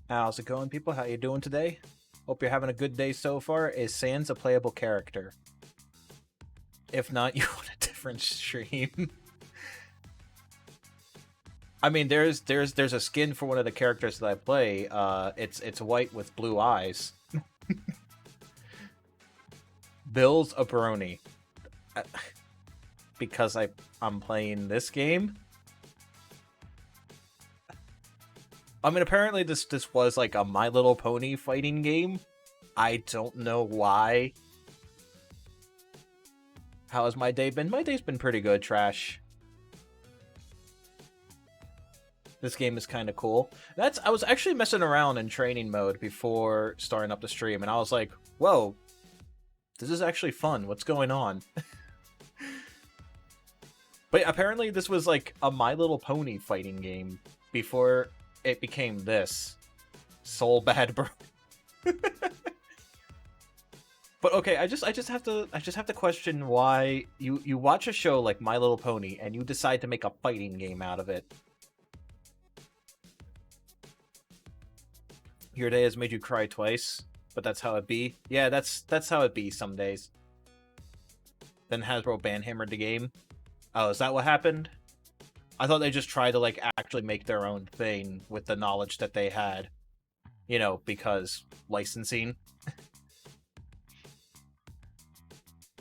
How's it going, people? How you doing today? Hope you're having a good day so far. Is Sans a playable character? If not, you want a different stream. I mean, there's a skin for one of the characters that I play. It's white with blue eyes. Bill's a brony. Because I'm playing this game. I mean, apparently this was like a My Little Pony fighting game. I don't know why. How has my day been? My day's been pretty good, Trash. This game is kind of cool. I was actually messing around in training mode before starting up the stream, and I was like, whoa, this is actually fun. What's going on? But apparently this was like a My Little Pony fighting game before it became this. Soul Bad Bro. But okay, I just have to question why you watch a show like My Little Pony and you decide to make a fighting game out of it. Your day has made you cry twice, but that's how it be. Yeah, that's how it be some days. Then Hasbro banhammered the game. Oh, is that what happened? I thought they just tried to like actually make their own thing with the knowledge that they had. You know, because licensing.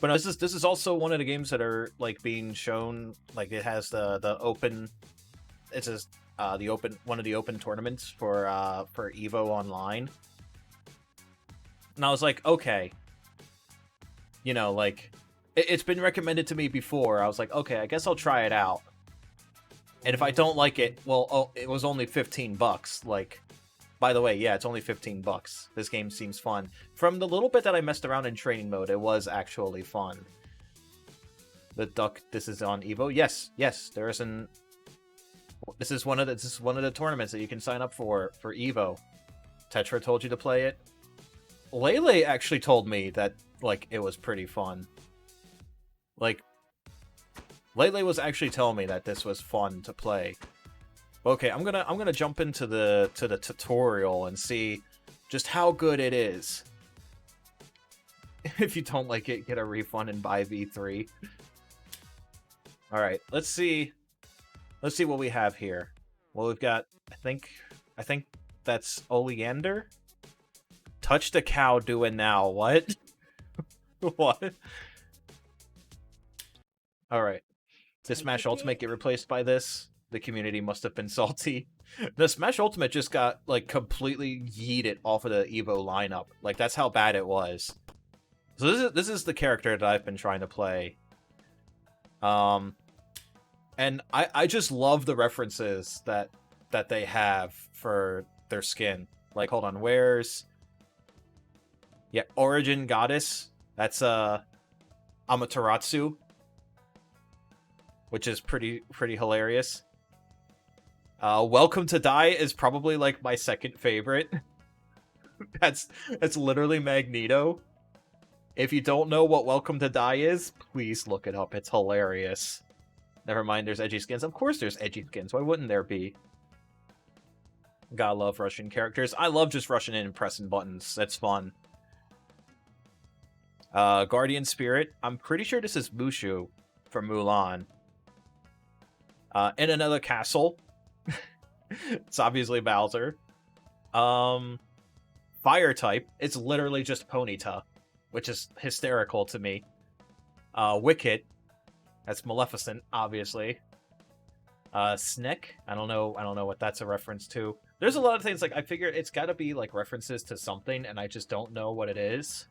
But no, this is also one of the games that are like being shown. Like it has the open. It says the open one of the open tournaments for Evo Online. And I was like, okay. You know, like it's been recommended to me before. I was like, okay, I guess I'll try it out. And if I don't like it, well, it was only $15. Like, by the way, yeah, it's only $15. This game seems fun. From the little bit that I messed around in training mode, it was actually fun. The duck. This is on Evo. Yes, there is an. This is one of the tournaments that you can sign up for Evo. Tetra told you to play it. Lele actually told me that like it was pretty fun. Like, Lele was actually telling me that this was fun to play. Okay, I'm gonna jump into the tutorial and see just how good it is. If you don't like it, get a refund and buy V3. All right, let's see what we have here. Well, we've got I think that's Oleander. Touch the cow doing now. What? What? All right. Did Smash Ultimate get replaced by this? The community must have been salty. The Smash Ultimate just got, like, completely yeeted off of the Evo lineup. Like, that's how bad it was. So this is the character that I've been trying to play. And I just love the references that they have for their skin. Like, hold on, where's... Yeah, Origin Goddess. That's, Amaterasu. Which is pretty hilarious. Welcome to Die is probably like my second favorite. That's literally Magneto. If you don't know what Welcome to Die is, please look it up. It's hilarious. Never mind, there's edgy skins. Of course there's edgy skins. Why wouldn't there be? Gotta love Russian characters. I love just rushing in and pressing buttons. That's fun. Guardian Spirit. I'm pretty sure this is Mushu from Mulan. In another castle. It's obviously Bowser. Fire type. It's literally just Ponyta, which is hysterical to me. Wicket. That's Maleficent, obviously. Snick. I don't know what that's a reference to. There's a lot of things, like, I figure it's gotta be, like, references to something, and I just don't know what it is.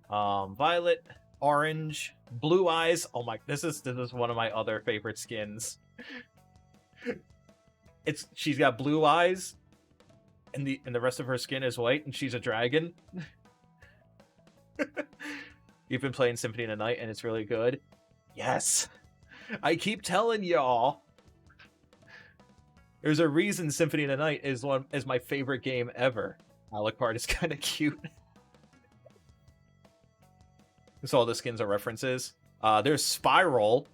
Violet. Orange. Blue eyes. Oh my, this is one of my other favorite skins. She's got blue eyes, and the rest of her skin is white, and she's a dragon. You've been playing Symphony of the Night, and it's really good. Yes, I keep telling y'all. There's a reason Symphony of the Night is my favorite game ever. Alucard is kind of cute. So all the skins are references. There's Spiral.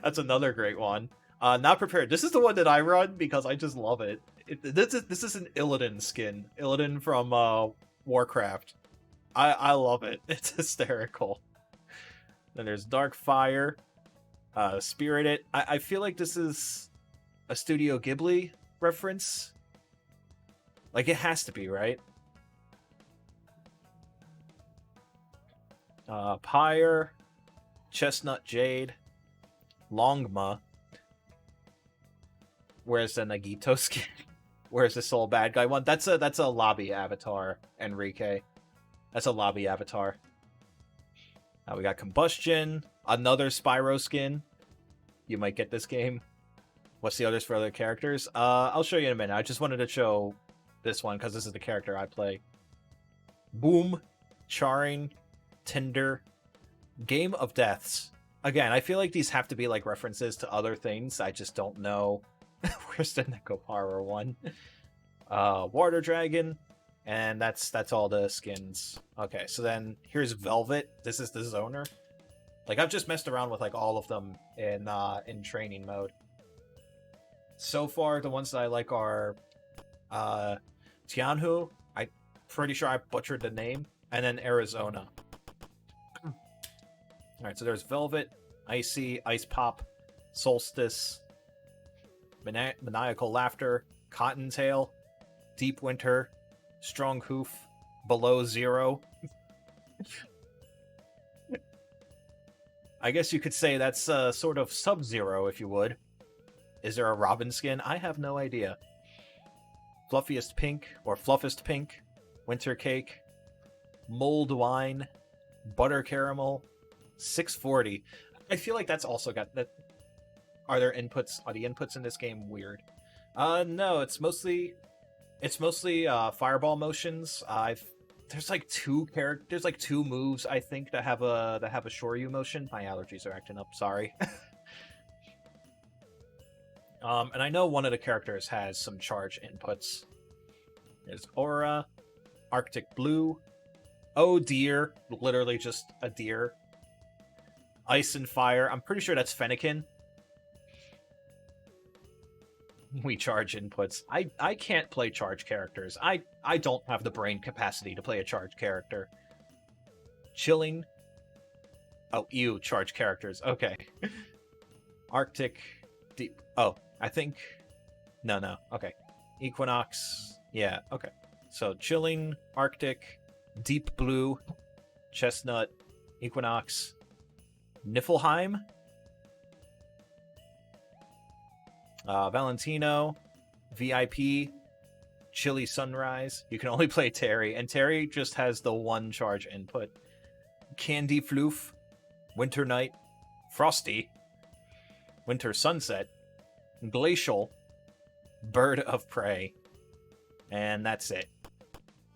That's another great one. Not Prepared. This is the one that I run because I just love it. This is an Illidan skin. Illidan from Warcraft. I love it. It's hysterical. Then there's Dark Fire, Spirited. I feel like this is a Studio Ghibli reference. Like, it has to be, right? Pyre, Chestnut Jade, Longma. Where's the Nagito skin? Where's the Soul Bad Guy one? That's a lobby avatar, Enrique. That's a lobby avatar. We got Combustion, another Spyro skin. You might get this game. What's the others for other characters? I'll show you in a minute. I just wanted to show this one because this is the character I play. Boom, Charing, Tinder, Game of Deaths. Again, I feel like these have to be like references to other things. I just don't know. Where's the Nekopara one? Water Dragon, and that's all the skins. Okay, so then here's Velvet. This is the Zoner. Like, I've just messed around with like all of them in training mode. So far, the ones that I like are Tianhu. I'm pretty sure I butchered the name, and then Arizona. All right, so there's Velvet, Icy, Ice Pop, Solstice, Maniacal Laughter, Cottontail, Deep Winter, Strong Hoof, Below Zero. I guess you could say that's sort of Sub-Zero, if you would. Is there a Robin skin? I have no idea. Fluffiest Pink, or Fluffest Pink, Winter Cake, Mulled Wine, Butter Caramel, 640. I feel like that's also got that. Are there inputs? Are the inputs in this game weird? No, it's mostly fireball motions. There's like two moves I think that have a Shoryu motion. My allergies are acting up. Sorry. And I know one of the characters has some charge inputs. There's Aura, Arctic Blue, Oh Deer, literally just a deer. Ice and Fire. I'm pretty sure that's Fennekin. We charge inputs. I can't play charge characters. I don't have the brain capacity to play a charge character. Chilling. Oh, ew, charge characters. Okay. Arctic. Deep. Oh, I think. No. Okay. Equinox. Yeah, okay. So, Chilling, Arctic, Deep Blue, Chestnut, Equinox, Niflheim, Valentino, VIP, Chilly Sunrise. You can only play Terry, and Terry just has the one charge input. Candy Floof, Winter Night, Frosty, Winter Sunset, Glacial, Bird of Prey, and that's it.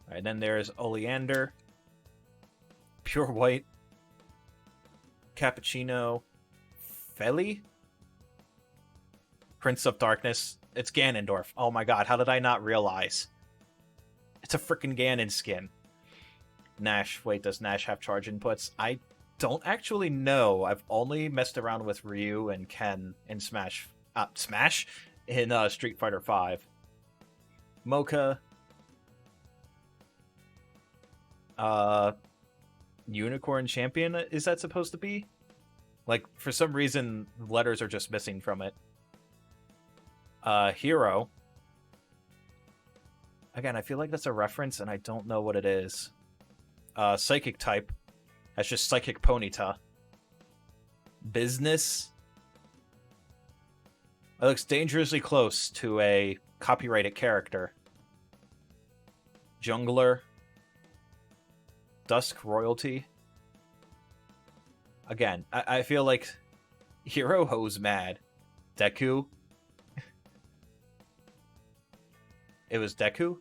Alright, then there's Oleander, Pure White, Cappuccino, Feli, Prince of Darkness. It's Ganondorf. Oh my god, how did I not realize? It's a freaking Ganon skin. Nash. Wait, does Nash have charge inputs? I don't actually know. I've only messed around with Ryu and Ken in Smash in Street Fighter V. Mocha. Unicorn Champion, is that supposed to be? Like, for some reason, letters are just missing from it. Hero. Again, I feel like that's a reference, and I don't know what it is. Psychic type. That's just Psychic Ponyta. Business. It looks dangerously close to a copyrighted character. Jungler. Dusk Royalty. Again, I feel like Hero Ho's mad. Deku. It was Deku?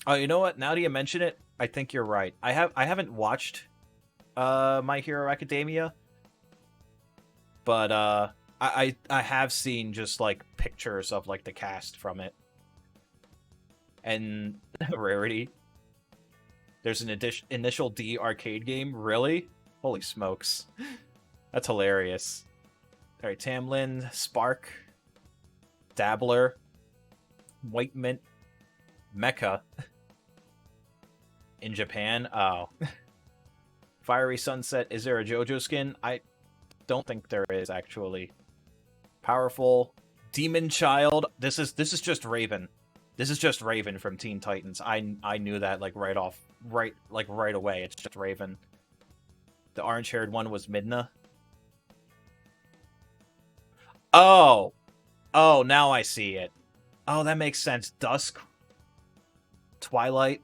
Oh, you know what? Now that you mention it, I think you're right. I haven't watched My Hero Academia, but I have seen just like pictures of like the cast from it. And Rarity. There's an Initial D arcade game? Really? Holy smokes. That's hilarious. All right, Tamlin, Spark, Dabbler, White Mint, Mecha. In Japan, oh. Fiery Sunset, is there a JoJo skin? I don't think there is, actually. Powerful. Demon Child. This is just Raven. This is just Raven from Teen Titans. I knew that like right away. It's just Raven. The orange-haired one was Midna. Oh. Oh, now I see it. Oh, that makes sense. Dusk. Twilight.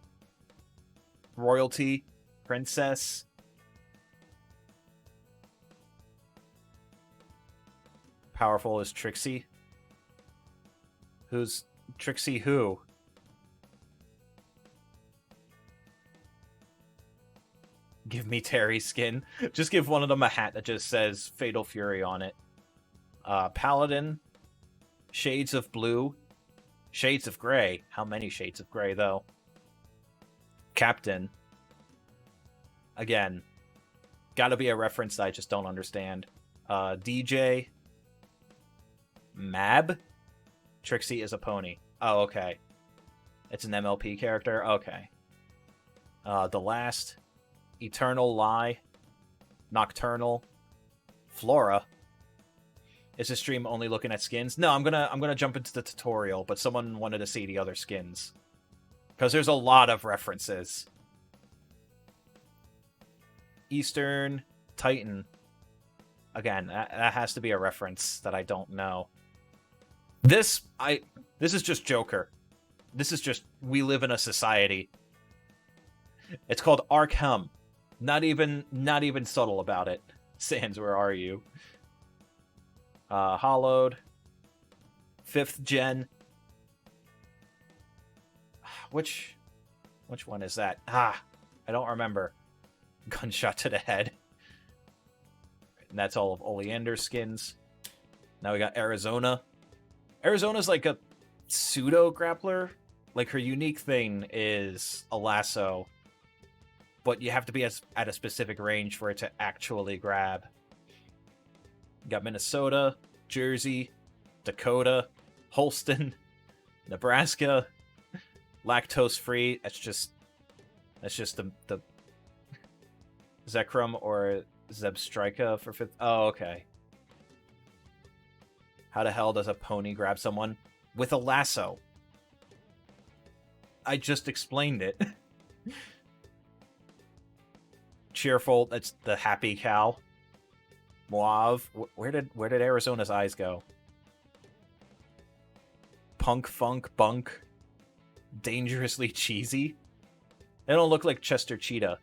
Royalty. Princess. Powerful is Trixie. Who's Trixie who? Give me Terry's skin. Just give one of them a hat that just says Fatal Fury on it. Paladin. Shades of Blue. Shades of Gray. How many Shades of Gray, though? Captain. Again. Gotta be a reference that I just don't understand. DJ. Mab? Trixie is a pony. Oh, okay. It's an MLP character? Okay. The last. Eternal Lie. Nocturnal. Flora. Is this stream only looking at skins? No, I'm gonna jump into the tutorial, but someone wanted to see the other skins. Because there's a lot of references. Eastern Titan. Again, that has to be a reference that I don't know. This is just Joker. This is just, we live in a society. It's called Arkham. Not even subtle about it. Sans, where are you? Hollowed. 5th gen. Which one is that? I don't remember. Gunshot to the head. And that's all of Oleander's skins. Now we got Arizona. Arizona's like a pseudo grappler. Like, her unique thing is a lasso, but you have to be at a specific range for it to actually grab. You got Minnesota, Jersey, Dakota, Holston, Nebraska, lactose free. That's just the Zekrom or Zebstrika for 5th. Oh, okay. How the hell does a pony grab someone? With a lasso. I just explained it. Cheerful, that's the happy cow. Mauve. Where did Arizona's eyes go? Punk, funk, bunk. Dangerously cheesy. They don't look like Chester Cheetah.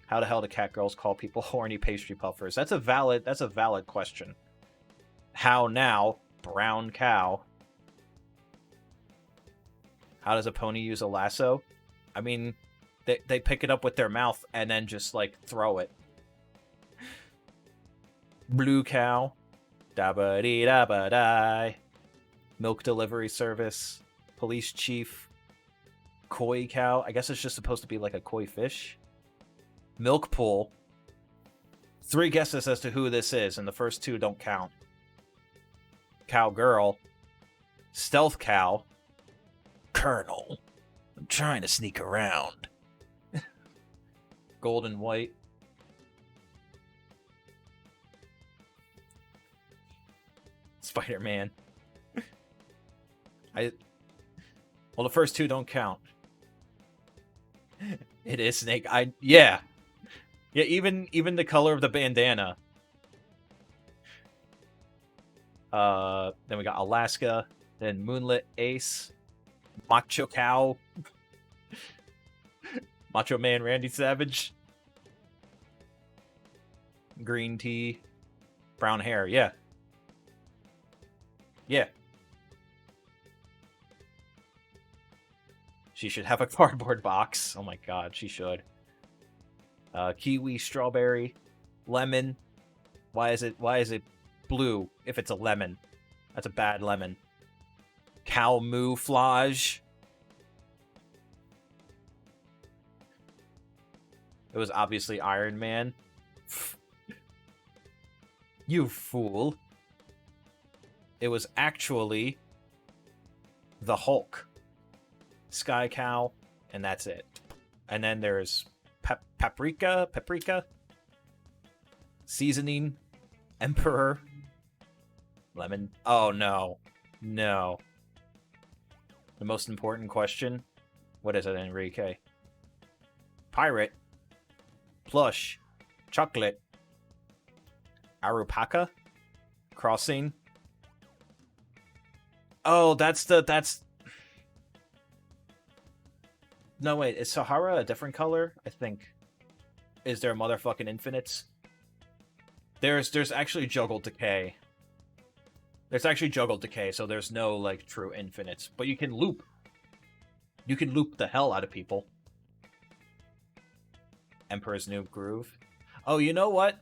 How the hell do cat girls call people horny pastry puffers? That's a valid question. How now? Brown cow. How does a pony use a lasso? I mean, they pick it up with their mouth and then just, like, throw it. Blue cow. Da-ba-dee-da-ba-die. Milk delivery service. Police chief. Koi cow. I guess it's just supposed to be like a koi fish. Milk pool. 3 guesses as to who this is, and the first 2 don't count. Cowgirl. Stealth cow. Colonel. I'm trying to sneak around. Gold and white. Spider-Man. Well, the first 2 don't count. It is Snake. Yeah. Yeah, even the color of the bandana. Then we got Alaska, then Moonlit Ace, Macho Cow, Macho Man Randy Savage, green tea, brown hair, yeah. Yeah. She should have a cardboard box. Oh my god, she should. Kiwi, strawberry, lemon. Why is it blue if it's a lemon? That's a bad lemon. Camouflage. It was obviously Iron Man. You fool. It was actually the Hulk, Sky Cow, and that's it. And then there's paprika, seasoning, Emperor, lemon. Oh no, no. The most important question. What is it, Enrique? Pirate, plush, chocolate, Arupaka, crossing. Oh, that's. No, wait, is Sahara a different color? I think. Is there motherfucking infinites? There's actually Juggle Decay. There's actually Juggle Decay, so there's no, like, true infinites. But you can loop. You can loop the hell out of people. Emperor's New Groove. Oh, you know what?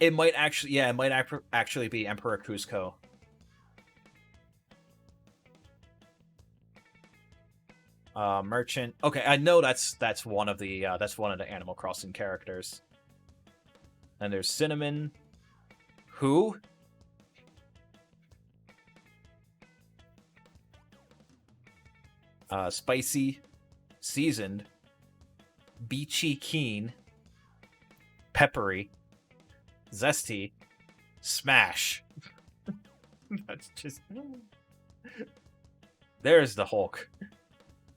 It might actually... Yeah, it might actually be Emperor Cusco. Merchant. Okay, I know that's one of the Animal Crossing characters. And there's Cinnamon. Who? Spicy, seasoned, beachy keen, peppery, zesty, smash. That's just... There's the Hulk.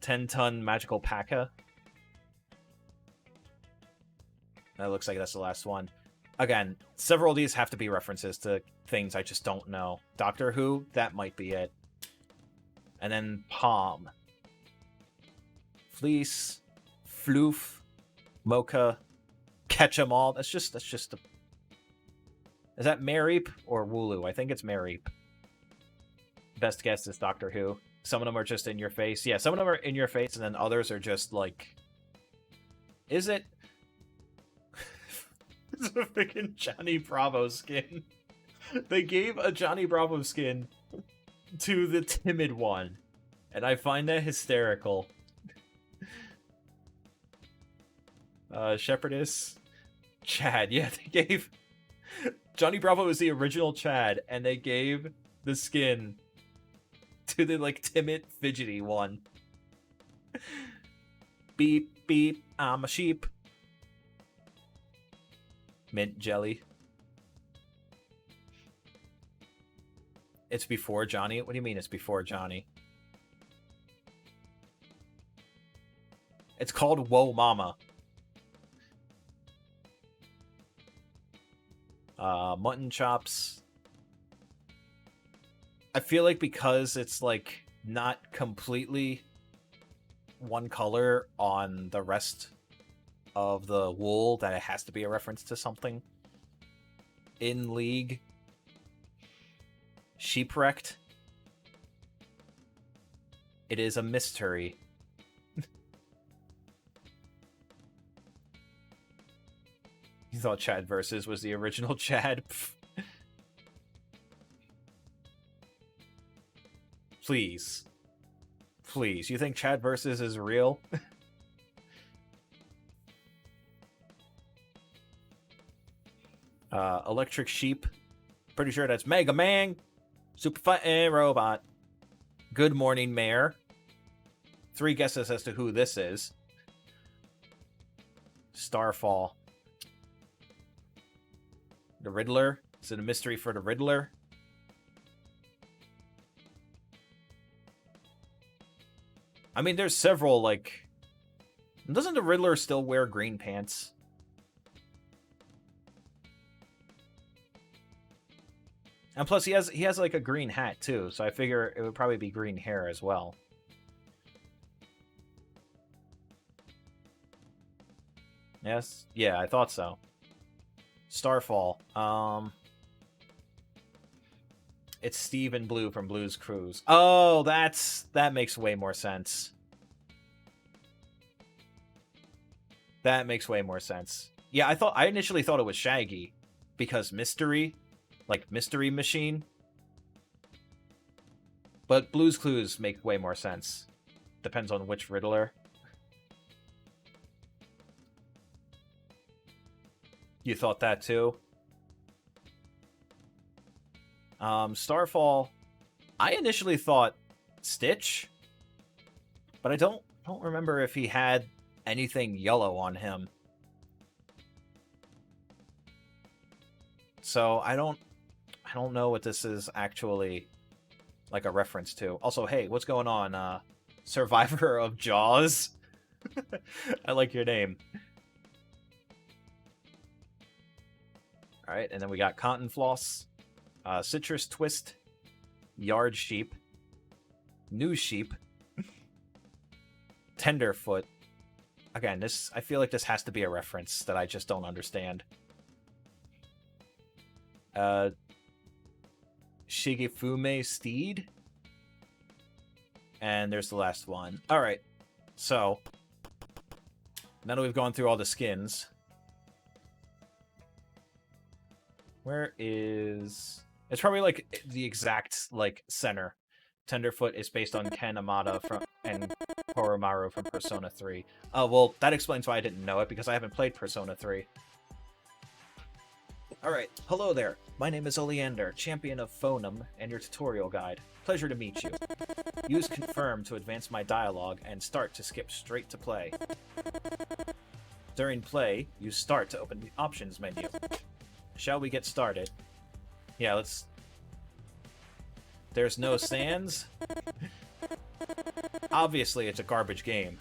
10-ton magical P.A.K.A. That looks like that's the last one. Again, several of these have to be references to things I just don't know. Doctor Who, that might be it. And then Palm. Fleece, Floof, Mocha, Catch 'em All. That's just a... Is that Mareep or Wooloo? I think it's Mareep. Best guess is Doctor Who. Some of them are just in your face. Yeah, some of them are in your face, and then others are just like... Is it? It's a freaking Johnny Bravo skin. They gave a Johnny Bravo skin to the timid one. And I find that hysterical. Shepherdess. Chad. Yeah, they gave... Johnny Bravo was the original Chad, and they gave the skin to the, like, timid, fidgety one. Beep, beep, I'm a sheep. Mint jelly. It's before Johnny? What do you mean it's before Johnny? It's called Whoa Mama. Mutton chops. I feel like because it's, like, not completely one color on the rest of the wool, that it has to be a reference to something. In League. Sheepwrecked. It is a mystery. You thought Chad Versus was the original Chad? Please. Please. You think Chad Versus is real? Electric Sheep. Pretty sure that's Mega Man. Super Fightin' Robot. Good Morning Mayor. 3 guesses as to who this is. Starfall. The Riddler. Is it a mystery for the Riddler? I mean, there's several, like... Doesn't the Riddler still wear green pants? And plus, he has like a green hat, too, so I figure it would probably be green hair as well. Yes? Yeah, I thought so. Starfall. It's Steve in Blue from Blue's Clues. Oh, that makes way more sense. That makes way more sense. Yeah, I initially thought it was Shaggy because mystery, like Mystery Machine. But Blue's Clues make way more sense. Depends on which Riddler. You thought that too? Starfall, I initially thought Stitch, but I don't remember if he had anything yellow on him. So I don't know what this is actually like a reference to. Also, hey, what's going on? Survivor of Jaws? I like your name. Alright, and then we got Cotton Floss, Citrus Twist, Yard Sheep, New Sheep, Tenderfoot. Again, I feel like this has to be a reference that I just don't understand. Shigefume Steed. And there's the last one. Alright, so now that we've gone through all the skins, where is... It's probably like the exact like center. Tenderfoot is based on Ken Amada and Koromaru from Persona 3. Well, that explains why I didn't know it, because I haven't played Persona 3. Alright, hello there. My name is Oleander, champion of Phonum and your tutorial guide. Pleasure to meet you. Use confirm to advance my dialogue and start to skip straight to play. During play, use start to open the options menu. Shall we get started? Yeah, let's... There's no sands? Obviously, it's a garbage game.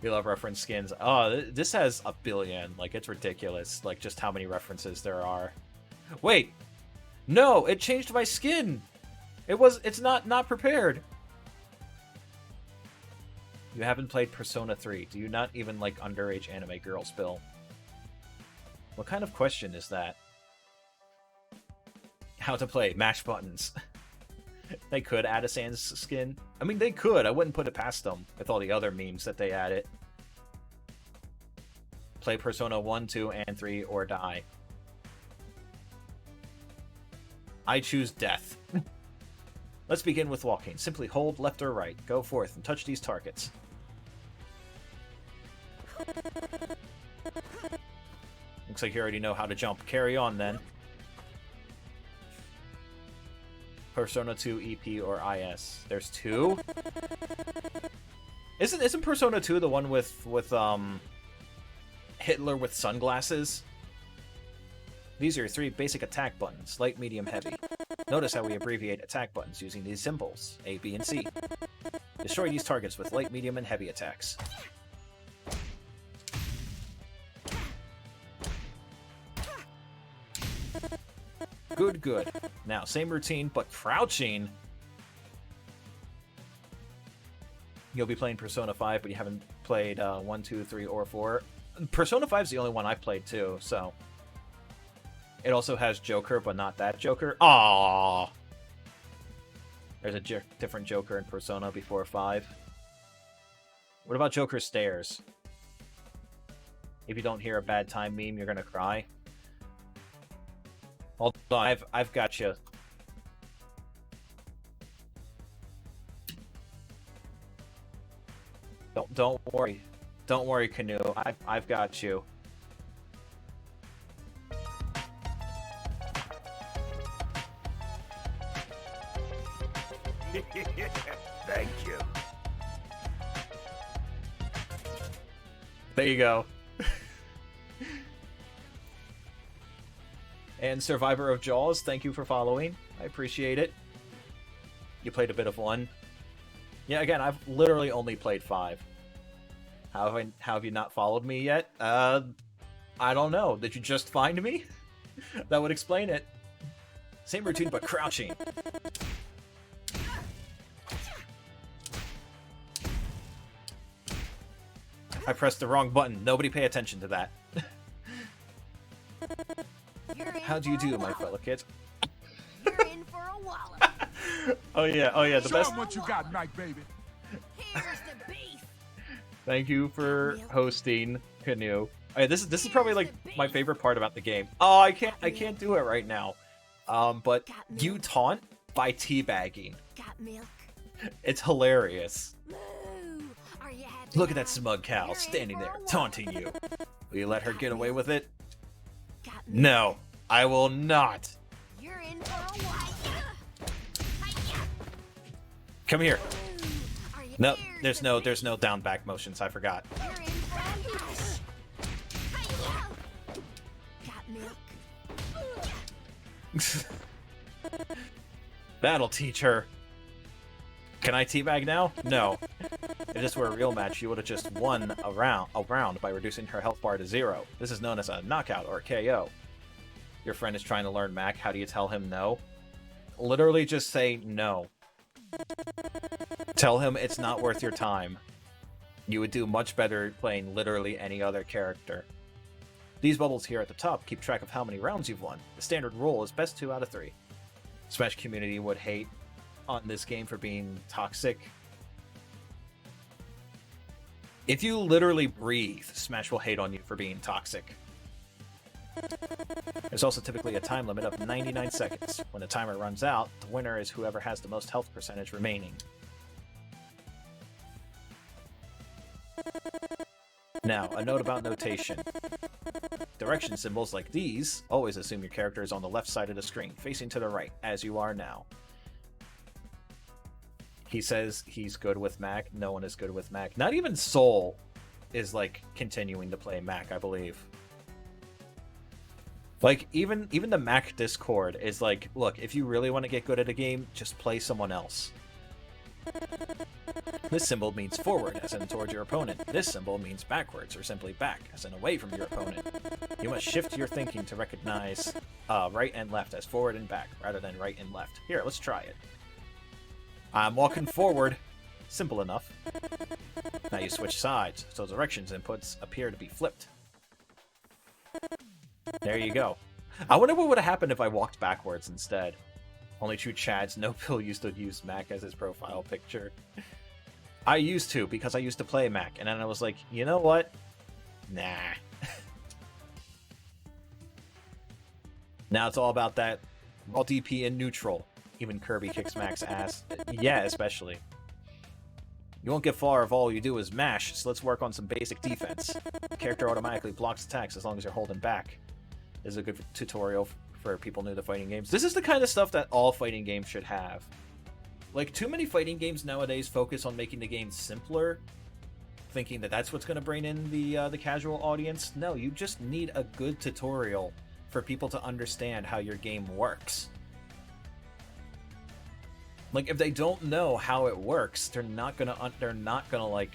We love reference skins. Oh, this has a billion. Like, it's ridiculous. Like, just how many references there are. Wait! No! It changed my skin! It's not prepared! You haven't played Persona 3. Do you not even like underage anime girls, Bill? What kind of question is that? How to play. Mash buttons. They could add a Sans skin. I mean, they could. I wouldn't put it past them with all the other memes that they added. Play Persona 1, 2, and 3, or die. I choose death. Let's begin with walking. Simply hold left or right. Go forth and touch these targets. Looks like you already know how to jump. Carry on, then. Persona 2 EP or IS. There's two? Isn't Persona 2 the one with Hitler with sunglasses? These are your three basic attack buttons, light, medium, heavy. Notice how we abbreviate attack buttons using these symbols, A, B, and C. Destroy these targets with light, medium, and heavy attacks. Good, good. Now, same routine, but crouching. You'll be playing Persona 5, but you haven't played 1, 2, 3, or 4. Persona 5 is the only one I've played, too, so... It also has Joker, but not that Joker. Aww! There's a different Joker in Persona before 5. What about Joker Stairs? If you don't hear a bad time meme, you're gonna cry. Hold on, I've got you. Don't worry. Don't worry, Canoe. I've got you. Thank you. There you go. And Survivor of Jaws, thank you for following. I appreciate it. You played a bit of 1. Yeah, again, I've literally only played 5. How have you not followed me yet? I don't know. Did you just find me? That would explain it. Same routine, but crouching. I pressed the wrong button. Nobody pay attention to that. How do you do, my fellow kids? You're in for a wallop. Oh yeah, the best. Show 'em what you got, Night Baby. Here's the beef. Thank you for hosting, Canoe. Oh, yeah, this is probably like my favorite part about the game. Oh, I can't do it right now. But you taunt by teabagging. Got milk? It's hilarious. Moo. Are you happy? Look at that smug cow standing there taunting you. Will you let her get away with it? Got milk? No, I will not. You're in for Come here. Are you No, here there's no down back motions. I forgot. You're in for a rush. Hi-ya. Got milk? That'll teach her. Can I teabag now? No. If this were a real match, you would have just won a round by reducing her health bar to 0. This is known as a knockout or KO. Your friend is trying to learn Mac. How do you tell him no? Literally just say no. Tell him it's not worth your time. You would do much better playing literally any other character. These bubbles here at the top keep track of how many rounds you've won. The standard rule is best 2 out of 3. Smash community would hate on this game for being toxic. If you literally breathe, Smash will hate on you for being toxic. There's also typically a time limit of 99 seconds. When the timer runs out, the winner is whoever has the most health percentage remaining. Now, a note about notation. Direction symbols like these always assume your character is on the left side of the screen, facing to the right, as you are now. He says he's good with Mac. No one is good with Mac. Not even Soul is, like, continuing to play Mac, I believe. Like, even the Mac Discord is like, look, if you really want to get good at a game, just play someone else. This symbol means forward, as in towards your opponent. This symbol means backwards, or simply back, as in away from your opponent. You must shift your thinking to recognize right and left as forward and back, rather than right and left. Here, let's try it. I'm walking forward. Simple enough. Now you switch sides, so directions inputs appear to be flipped. There you go. I wonder what would have happened if I walked backwards instead. Only true Chads know Bill used to use Mac as his profile picture. I used to, because I used to play Mac, and then I was like, you know what? Nah. Now it's all about that raw DP and neutral. Even Kirby kicks Mac's ass. Yeah, especially. You won't get far if all you do is mash, so let's work on some basic defense. The character automatically blocks attacks as long as you're holding back. This is a good tutorial for people new to fighting games. This is the kind of stuff that all fighting games should have. Like, too many fighting games nowadays focus on making the game simpler, thinking that that's what's going to bring in the casual audience. No, you just need a good tutorial for people to understand how your game works. Like, if they don't know how it works, they're not gonna like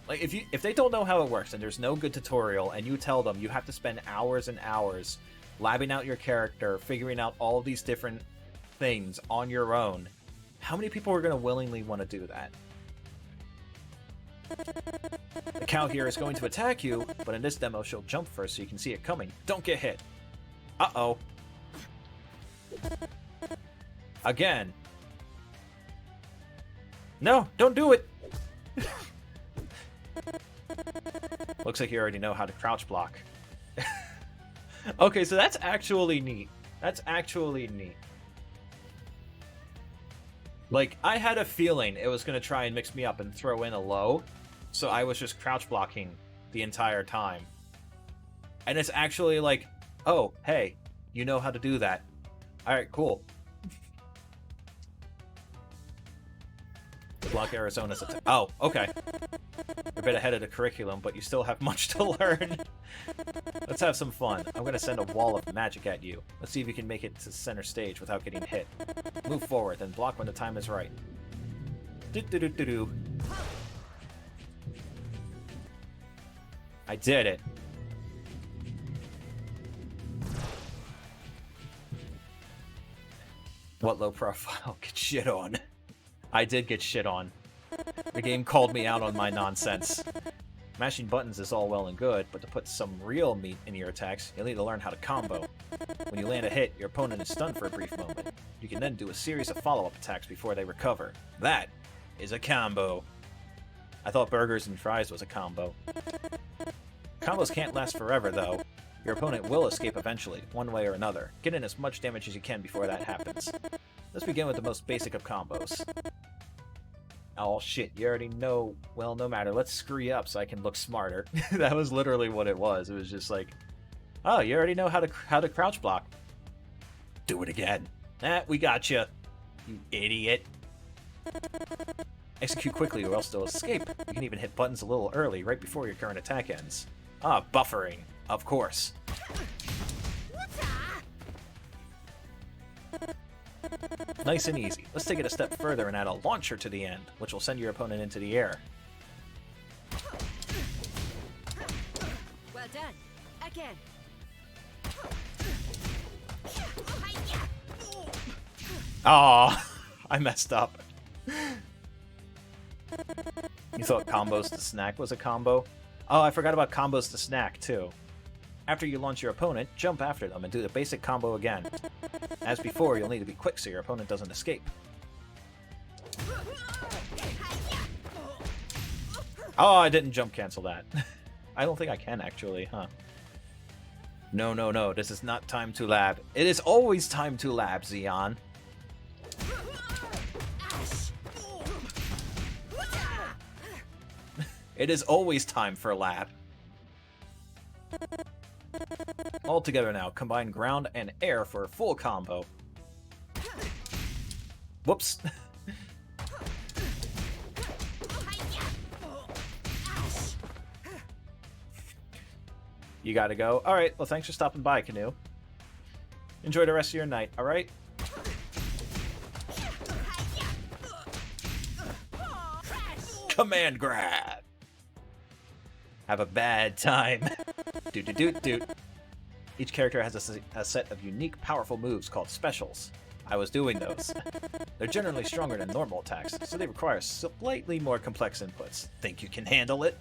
if they don't know how it works and there's no good tutorial, and you tell them you have to spend hours and hours labbing out your character, figuring out all of these different things on your own, how many people are gonna willingly want to do that? The cow here is going to attack you, but in this demo she'll jump first so you can see it coming. Don't get hit. Uh-oh. Again. No, don't do it! Looks like you already know how to crouch block. Okay, so that's actually neat. That's actually neat. Like, I had a feeling it was going to try and mix me up and throw in a low, so I was just crouch blocking the entire time. And it's actually like, oh, hey, you know how to do that. Alright, cool. Block Arizona's attack. Oh, okay. You're a bit ahead of the curriculum, but you still have much to learn. Let's have some fun. I'm gonna send a wall of magic at you. Let's see if you can make it to center stage without getting hit. Move forward, then block when the time is right. Do-do-do-do-do. I did it. What low profile? Get shit on. I did get shit on. The game called me out on my nonsense. Mashing buttons is all well and good, but to put some real meat in your attacks, you'll need to learn how to combo. When you land a hit, your opponent is stunned for a brief moment. You can then do a series of follow-up attacks before they recover. That is a combo. I thought burgers and fries was a combo. Combos can't last forever, though. Your opponent will escape eventually, one way or another. Get in as much damage as you can before that happens. Let's begin with the most basic of combos. Oh shit, you already know. Well, no matter. Let's screw you up so I can look smarter. That was literally what it was. It was just like, oh, you already know how to crouch block. Do it again. We got you idiot. Execute quickly or else they'll escape. You can even hit buttons a little early, right before your current attack ends. Ah, buffering. Of course. Nice and easy. Let's take it a step further and add a launcher to the end, which will send your opponent into the air. Well done. Again. Aw, I messed up. You thought combos to snack was a combo? Oh, I forgot about combos to snack, too. After you launch your opponent, jump after them and do the basic combo again. As before, you'll need to be quick so your opponent doesn't escape. Oh, I didn't jump cancel that. I don't think I can, actually, huh? No, no, no, this is not time to lab. It is always time to lab, Xeon. It is always time for lab. All together now, combine ground and air for a full combo. Whoops. You gotta go. Alright, well thanks for stopping by, Canoe. Enjoy the rest of your night, alright? Command grab! Have a bad time. Doot doot doot doot. Each character has a set of unique, powerful moves called specials. I was doing those. They're generally stronger than normal attacks, so they require slightly more complex inputs. Think you can handle it?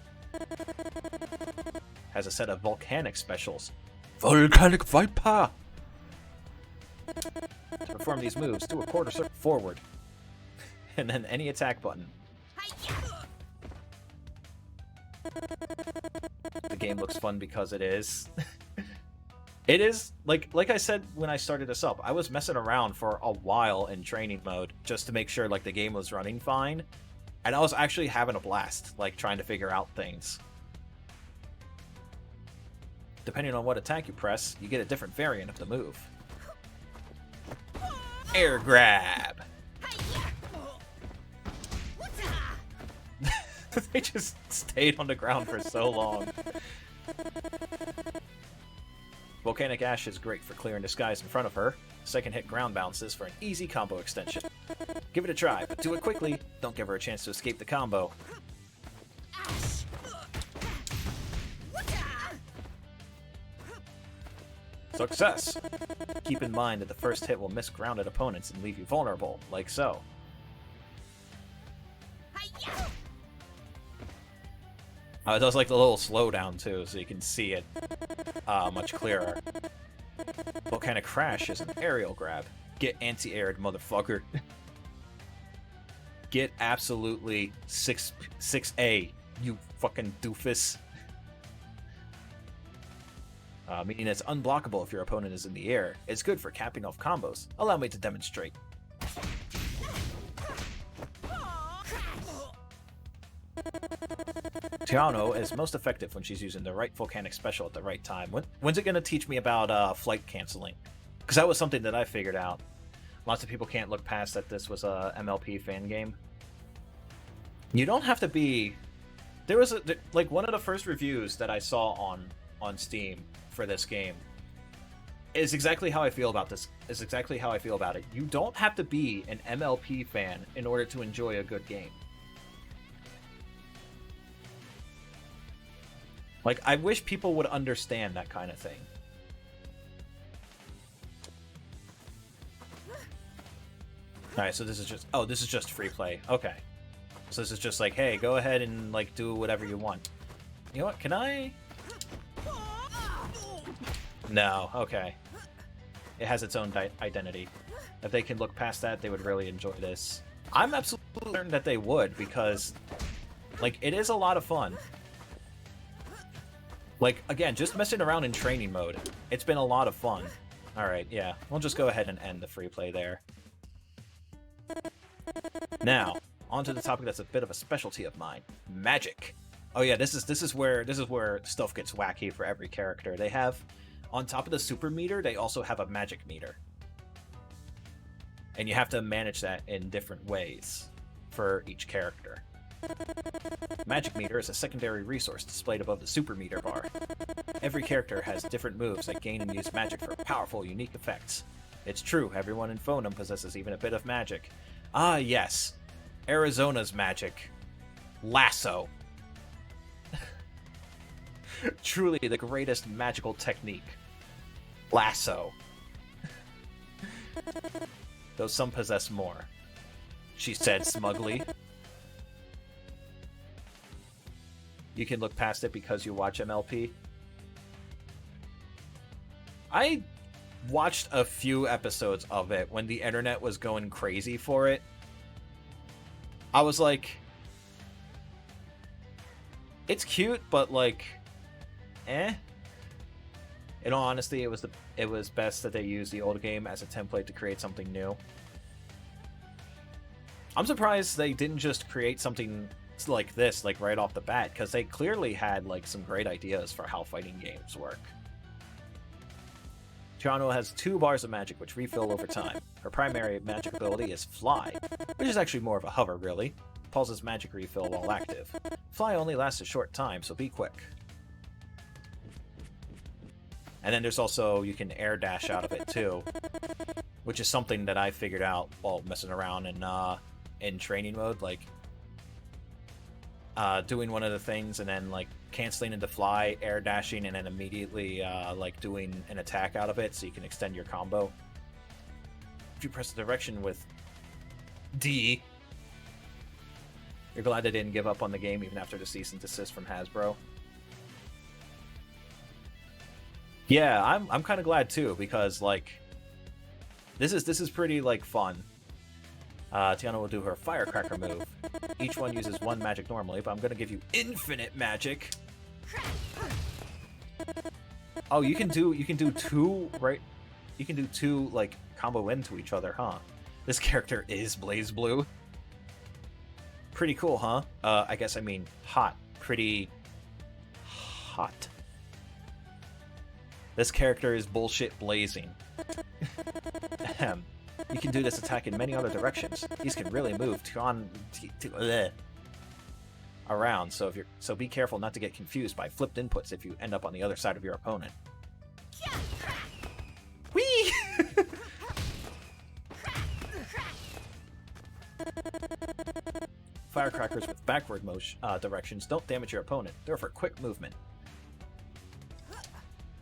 Has a set of volcanic specials. Volcanic Viper! To perform these moves, do a quarter circle forward. And then any attack button. The game looks fun because it is. It is, like I said when I started this up, I was messing around for a while in training mode just to make sure like the game was running fine. And I was actually having a blast, like trying to figure out things. Depending on what attack you press, you get a different variant of the move. Air grab! They just stayed on the ground for so long. Volcanic Ash is great for clearing the skies in front of her. Second hit ground bounces for an easy combo extension. Give it a try, but do it quickly. Don't give her a chance to escape the combo. Success! Keep in mind that the first hit will miss grounded opponents and leave you vulnerable, like so. It does like the little slowdown too, so you can see it much clearer. Volcanic Crash is an aerial grab. Get anti-aired, motherfucker. Get absolutely 6A, you fucking doofus. Meaning it's unblockable if your opponent is in the air. It's good for capping off combos. Allow me to demonstrate. Tiano is most effective when she's using the right volcanic special at the right time. When's it going to teach me about flight canceling? Because that was something that I figured out. Lots of people can't look past that this was a MLP fan game. You don't have to be... There was like one of the first reviews that I saw on Steam for this game is exactly how I feel about this. Is exactly how I feel about it. You don't have to be an MLP fan in order to enjoy a good game. Like, I wish people would understand that kind of thing. Alright, so this is just... Oh, this is just free play. Okay. So this is just like, hey, go ahead and, like, do whatever you want. You know what? Can I... No. Okay. It has its own identity. If they can look past that, they would really enjoy this. I'm absolutely certain that they would, because, like, it is a lot of fun. Like, again, just messing around in training mode. It's been a lot of fun. Alright, yeah. We'll just go ahead and end the free play there. Now, on to the topic that's a bit of a specialty of mine. Magic. Oh yeah, this is where stuff gets wacky for every character. They have, on top of the super meter, they also have a magic meter. And you have to manage that in different ways. for each character. Magic meter is a secondary resource displayed above the super meter bar. Every character has different moves that gain and use magic for powerful, unique effects. It's true, everyone in Phonum possesses even a bit of magic. Ah, yes. Arizona's magic. Lasso. Truly the greatest magical technique. Lasso. Though some possess more, she said smugly. You can look past it because you watch MLP. I watched a few episodes of it when the internet was going crazy for it. I was like, it's cute, but like, eh. In all honesty, it was best that they used the old game as a template to create something new. I'm surprised they didn't just create something like this, like right off the bat, because they clearly had like some great ideas for how fighting games work. Tiano has 2 bars of magic which refill over time. Her primary magic ability is Fly, which is actually more of a hover, really. Pauses magic refill while active. Fly only lasts a short time, so be quick. And then there's also, you can air dash out of it too, which is something that I figured out while messing around in training mode, like doing one of the things and then like canceling into fly, air dashing, and then immediately like doing an attack out of it so you can extend your combo. If you press the direction with D, you're glad they didn't give up on the game even after the cease and desist from Hasbro. Yeah, I'm kind of glad too, because like this is pretty like fun. Tiana will do her firecracker move. Each one uses 1 magic normally, but I'm gonna give you infinite magic. Oh, you can do 2, right? You can do 2 like combo into each other, huh? This character is Blaze Blue. Pretty cool, huh? I guess I mean hot. Pretty hot. This character is bullshit blazing. Ahem. You can do this attack in many other directions. These can really move around, so be careful not to get confused by flipped inputs if you end up on the other side of your opponent. Whee! Firecrackers with backward motion directions don't damage your opponent. They're for quick movement.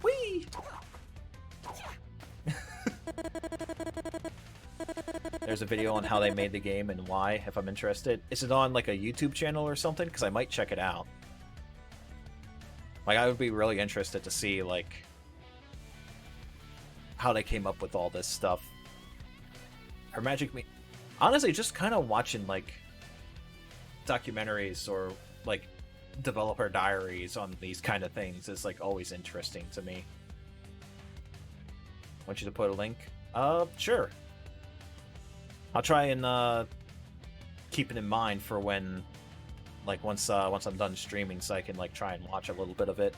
Whee! There's a video on how they made the game and why, if I'm interested. Is it on like a YouTube channel or something? Because I might check it out. Like, I would be really interested to see like how they came up with all this stuff. Her magic honestly, just kind of watching like documentaries or like developer diaries on these kind of things is like always interesting to me. Want you to put a link? Sure. I'll try and keep it in mind for when, like, once I'm done streaming, so I can like try and watch a little bit of it.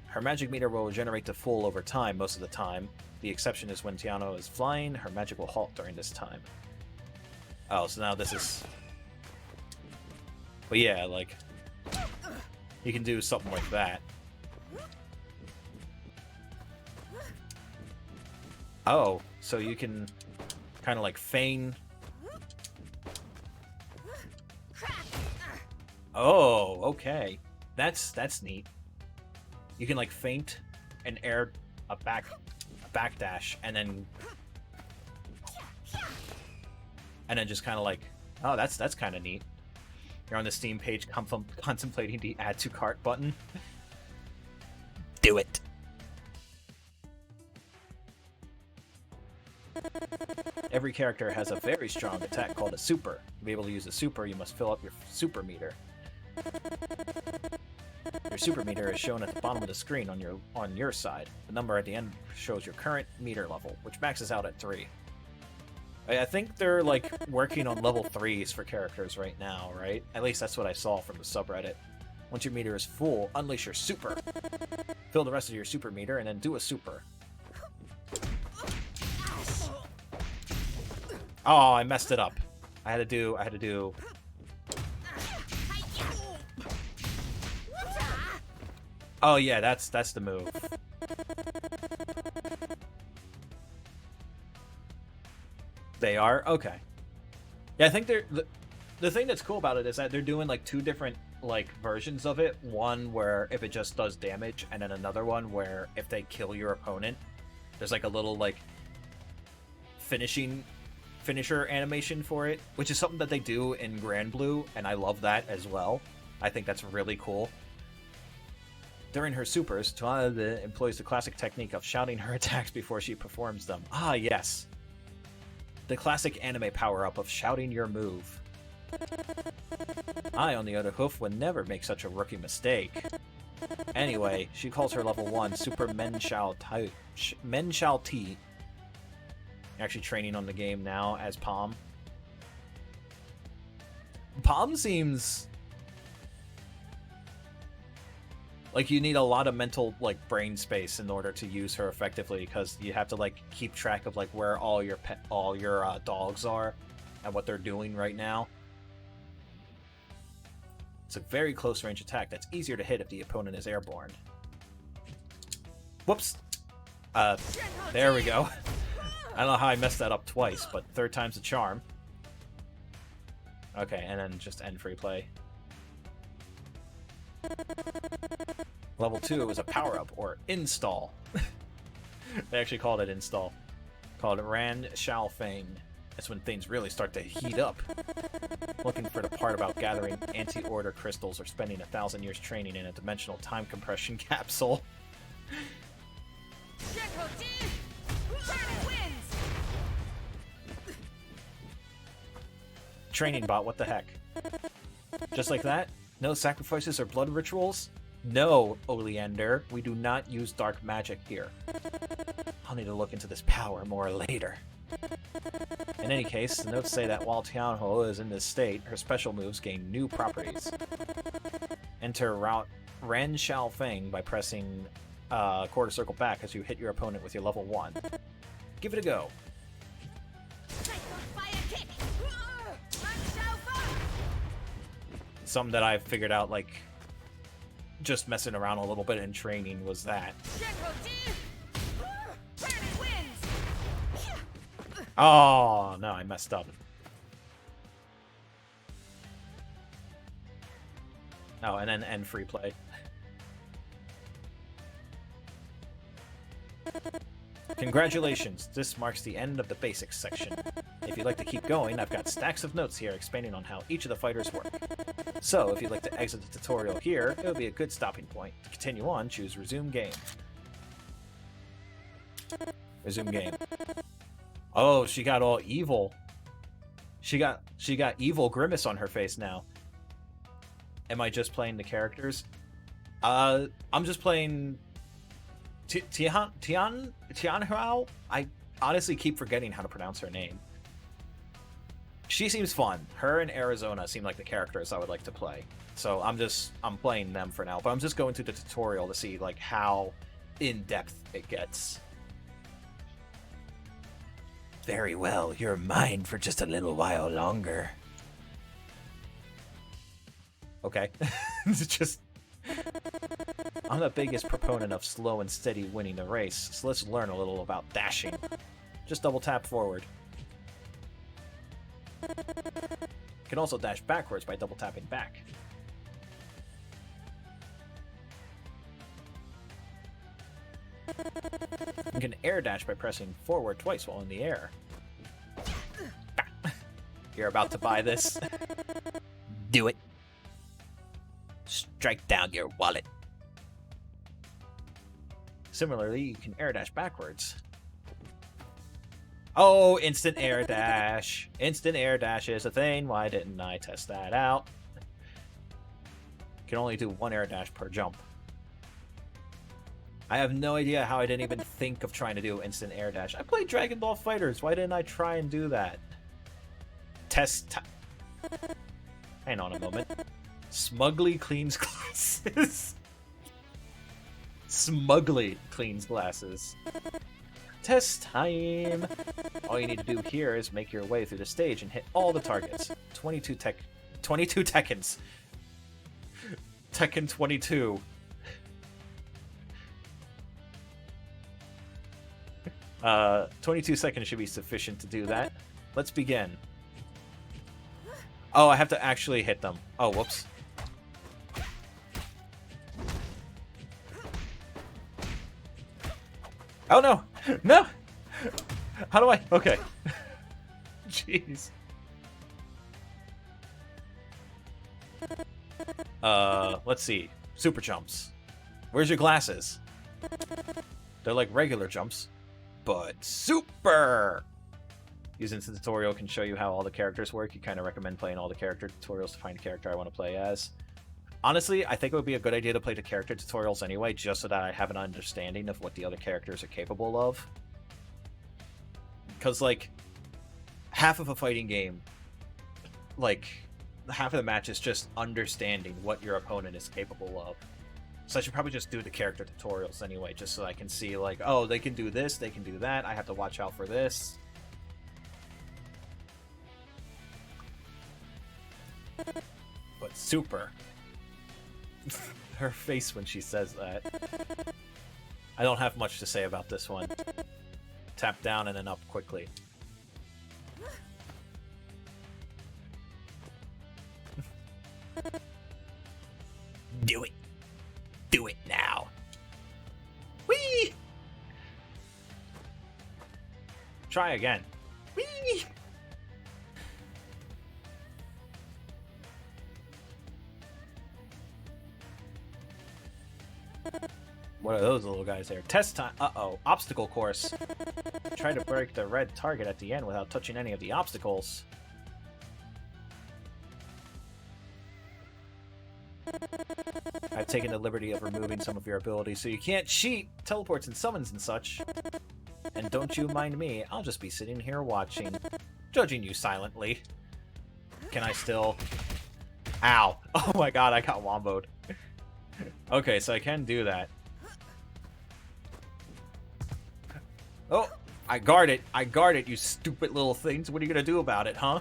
Her magic meter will regenerate to full over time most of the time. The exception is when Tiano is flying. Her magic will halt during this time. Oh, so now this is. But yeah, like, you can do something like that. Oh, so you can kind of like feign. Oh, okay. That's neat. You can like feint and air a backdash and then just kind of like, oh, that's kind of neat. You're on the Steam page contemplating the add to cart button. Do it. Every character has a very strong attack called a super. To be able to use a super, you must fill up your super meter. Your super meter is shown at the bottom of the screen on your side. The number at the end shows your current meter level, which maxes out at 3. I think they're like working on level 3s for characters right now, right? At least that's what I saw from the subreddit. Once your meter is full, unleash your super. Fill the rest of your super meter and then do a super. Oh, I messed it up. I had to do. Oh yeah, that's the move. They are? Okay. Yeah, I think they're the thing that's cool about it is that they're doing like two different like versions of it. One where if it just does damage, and then another one where if they kill your opponent, there's like a little like finisher animation for it, which is something that they do in Grand Blue, and I love that as well. I think that's really cool. During her supers, Tuana employs the classic technique of shouting her attacks before she performs them. Ah, yes. The classic anime power-up of shouting your move. I, on the other hoof, would never make such a rookie mistake. Anyway, she calls her level 1 Super Men Shao Ti. Actually training on the game now as Palm. Palm seems like you need a lot of mental like brain space in order to use her effectively, because you have to like keep track of like where all your dogs are and what they're doing right now. It's a very close range attack that's easier to hit if the opponent is airborne. Whoops. There we go. I don't know how I messed that up twice, but third time's a charm. Okay, and then just end free play. Level 2 was a power-up, or install. They actually called it install. Called Ran Shao Feng. That's when things really start to heat up. Looking for the part about gathering anti-order crystals or spending 1,000 years training in a dimensional time compression capsule. Training bot, what the heck? Just like that? No sacrifices or blood rituals? No, Oleander, we do not use dark magic here. I'll need to look into this power more later. In any case, the notes say that while Tianho is in this state, her special moves gain new properties. Enter route Ran Shao Feng by pressing quarter circle back as you hit your opponent with your level 1. Give it a go. Something that I figured out, like, just messing around a little bit in training was that. Oh, no, I messed up. Oh, and then end free play. Congratulations, this marks the end of the basics section. If you'd like to keep going, I've got stacks of notes here explaining on how each of the fighters work. So, if you'd like to exit the tutorial here, it would be a good stopping point. To continue on, choose Resume Game. Resume game. Oh, she got all evil. She got evil grimace on her face now. Am I just playing the characters? I'm just playing Tianhao? I honestly keep forgetting how to pronounce her name. She seems fun. Her and Arizona seem like the characters I would like to play. So I'm playing them for now, but I'm just going through the tutorial to see like how in-depth it gets. Very well, you're mine for just a little while longer. Okay. Just I'm the biggest proponent of slow and steady winning the race, so let's learn a little about dashing. Just double tap forward. You can also dash backwards by double tapping back. You can air dash by pressing forward twice while in the air. You're about to buy this. Do it. Strike down your wallet. Similarly, you can air dash backwards. Oh, instant air dash. Instant air dash is a thing. Why didn't I test that out? You can only do one air dash per jump. I have no idea how I didn't even think of trying to do instant air dash. I played Dragon Ball FighterZ. Why didn't I try and do that? Hang on a moment. Smugly cleans glasses. Smugly cleans glasses. Test time! All you need to do here is make your way through the stage and hit all the targets. 22 Tekkens. Tekken 22. 22 seconds should be sufficient to do that. Let's begin. Oh, I have to actually hit them. Oh, whoops. Oh, no! No! How do I... Okay. Jeez. Let's see. Super jumps. Where's your glasses? They're like regular jumps, but super! Using the tutorial can show you how all the characters work. You kind of recommend playing all the character tutorials to find a character I want to play as. Honestly, I think it would be a good idea to play the character tutorials anyway, just so that I have an understanding of what the other characters are capable of. Because, like, half of a fighting game, like, half of the match is just understanding what your opponent is capable of. So I should probably just do the character tutorials anyway, just so I can see, like, oh, they can do this, they can do that, I have to watch out for this. But super. Her face when she says that. I don't have much to say about this one. Tap down and then up quickly. Do it. Do it now. Whee! Try again. Whee! What are those little guys there? Test time. Uh-oh. Obstacle course. Try to break the red target at the end without touching any of the obstacles. I've taken the liberty of removing some of your abilities so you can't cheat! Teleports and summons and such. And don't you mind me, I'll just be sitting here watching. Judging you silently. Can I still... Ow! Oh my god, I got womboed. Okay, so I can do that. Oh! I guard it! I guard it, you stupid little things! What are you gonna do about it, huh?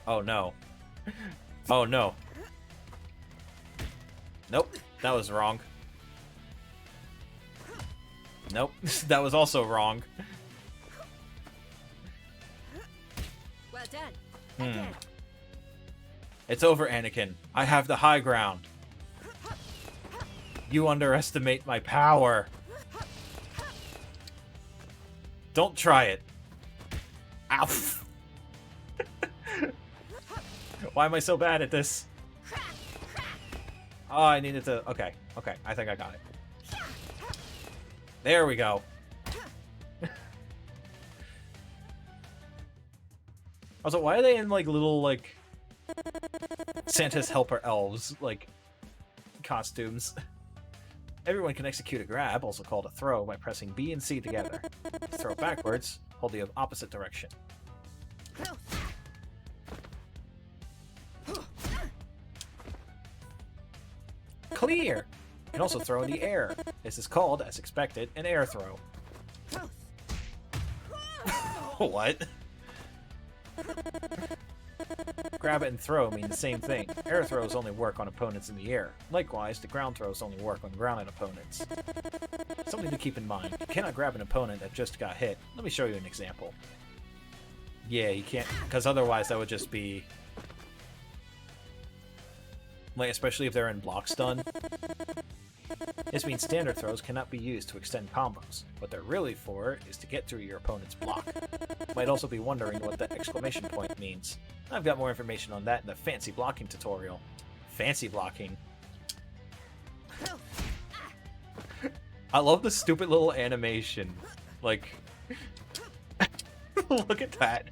Oh no. Oh no. Nope, that was wrong. Nope, that was also wrong. Well done. Again. It's over, Anakin. I have the high ground. You underestimate my power. Don't try it. Ow. Why am I so bad at this? Oh, I needed to... Okay, okay. I think I got it. There we go. Also, why are they in, like, little, like... Santa's helper elves, like, costumes? Everyone can execute a grab, also called a throw, by pressing B and C together. To throw backwards, hold the opposite direction. Clear! You can also throw in the air. This is called, as expected, an air throw. What? Grab it and throw mean the same thing. Air throws only work on opponents in the air. Likewise, the ground throws only work on grounded opponents. Something to keep in mind. You cannot grab an opponent that just got hit. Let me show you an example. Yeah, you can't, because otherwise that would just be... Like, especially if they're in block stun. This means standard throws cannot be used to extend combos. What they're really for is to get through your opponent's block. You might also be wondering what the exclamation point means. I've got more information on that in the fancy blocking tutorial. Fancy blocking. I love the stupid little animation. Like, look at that.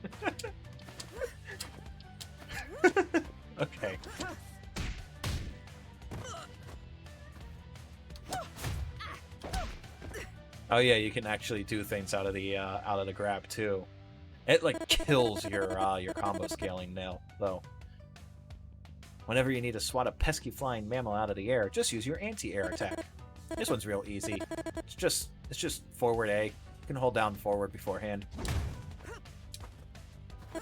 Okay. Oh yeah, you can actually do things out of the grab too. It like kills your combo scaling now, though. Whenever you need to swat a pesky flying mammal out of the air, just use your anti-air attack. This one's real easy. It's just forward A. You can hold down forward beforehand.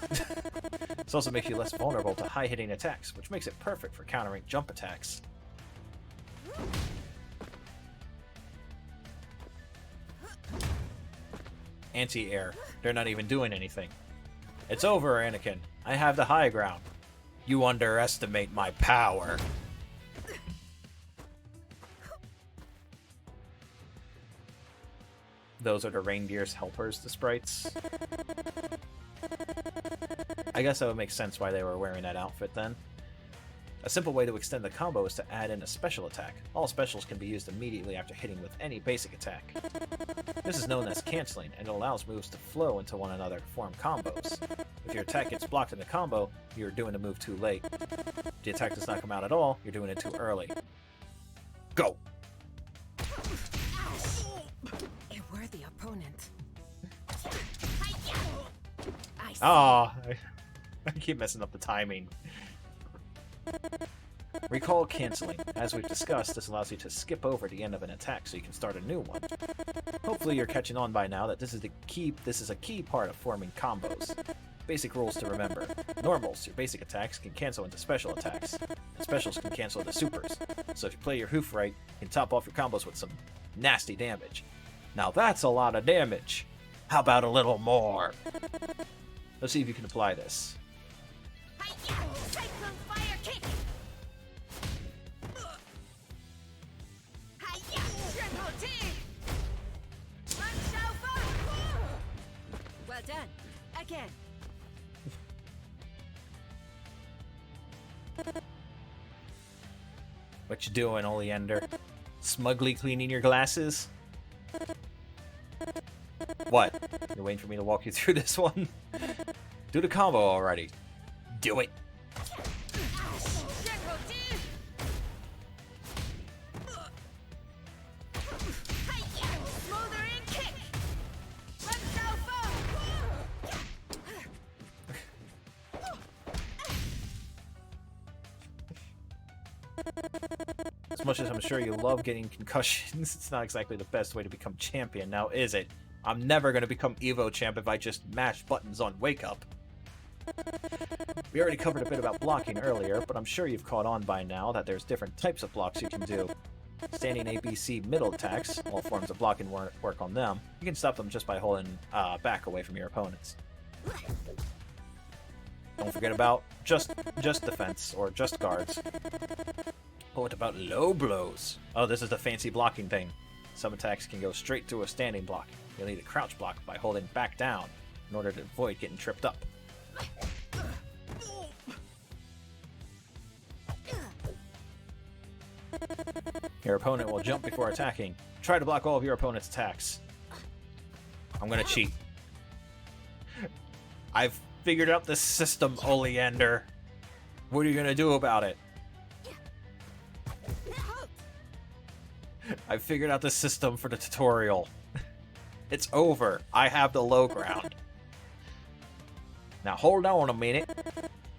This also makes you less vulnerable to high-hitting attacks, which makes it perfect for countering jump attacks. Anti-air. They're not even doing anything. It's over, Anakin. I have the high ground. You underestimate my power. Those are the reindeer's helpers, the sprites. I guess that would make sense why they were wearing that outfit then. A simple way to extend the combo is to add in a special attack. All specials can be used immediately after hitting with any basic attack. This is known as canceling, and it allows moves to flow into one another to form combos. If your attack gets blocked in the combo, you're doing the move too late. If the attack does not come out at all, you're doing it too early. Go! A worthy opponent. Ah, I keep messing up the timing. Recall canceling. As we've discussed, this allows you to skip over the end of an attack so you can start a new one. Hopefully you're catching on by now that this is a key part of forming combos. Basic rules to remember. Normals, your basic attacks, can cancel into special attacks. And specials can cancel into supers. So if you play your hoof right, you can top off your combos with some nasty damage. Now that's a lot of damage. How about a little more? Let's see if you can apply this. Cyclone fire kick. Triple T. Well done. Again. What you doing, Oleander? Smugly cleaning your glasses? What? You're waiting for me to walk you through this one? Do the combo already. Do it. Triple T. Smoldering kick. As much as I'm sure you love getting concussions, it's not exactly the best way to become champion, now is it? I'm never going to become Evo champ if I just mash buttons on Wake Up. We already covered a bit about blocking earlier, but I'm sure you've caught on by now that there's different types of blocks you can do. Standing ABC middle attacks, all forms of blocking work on them. You can stop them just by holding back away from your opponents. Don't forget about just defense, or just guards. But what about low blows? Oh, this is the fancy blocking thing. Some attacks can go straight to a standing block. You'll need a crouch block by holding back down in order to avoid getting tripped up. Your opponent will jump before attacking. Try to block all of your opponent's attacks. I'm gonna cheat. I've figured out this system, Oleander. What are you gonna do about it? I figured out the system for the tutorial. It's over. I have the low ground. Now hold on a minute.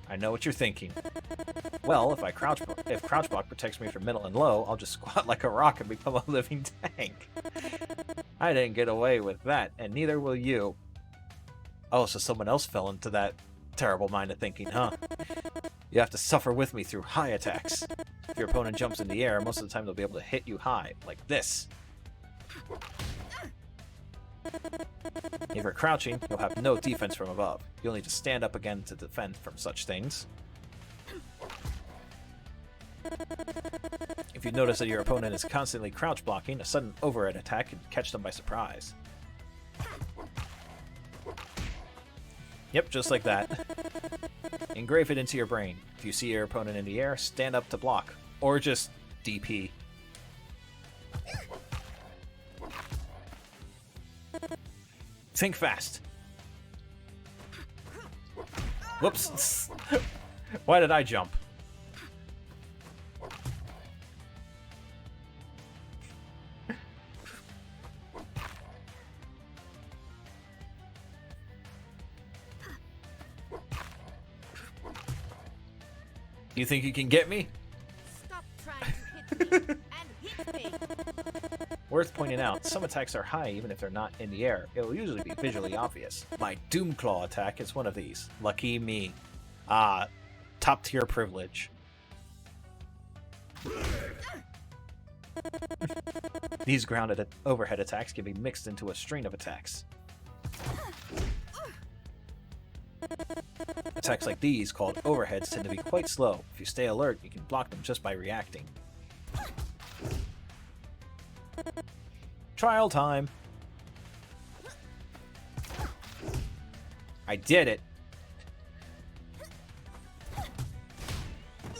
I know what you're thinking. Well, if crouch block protects me from middle and low, I'll just squat like a rock and become a living tank. I didn't get away with that, and neither will you. Oh, so someone else fell into that terrible mind of thinking, huh? You have to suffer with me through high attacks. If your opponent jumps in the air, most of the time they'll be able to hit you high, like this. If you're crouching, you'll have no defense from above. You'll need to stand up again to defend from such things. If you notice that your opponent is constantly crouch blocking, a sudden overhead attack can catch them by surprise. Yep, just like that. Engrave it into your brain. If you see your opponent in the air, stand up to block. Or just DP. Think fast. Whoops. Why did I jump? You think you can get me? Stop trying to hit me and hit me. Worth pointing out, some attacks are high even if they're not in the air. It will usually be visually obvious. My Doom Claw attack is one of these. Lucky me. Top tier privilege. These grounded overhead attacks can be mixed into a string of attacks. Attacks like these, called overheads, tend to be quite slow. If you stay alert, you can block them just by reacting. Trial time! I did it!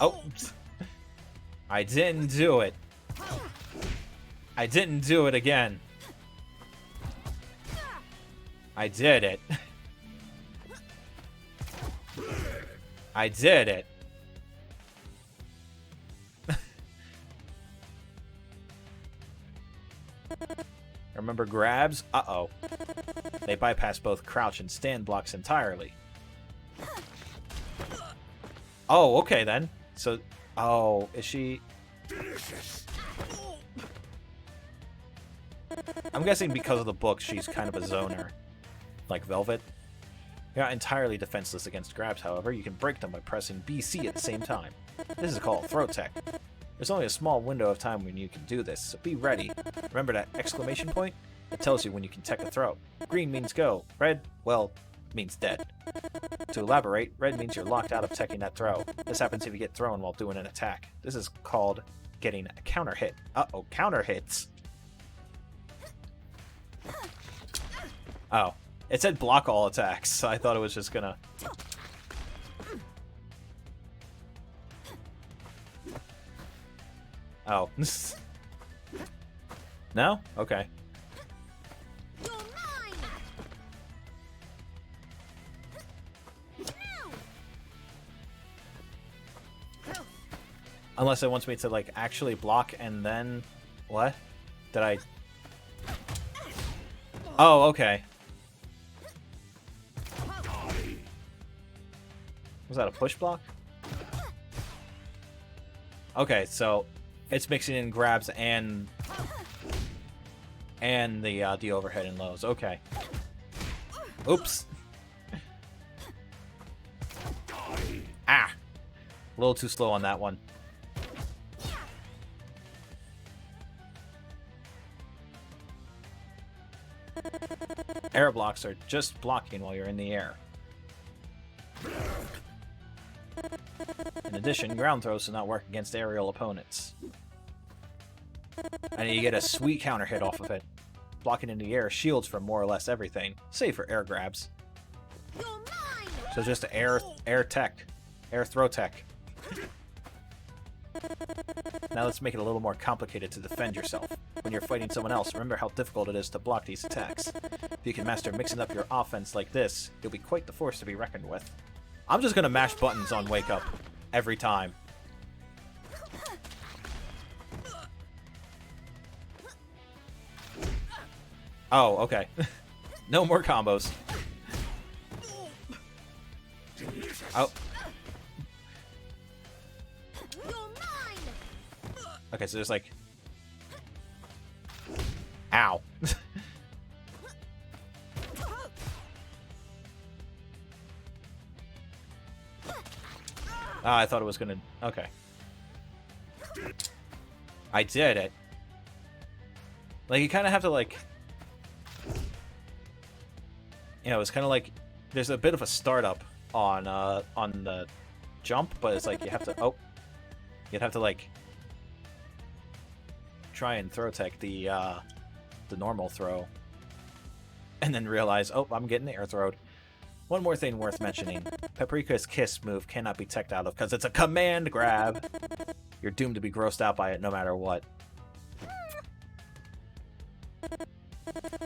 Oh! I didn't do it! I didn't do it again! I did it! I did it! Remember grabs? Uh-oh. They bypass both crouch and stand blocks entirely. Oh, okay then. So, oh, is she... I'm guessing because of the book, she's kind of a zoner. Like Velvet. You're not entirely defenseless against grabs, however. You can break them by pressing BC at the same time. This is called throw tech. There's only a small window of time when you can do this, so be ready. Remember that exclamation point? It tells you when you can tech a throw. Green means go. Red, well, means dead. To elaborate, red means you're locked out of teching that throw. This happens if you get thrown while doing an attack. This is called getting a counter hit. Uh-oh, counter hits. Oh. It said block all attacks, so I thought it was just gonna... Oh. No? Okay. You're mine. Unless it wants me to, like, actually block and then... What? Did I... Oh, okay. Was that a push block? Okay, so it's mixing in grabs and the overhead and lows. Okay. Oops. Ah. A little too slow on that one. Air blocks are just blocking while you're in the air. In addition, ground throws do not work against aerial opponents. And you get a sweet counter hit off of it. Blocking in the air shields from more or less everything, save for air grabs. You're mine. So just air tech. Air throw tech. Now let's make it a little more complicated to defend yourself. When you're fighting someone else, remember how difficult it is to block these attacks. If you can master mixing up your offense like this, you'll be quite the force to be reckoned with. I'm just gonna mash buttons on Wake Up. Every time. Oh, okay. No more combos. Oh. Okay, so there's like... Ow. I thought it was gonna... Okay. I did it. Like, you kind of have to, like... You know, it's kind of like... There's a bit of a startup on the jump, but it's like you have to... Oh. You'd have to, like... Try and throw tech the normal throw. And then realize, oh, I'm getting air throwed. One more thing worth mentioning. Paprika's Kiss move cannot be teched out of because it's a command grab. You're doomed to be grossed out by it no matter what.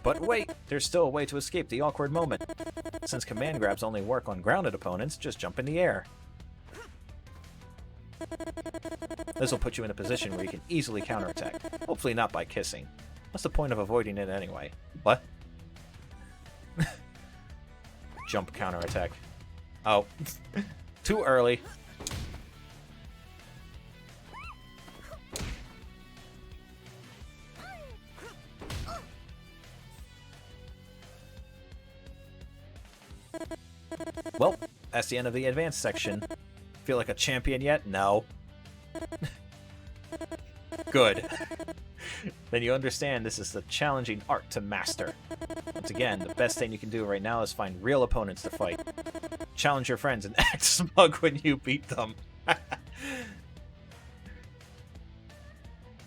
But wait, there's still a way to escape the awkward moment. Since command grabs only work on grounded opponents, just jump in the air. This will put you in a position where you can easily counterattack. Hopefully not by kissing. What's the point of avoiding it anyway? What? Jump counterattack. Oh. Too early. Well, that's the end of the advanced section. Feel like a champion yet? No. Good. Then you understand this is a challenging art to master. Once again, the best thing you can do right now is find real opponents to fight. Challenge your friends and act smug when you beat them.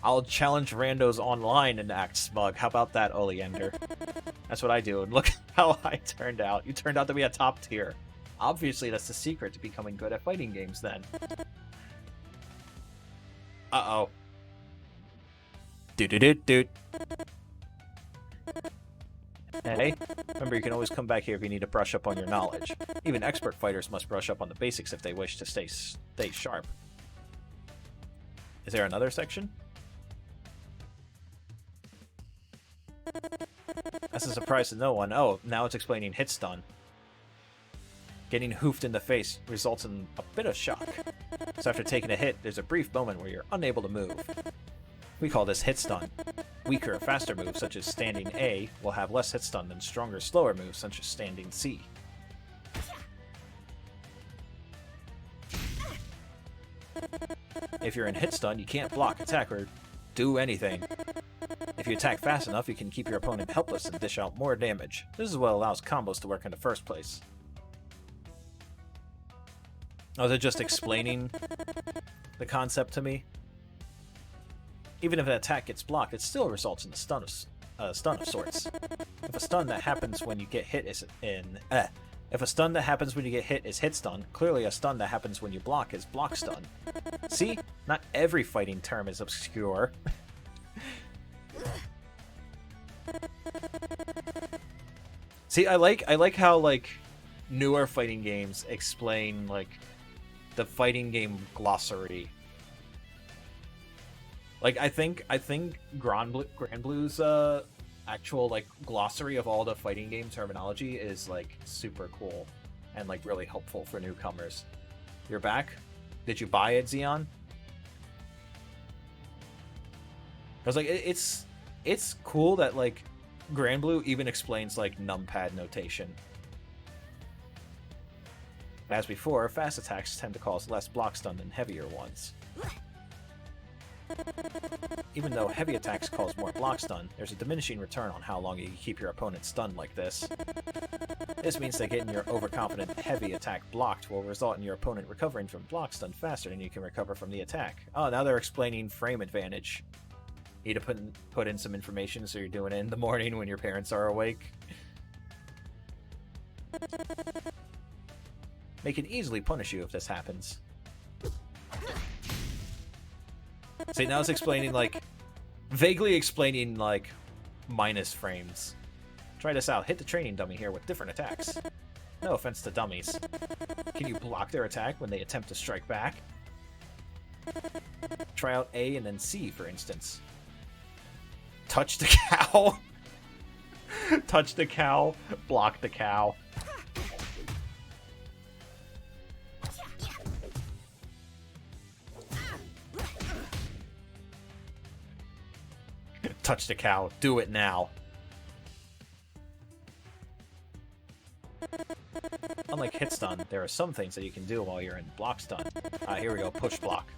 I'll challenge randos online and act smug. How about that, Oleander? That's what I do, and look how I turned out. You turned out to be a top tier. Obviously, that's the secret to becoming good at fighting games, then. Uh-oh. Doot. Hey, remember you can always come back here if you need to brush up on your knowledge. Even expert fighters must brush up on the basics if they wish to stay sharp. Is there another section? That's a surprise to no one. Oh, now it's explaining hit stun. Getting hoofed in the face results in a bit of shock. So after taking a hit, there's a brief moment where you're unable to move. We call this hit stun. Weaker, faster moves such as standing A will have less hit stun than stronger, slower moves such as standing C. If you're in hit stun, you can't block, attack, or do anything. If you attack fast enough, you can keep your opponent helpless and dish out more damage. This is what allows combos to work in the first place. Was it just explaining the concept to me? Even if an attack gets blocked, it still results in a stun of sorts. If a stun that happens when you get hit is if a stun that happens when you get hit is hit stun, clearly a stun that happens when you block is block stun. See? Not every fighting term is obscure. See, I like how like newer fighting games explain like the fighting game glossary. Like I think Grand Blue's actual like glossary of all the fighting game terminology is like super cool and like really helpful for newcomers. You're back? Did you buy it, Xeon? I was like, it's cool that like Grand Blue even explains like numpad notation. As before, fast attacks tend to cause less block stun than heavier ones. Even though heavy attacks cause more block stun, there's a diminishing return on how long you can keep your opponent stunned like this. This means that getting your overconfident heavy attack blocked will result in your opponent recovering from block stun faster than you can recover from the attack. Oh, now they're explaining frame advantage. Need to put in some information so you're doing it in the morning when your parents are awake. They can easily punish you if this happens. See, now it's explaining, like, vaguely explaining, like, minus frames. Try this out. Hit the training dummy here with different attacks. No offense to dummies. Can you block their attack when they attempt to strike back? Try out A and then C, for instance. Touch the cow. Touch the cow. Block the cow. Touch the cow. Do it now. Unlike hit stun, there are some things that you can do while you're in block stun. Here we go. Push block.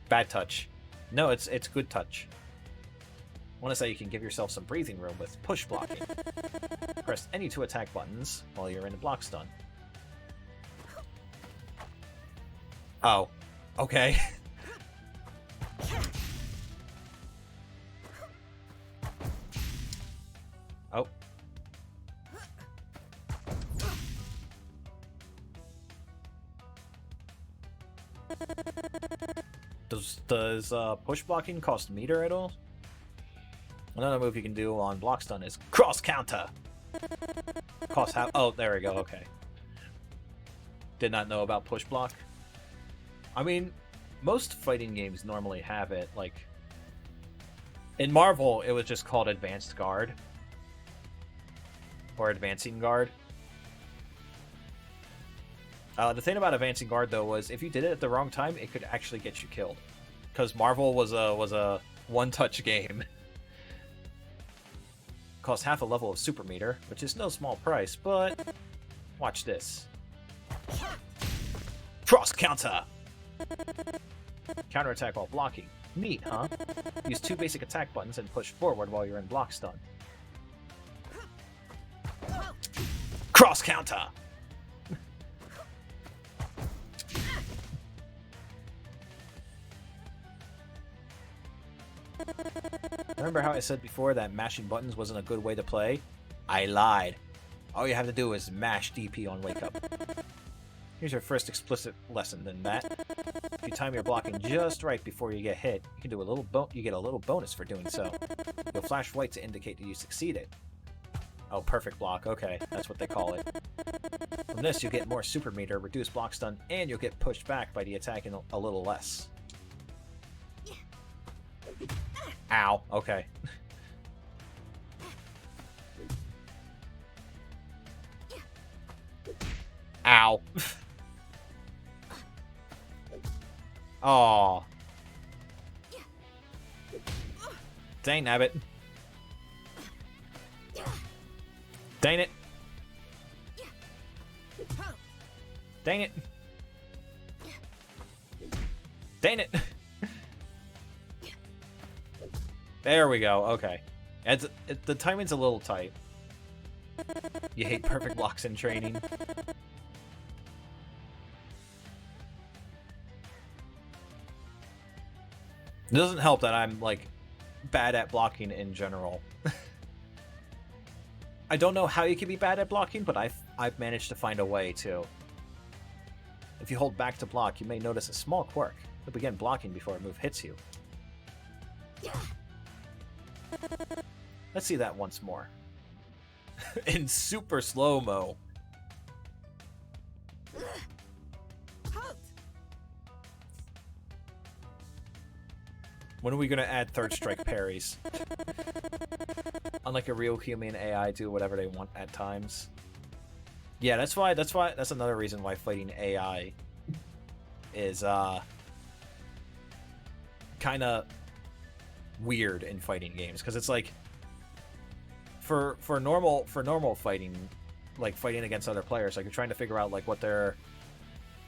Bad touch. No, it's good touch. I want to say you can give yourself some breathing room with push blocking. Press any two attack buttons while you're in block stun. Oh. Okay. Oh. Does push blocking cost meter at all? Another move you can do on block stun is cross counter. Cost half. Oh, there we go. Okay. Did not know about push block. I mean, most fighting games normally have it. Like in Marvel, it was just called Advanced Guard or Advancing Guard. The thing about Advancing Guard though was if you did it at the wrong time, it could actually get you killed. Because Marvel was a one-touch game. Cost half a level of super meter, which is no small price, but Watch this. Cross counter! Counterattack while blocking. Neat, huh? Use 2 basic attack buttons and push forward while you're in block stun. Cross counter! Remember how I said before that mashing buttons wasn't a good way to play? I lied. All you have to do is mash DP on wake up. Here's your first explicit lesson in that. If you time your blocking just right before you get hit, you can do you get a little bonus for doing so. You'll flash white to indicate that you succeeded. Oh, perfect block. Okay, that's what they call it. From this, you get more super meter, reduce block stun, and you'll get pushed back by the attack in a little less. Ow. Okay. Ow. Aw. Dang, nabbit. Dang it. Dang it. Dang it. There we go. Okay. The timing's a little tight. You hate perfect blocks in training. It doesn't help that I'm, like, bad at blocking in general. I don't know how you can be bad at blocking, but I've managed to find a way, too. If you hold back to block, you may notice a small quirk. You'll begin blocking before a move hits you. Let's see that once more. In super slow-mo. When are we gonna add third strike parries? Unlike a real human AI do whatever they want at times. Yeah, that's another reason why fighting AI is kinda weird in fighting games, because it's like for normal fighting, like fighting against other players, like you're trying to figure out like what their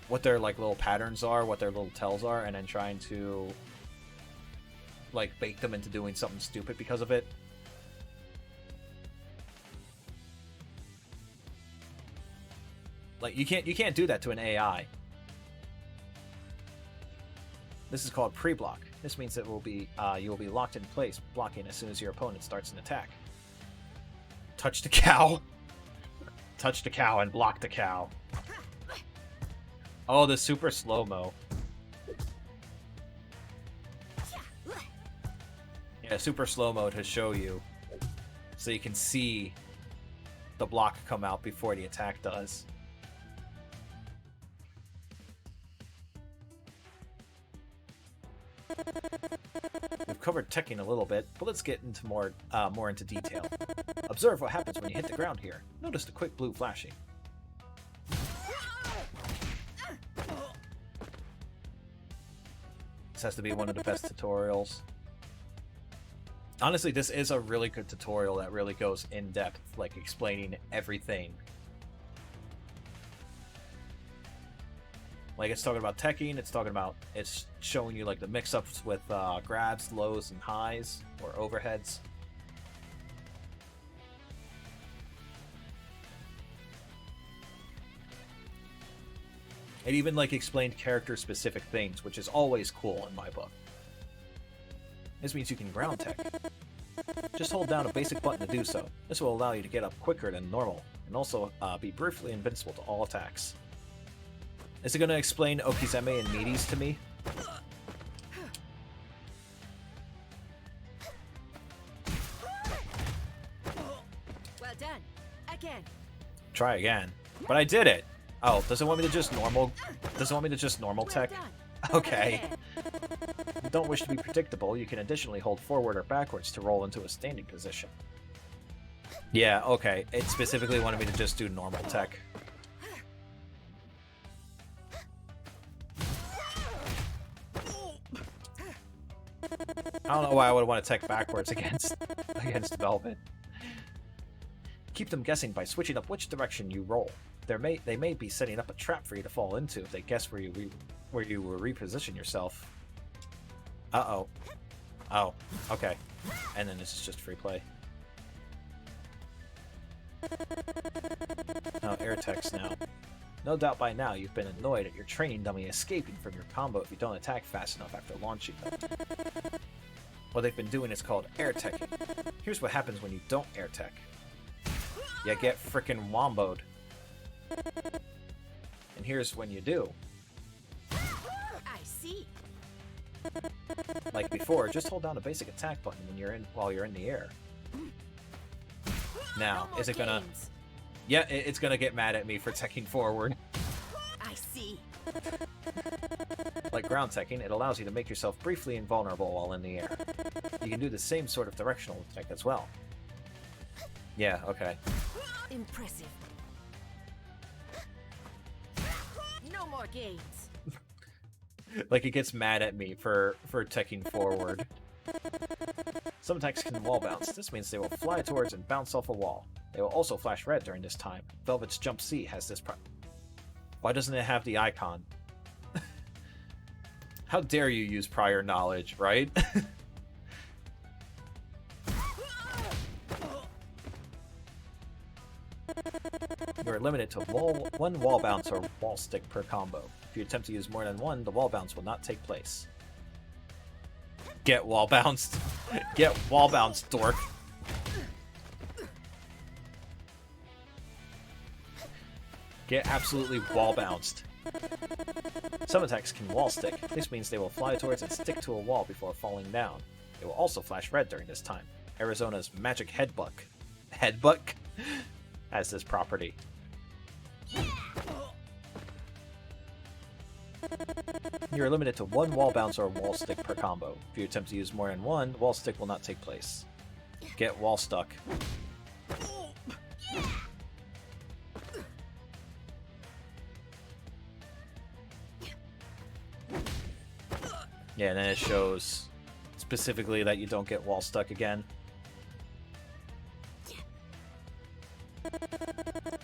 like little patterns are, what their little tells are, and then trying to like bait them into doing something stupid because of it. Like you can't do that to an AI. This is called pre-block. This means that you will be locked in place, blocking as soon as your opponent starts an attack. Touch the cow. Touch the cow and block the cow. Oh, the super slow-mo. Yeah, super slow-mo to show you, so you can see the block come out before the attack does. We've covered teching a little bit, but let's get into more into detail. Observe what happens when you hit the ground here. Notice the quick blue flashing. This has to be one of the best tutorials. Honestly, this is a really good tutorial that really goes in depth, like explaining everything. Like, it's talking about teching, it's showing you like the mix-ups with grabs, lows, and highs, or overheads. It even like explained character-specific things, which is always cool in my book. This means you can ground tech. Just hold down a basic button to do so. This will allow you to get up quicker than normal, and also be briefly invincible to all attacks. Is it going to explain Okizeme and Midis to me? Well done. Again. Try again. But I did it! Oh, does it want me to just normal... Does it want me to just normal tech? Okay. If you don't wish to be predictable, you can additionally hold forward or backwards to roll into a standing position. Yeah, okay. It specifically wanted me to just do normal tech. I don't know why I would want to tech backwards against Velvet. Keep them guessing by switching up which direction you roll. they may be setting up a trap for you to fall into if they guess where you will reposition yourself. Uh-oh. Oh, okay. And then this is just free play. Oh, air text now. No doubt by now you've been annoyed at your training dummy escaping from your combo if you don't attack fast enough after launching them. What they've been doing is called air teching. Here's what happens when you don't air tech. You get frickin' womboed. And here's when you do. I see. Like before, just hold down the basic attack button while you're in the air. Now, No more is it gonna... games. Yeah, it's gonna get mad at me for teching forward. I see. Like ground teching, it allows you to make yourself briefly invulnerable while in the air. You can do the same sort of directional tech as well. Yeah, okay. Impressive. No more games. Like it gets mad at me for teching forward. Some attacks can wall bounce. This means they will fly towards and bounce off a wall. They will also flash red during this time. Velvet's Jump C has this Why doesn't it have the icon? How dare you use prior knowledge, right? You are limited to one wall bounce or wall stick per combo. If you attempt to use more than one, the wall bounce will not take place. Get wall bounced. Get wall bounced, dork. Get absolutely wall bounced. Some attacks can wall stick. This means they will fly towards and stick to a wall before falling down. They will also flash red during this time. Arizona's Magic Headbutt has this property. You are limited to one wall bounce or wall stick per combo. If you attempt to use more than one, the wall stick will not take place. Get wall stuck. Yeah, and then it shows specifically that you don't get wall stuck again.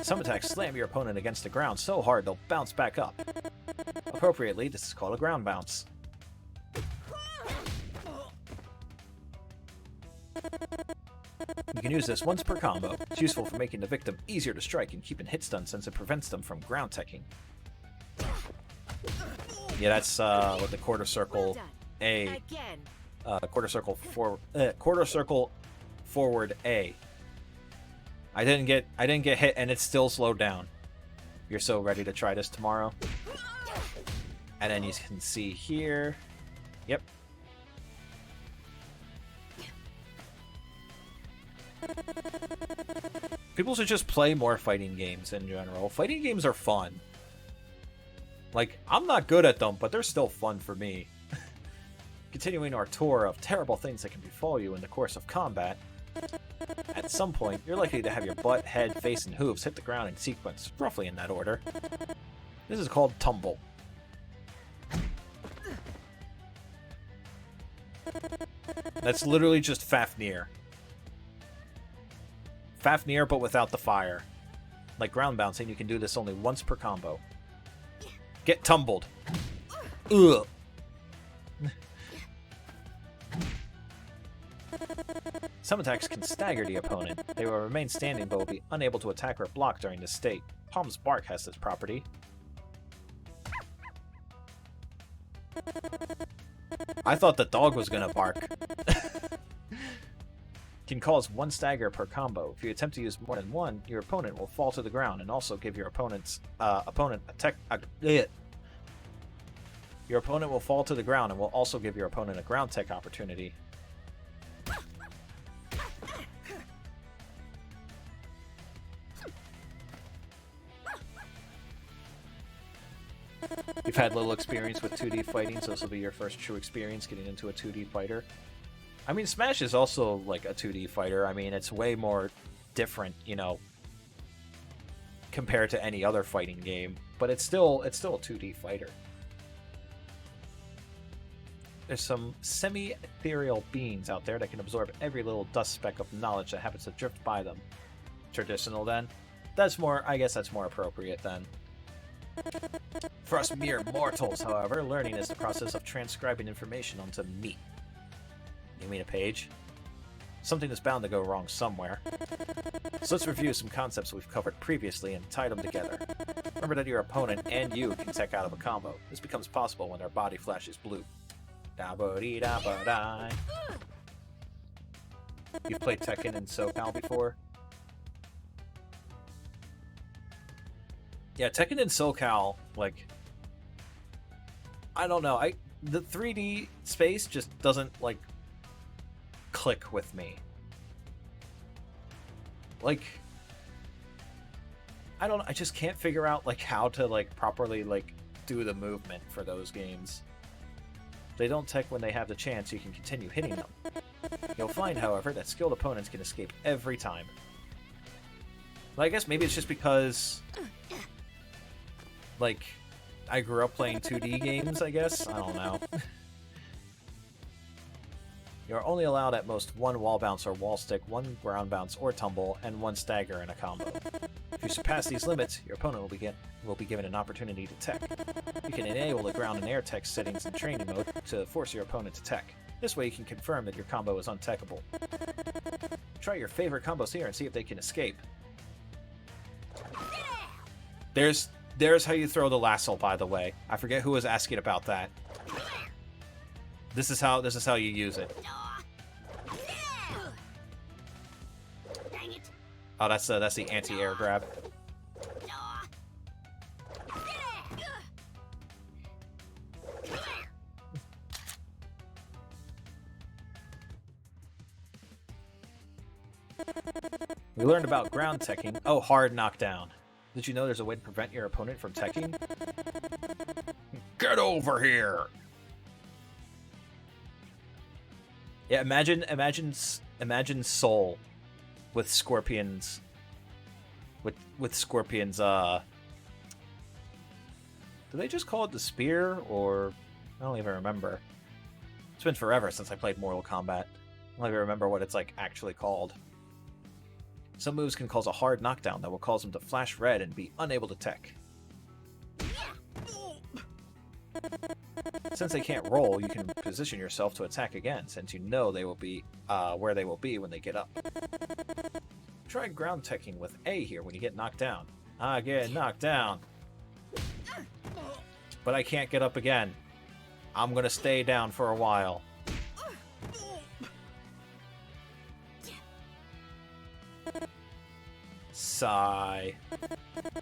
Some attacks slam your opponent against the ground so hard they'll bounce back up. Appropriately, this is called a ground bounce. You can use this once per combo. It's useful for making the victim easier to strike and keeping hit stun since it prevents them from ground teching. Yeah, that's what the quarter circle A. Again. Quarter circle forward A. I didn't get hit and it's still slowed down. You're so ready to try this tomorrow. And then you can see here. Yep. People should just play more fighting games in general. Fighting games are fun. Like, I'm not good at them, but they're still fun for me. Continuing our tour of terrible things that can befall you in the course of combat, at some point, you're likely to have your butt, head, face, and hooves hit the ground in sequence, roughly in that order. This is called tumble. That's literally just Fafnir. Fafnir, but without the fire. Like ground bouncing, you can do this only once per combo. Get tumbled. Ugh. Some attacks can stagger the opponent. They will remain standing but will be unable to attack or block during this state. Palm's Bark has this property. I thought the dog was gonna bark. Can cause one stagger per combo. If you attempt to use more than one, your opponent will fall to the ground and also give your opponent Your opponent will fall to the ground and will also give your opponent a ground tech opportunity. You've had little experience with 2D fighting, so this will be your first true experience getting into a 2D fighter. I mean, Smash is also like a 2D fighter. I mean, it's way more different, you know, compared to any other fighting game, but it's still a 2D fighter. There's some semi-ethereal beings out there that can absorb every little dust speck of knowledge that happens to drift by them. Traditional, then? that's more. I guess that's more appropriate then. For us mere mortals, however, learning is the process of transcribing information onto meat. You mean a page? Something is bound to go wrong somewhere. So let's review some concepts we've covered previously and tie them together. Remember that your opponent and you can tech out of a combo. This becomes possible when their body flashes blue. Da-ba-dee-da-ba-die. You've played Tekken and SoCal before? Yeah, Tekken and SoCal, like, I don't know. The 3D space just doesn't, like, click with me. Like, I don't know. I just can't figure out, like, how to, like, properly, like, do the movement for those games. If they don't tech when they have the chance, you can continue hitting them. You'll find, however, that skilled opponents can escape every time. Well, I guess maybe it's just because, like, I grew up playing 2D games, I guess? I don't know. You're only allowed at most one wall bounce or wall stick, one ground bounce or tumble, and one stagger in a combo. If you surpass these limits, your opponent will be given an opportunity to tech. You can enable the ground and air tech settings in training mode to force your opponent to tech. This way you can confirm that your combo is untechable. Try your favorite combos here and see if they can escape. There's how you throw the lasso, by the way. I forget who was asking about that. This is how you use it. Dang it. Oh, that's the anti-air grab. We learned about ground teching. Oh, hard knockdown. Did you know there's a way to prevent your opponent from teching? Get over here! Yeah, imagine Soul with Scorpion's with Scorpion's do they just call it the spear, or I don't even remember. It's been forever since I played Mortal Kombat. I don't even remember what it's like actually called. Some moves can cause a hard knockdown that will cause them to flash red and be unable to tech. Since they can't roll, you can position yourself to attack again, since you know they will be where they will be when they get up. Try ground teching with A here when you get knocked down. I get knocked down. But I can't get up again. I'm gonna stay down for a while. Sigh.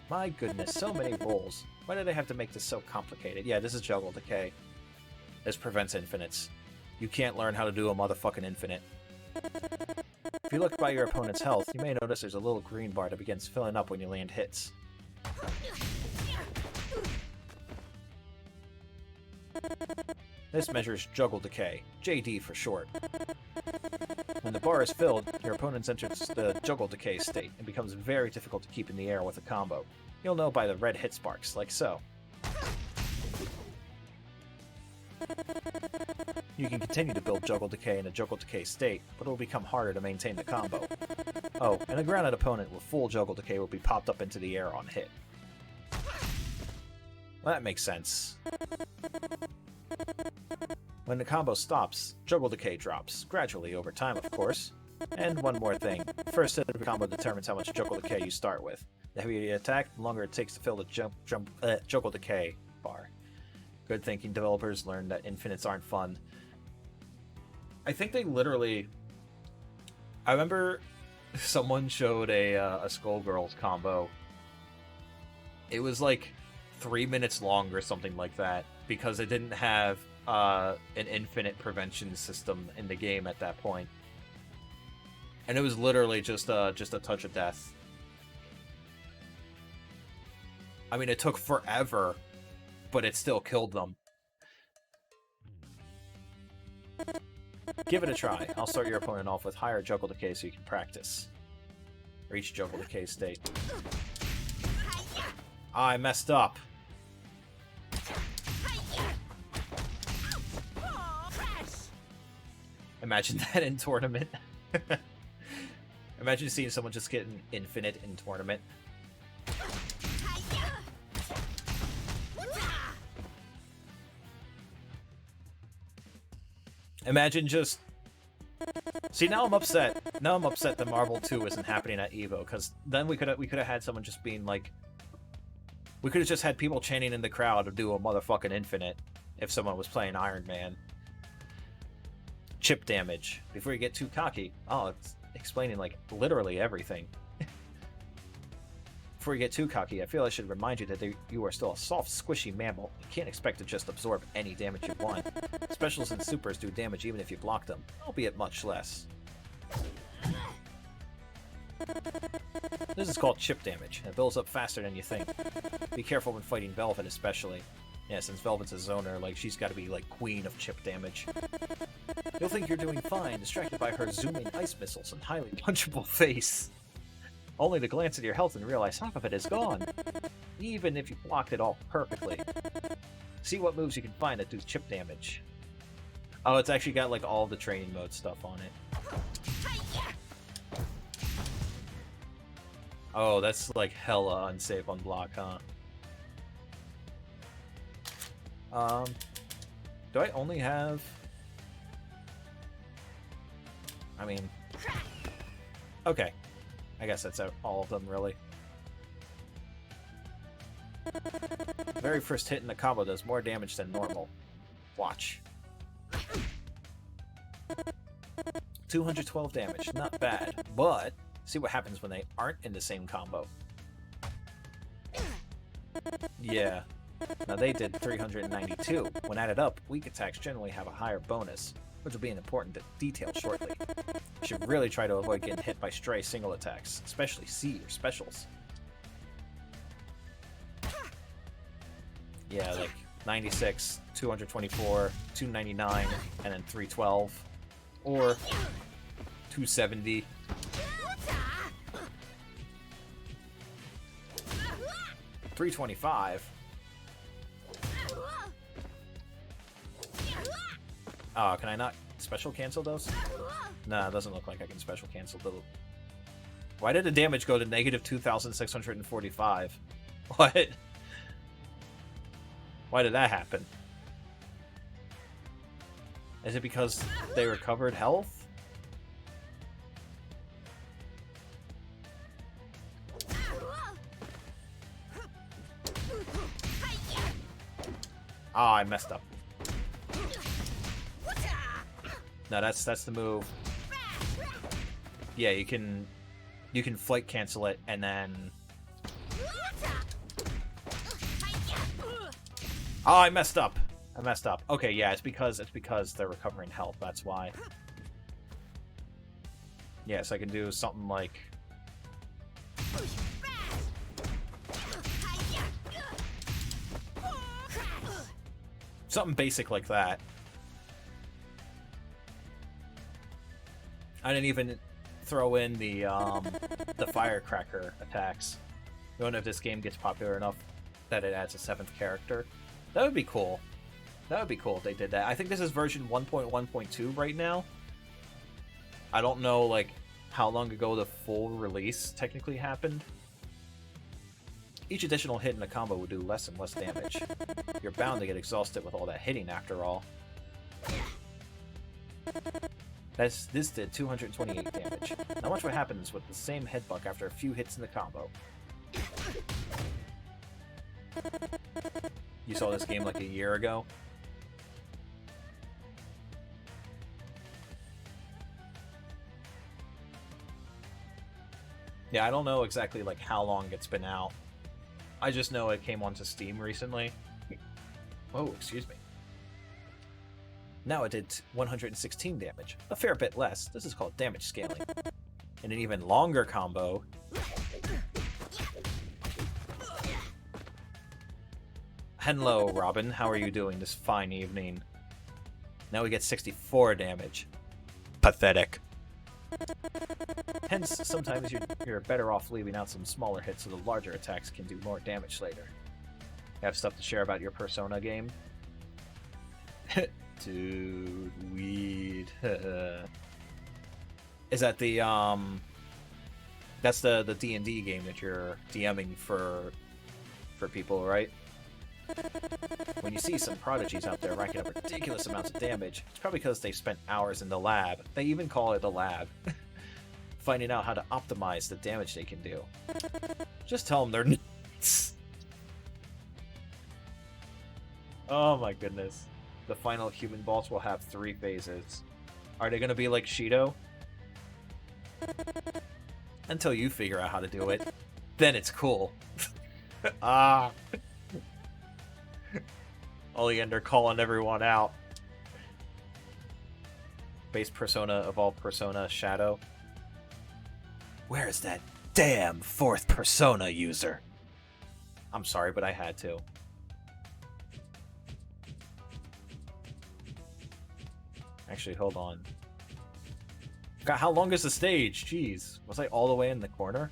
My goodness, so many rolls. Why do they have to make this so complicated? Yeah, this is Juggle Decay. This prevents infinites. You can't learn how to do a motherfucking infinite. If you look by your opponent's health, you may notice there's a little green bar that begins filling up when you land hits. This measures Juggle Decay, JD for short. When the bar is filled, your opponent enters the Juggle Decay state and becomes very difficult to keep in the air with a combo. You'll know by the red hit sparks, like so. You can continue to build Juggle Decay in a Juggle Decay state, but it will become harder to maintain the combo. Oh, and a grounded opponent with full Juggle Decay will be popped up into the air on hit. Well, that makes sense. When the combo stops, Juggle Decay drops, gradually over time, of course. And one more thing. First hit of a combo determines how much Juggle Decay you start with. The heavier you attack, the longer it takes to fill the Juggle Decay bar. Good thinking, developers learned that infinites aren't fun. I think they literally... I remember someone showed a Skullgirls combo. It was like 3 minutes long or something like that, because it didn't have an infinite prevention system in the game at that point. And it was literally just a touch of death. I mean, it took forever, but it still killed them. Give it a try. I'll start your opponent off with higher Juggle Decay so you can practice. Reach Juggle Decay state. I messed up. Imagine that in tournament. Imagine seeing someone just get an infinite in tournament. Imagine just... See, now I'm upset. Now I'm upset that Marvel 2 isn't happening at EVO, because then we could have had someone just being like... We could have just had people chanting in the crowd to do a motherfucking infinite if someone was playing Iron Man. Chip damage. Before you get too cocky. Oh, it's explaining, like, literally everything. Before you get too cocky, I feel I should remind you that you are still a soft, squishy mammal. You can't expect to just absorb any damage you want. Specials and supers do damage even if you block them, albeit much less. This is called chip damage. It builds up faster than you think. Be careful when fighting Velvet, especially. Yeah, since Velvet's a zoner, like, she's gotta be, like, queen of chip damage. You'll think you're doing fine, distracted by her zooming ice missiles and highly punchable face. Only to glance at your health and realize half of it is gone. Even if you blocked it all perfectly. See what moves you can find that do chip damage. Oh, it's actually got, like, all the training mode stuff on it. Oh, that's, like, hella unsafe on block, huh? Do I only have... I mean... Okay. I guess that's all of them, really. The very first hit in the combo does more damage than normal. Watch. 212 damage, not bad, but see what happens when they aren't in the same combo. Yeah. Now they did 392. When added up, weak attacks generally have a higher bonus, which will be an important detail shortly. You should really try to avoid getting hit by stray single attacks, especially C or specials. Yeah, like 96, 224, 299, and then 312. Or 270. $325. Oh, can I not special cancel those? Nah, it doesn't look like I can special cancel those. Why did the damage go to negative 2,645? What? Why did that happen? Is it because they recovered health? Ah, I messed up. No, that's the move. Yeah, you can flight cancel it and then. Oh, I messed up. I messed up. Okay, yeah, it's because they're recovering health. That's why. Yes, I can do something like. Something basic like that. I didn't even throw in the firecracker attacks. I don't know if this game gets popular enough that it adds a 7th character. That would be cool. That would be cool if they did that. I think this is version 1.1.2 right now. I don't know, like, how long ago the full release technically happened. Each additional hit in a combo would do less and less damage. You're bound to get exhausted with all that hitting after all. This did 228 damage. Now watch what happens with the same headbutt after a few hits in the combo. You saw this game like a year ago? Yeah, I don't know exactly like how long it's been out. I just know it came onto Steam recently. Whoa, excuse me. Now it did 116 damage, a fair bit less. This is called damage scaling. In an even longer combo... Hello, Robin. How are you doing this fine evening? Now we get 64 damage. Pathetic. Hence, sometimes you're better off leaving out some smaller hits so the larger attacks can do more damage later. You have stuff to share about your Persona game? Dude, weed. Is that the that's the D&D game that you're DMing for people, right? When you see some prodigies out there racking up ridiculous amounts of damage, it's probably because they spent hours in the lab. They even call it a lab. Finding out how to optimize the damage they can do. Just tell them they're nuts. Oh my goodness. The final human boss will have 3 phases. Are they going to be like Shido? Until you figure out how to do it. Then it's cool. Ah. Oleander calling everyone out. Base Persona, Evolved Persona, Shadow. Where is that damn 4th Persona user? I'm sorry, but I had to. Actually, hold on. God, how long is the stage? Jeez. Was I all the way in the corner?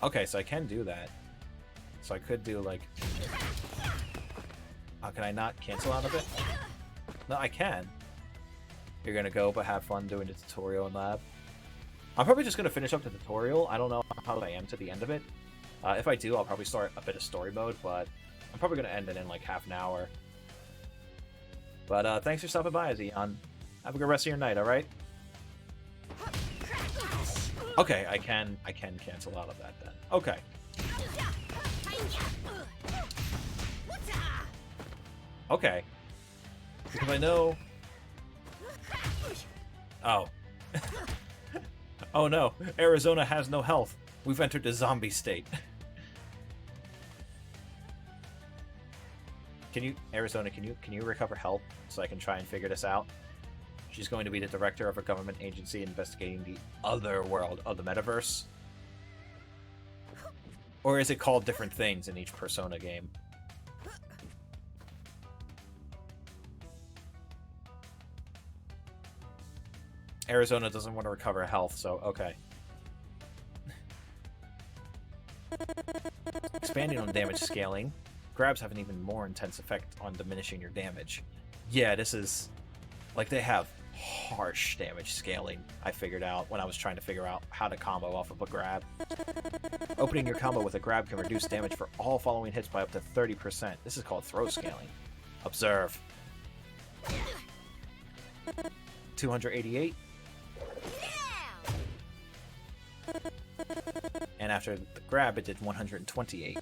Okay, so I can do that. So I could do, like... Oh, can I not cancel out of it? No, I can. You're gonna go, but have fun doing the tutorial in lab. I'm probably just gonna finish up the tutorial. I don't know how I am to the end of it. If I do, I'll probably start a bit of story mode, but I'm probably gonna end it in like half an hour. But thanks for stopping by, Azion. Have a good rest of your night, alright? Okay, I can cancel out of that then. Okay. Okay. Because I know... Oh. Oh no, Arizona has no health. We've entered the zombie state. Arizona, can you recover health so I can try and figure this out? She's going to be the director of a government agency investigating the other world of the metaverse. Or is it called different things in each Persona game? Arizona doesn't want to recover health, so okay. Expanding on damage scaling, grabs have an even more intense effect on diminishing your damage. Yeah, this is... Like, they have harsh damage scaling, I figured out when I was trying to figure out how to combo off of a grab. Opening your combo with a grab can reduce damage for all following hits by up to 30%. This is called throw scaling. Observe. 288. And after the grab, it did 128.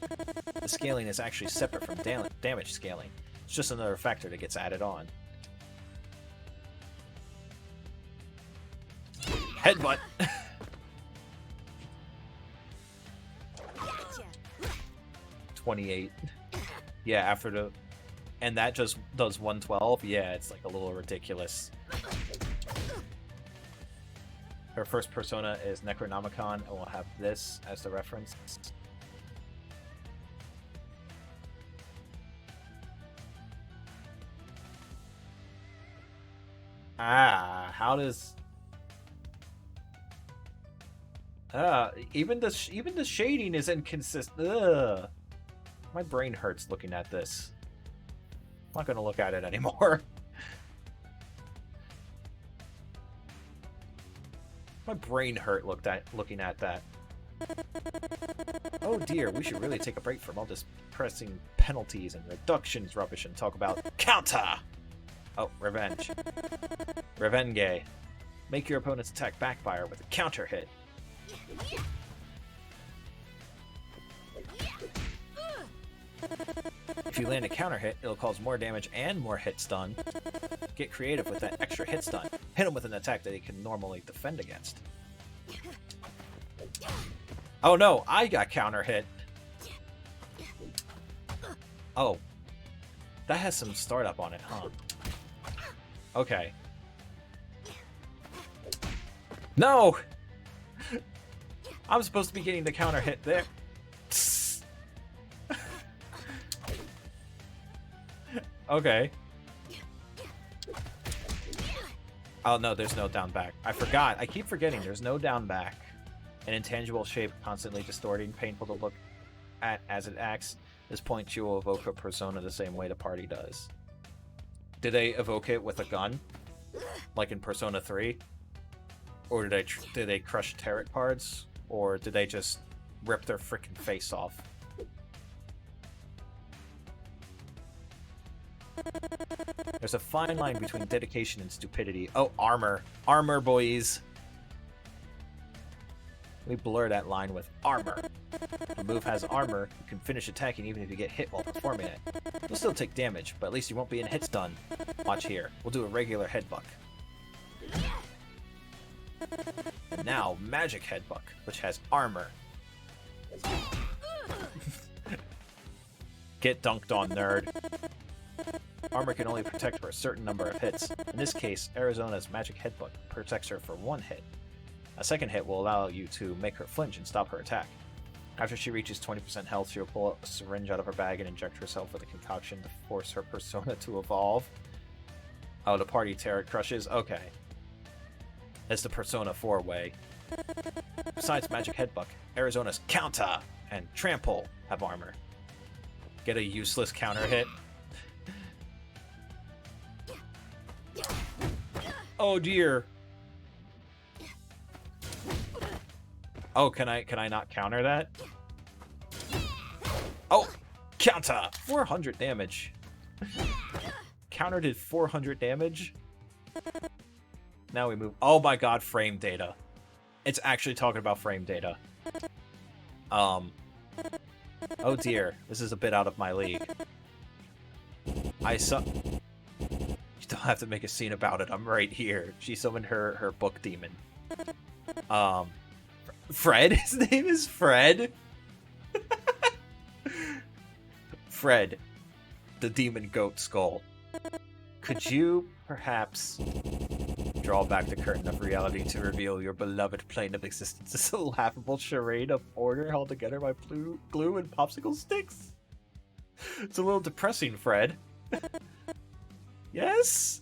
The scaling is actually separate from damage scaling. It's just another factor that gets added on. Headbutt! 28. Yeah, after the... And that just does 112? Yeah, it's like a little ridiculous. Her first persona is Necronomicon, and we'll have this as the reference. Ah, how does... even the shading is inconsistent. Ugh. My brain hurts looking at this. I'm not gonna look at it anymore. My brain hurt looking at that. Oh dear, we should really take a break from all this pressing penalties and reductions rubbish and talk about counter! Oh, revenge. Revenge. Make your opponent's attack backfire with a counter hit. If you land a counter hit, it'll cause more damage and more hit stun. Get creative with that extra hit stun. Hit him with an attack that he can normally defend against. Oh no, I got counter hit. Oh. That has some startup on it, huh? Okay. No! I'm supposed to be getting the counter hit there. Okay. Oh no, there's no down back. I forgot. I keep forgetting there's no down back. An intangible shape constantly distorting, painful to look at as it acts. This point you will evoke a persona the same way the party does. Did they evoke it with a gun? Like in Persona 3? Or did they crush tarot cards? Or did they just rip their freaking face off? There's a fine line between dedication and stupidity. Oh, armor. Armor, boys. We blur that line with armor. If a move has armor, you can finish attacking even if you get hit while performing it. You'll still take damage, but at least you won't be in hit stun. Watch here. We'll do a regular headbutt. And now, magic headbutt, which has armor. Get dunked on, nerd. Armor can only protect for a certain number of hits. In this case, Arizona's magic headbutt protects her for 1 hit. A second hit will allow you to make her flinch and stop her attack. After she reaches 20% health, she will pull a syringe out of her bag and inject herself with a concoction to force her persona to evolve. Oh, the party tarot crushes? Okay. It's the Persona 4 way. Besides magic headbutt, Arizona's counter and trample have armor. Get a useless counter hit. Oh dear. Oh, can I not counter that? Oh, counter! 400 damage. Counter did 400 damage. Now we move. Oh my god, frame data. It's actually talking about frame data. Oh dear, this is a bit out of my league. You don't have to make a scene about it. I'm right here. She summoned her book demon. Fred? His name is Fred? Fred, the demon goat skull. Could you, perhaps, draw back the curtain of reality to reveal your beloved plane of existence as a laughable charade of order held together by glue and popsicle sticks? It's a little depressing, Fred. Yes?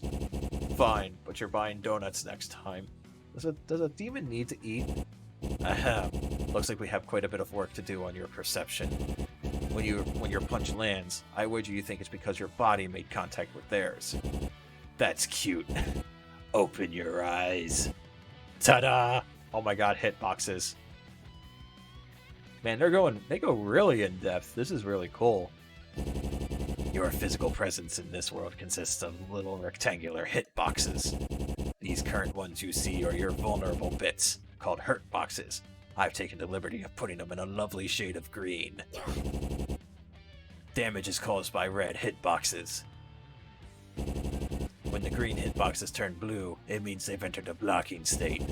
Fine, but you're buying donuts next time. Does a demon need to eat? Ahem. Looks like we have quite a bit of work to do on your perception. When your punch lands, I wager you think it's because your body made contact with theirs. That's cute. Open your eyes. Ta-da! Oh my god, hitboxes. Man, they go really in depth. This is really cool. Your physical presence in this world consists of little rectangular hitboxes. These current ones you see are your vulnerable bits, called hurt boxes. I've taken the liberty of putting them in a lovely shade of green. Damage is caused by red hitboxes. When the green hitboxes turn blue, it means they've entered a blocking state.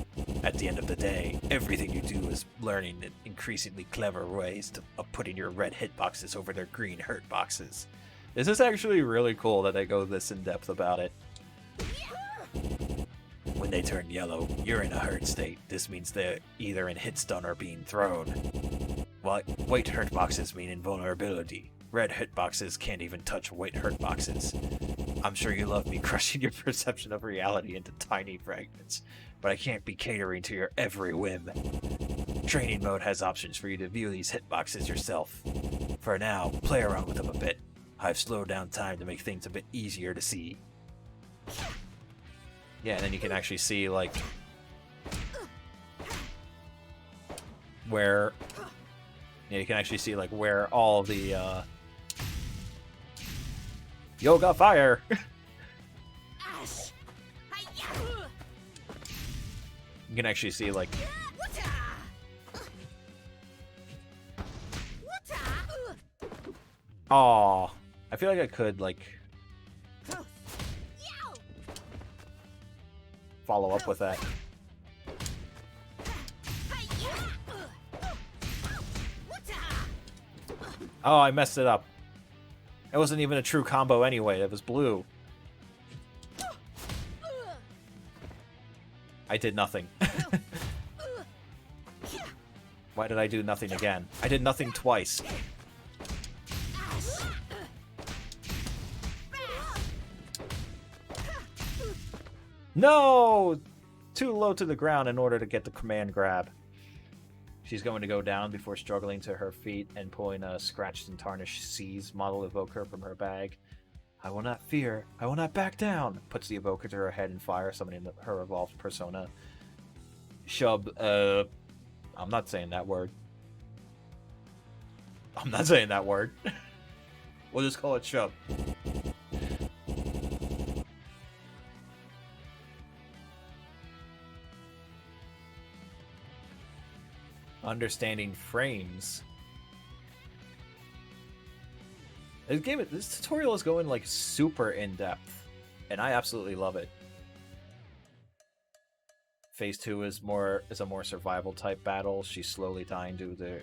At the end of the day, everything you do is learning increasingly clever ways of putting your red hitboxes over their green hurt boxes. This is actually really cool that they go this in depth about it. When they turn yellow, you're in a hurt state. This means they're either in hit stun or being thrown. White hurt boxes mean invulnerability. Red hit boxes can't even touch white hurt boxes. I'm sure you love me crushing your perception of reality into tiny fragments, but I can't be catering to your every whim. Training mode has options for you to view these hitboxes yourself. For now, play around with them a bit. I've slowed down time to make things a bit easier to see. Yeah, and then you can actually see, like, where... Yeah, you can actually see, like, where all the, Yoga fire! You can actually see, like... Aw, I feel like I could, like... follow up with that. Oh, I messed it up. It wasn't even a true combo anyway. It was blue. I did nothing. Why did I do nothing again? I did nothing twice. No! Too low to the ground in order to get the command grab. She's going to go down before struggling to her feet and pulling a scratched and tarnished C's model evoker from her bag. I will not fear. I will not back down. Puts the evoker to her head and fire, summoning her evolved persona. Shub, I'm not saying that word. I'm not saying that word. We'll just call it shub. Understanding frames. This tutorial is going like super in depth, and I absolutely love it. Phase 2 is a more survival type battle. She's slowly dying due to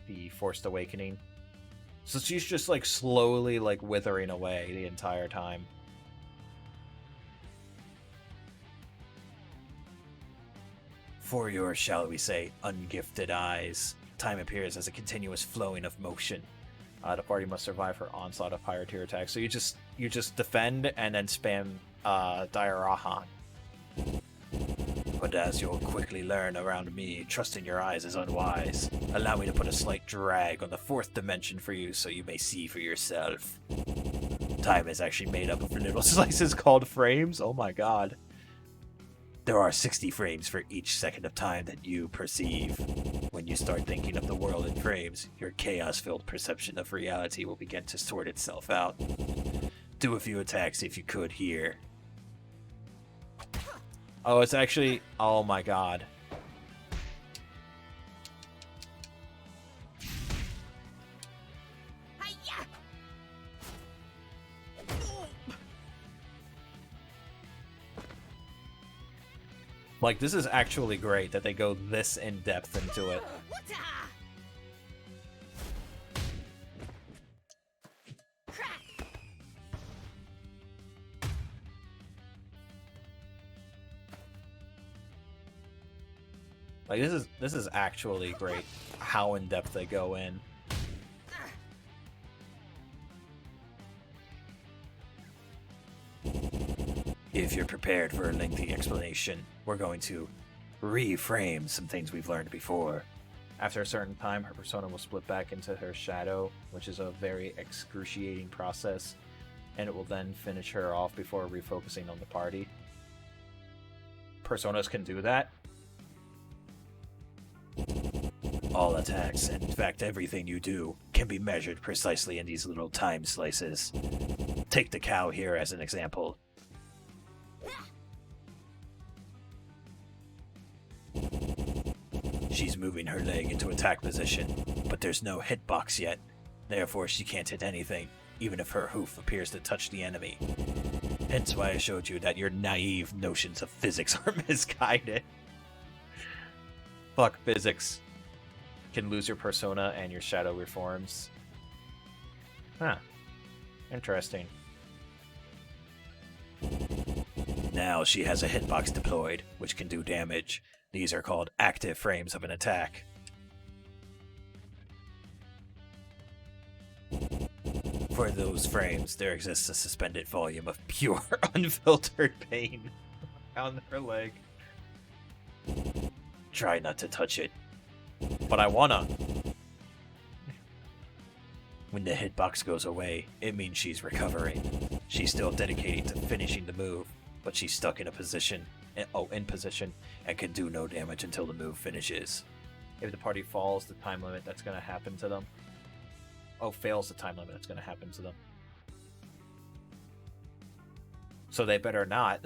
the forced awakening. So she's just like slowly like withering away the entire time. For your, shall we say, ungifted eyes, time appears as a continuous flowing of motion. The party must survive her onslaught of higher tier attacks. So you just defend and then spam Diarahan. But as you'll quickly learn around me, trusting your eyes is unwise. Allow me to put a slight drag on the 4th dimension for you so you may see for yourself. Time is actually made up of little slices called frames. Oh my god. There are 60 frames for each second of time that you perceive. When you start thinking of the world in frames, your chaos-filled perception of reality will begin to sort itself out. Do a few attacks if you could here. Oh, it's actually... Oh my god. Like, this is actually great that they go this in-depth into it. Like, this is actually great how in-depth they go in. If you're prepared for a lengthy explanation, we're going to reframe some things we've learned before. After a certain time, her persona will split back into her shadow, which is a very excruciating process, and it will then finish her off before refocusing on the party. Personas can do that. All attacks, and in fact everything you do, can be measured precisely in these little time slices. Take the cow here as an example. She's moving her leg into attack position, but there's no hitbox yet. Therefore, she can't hit anything, even if her hoof appears to touch the enemy. Hence why I showed you that your naive notions of physics are misguided. Fuck physics. You can lose your persona and your shadow reforms. Huh. Interesting. Now she has a hitbox deployed, which can do damage. These are called active frames of an attack. For those frames, there exists a suspended volume of pure, unfiltered pain on her leg. Try not to touch it. But I wanna. When the hitbox goes away, it means she's recovering. She's still dedicated to finishing the move, but she's stuck in position and can do no damage until the move finishes. If the party falls the time limit, that's going to happen to them. Oh, fails the time limit, that's going to happen to them. So they better not.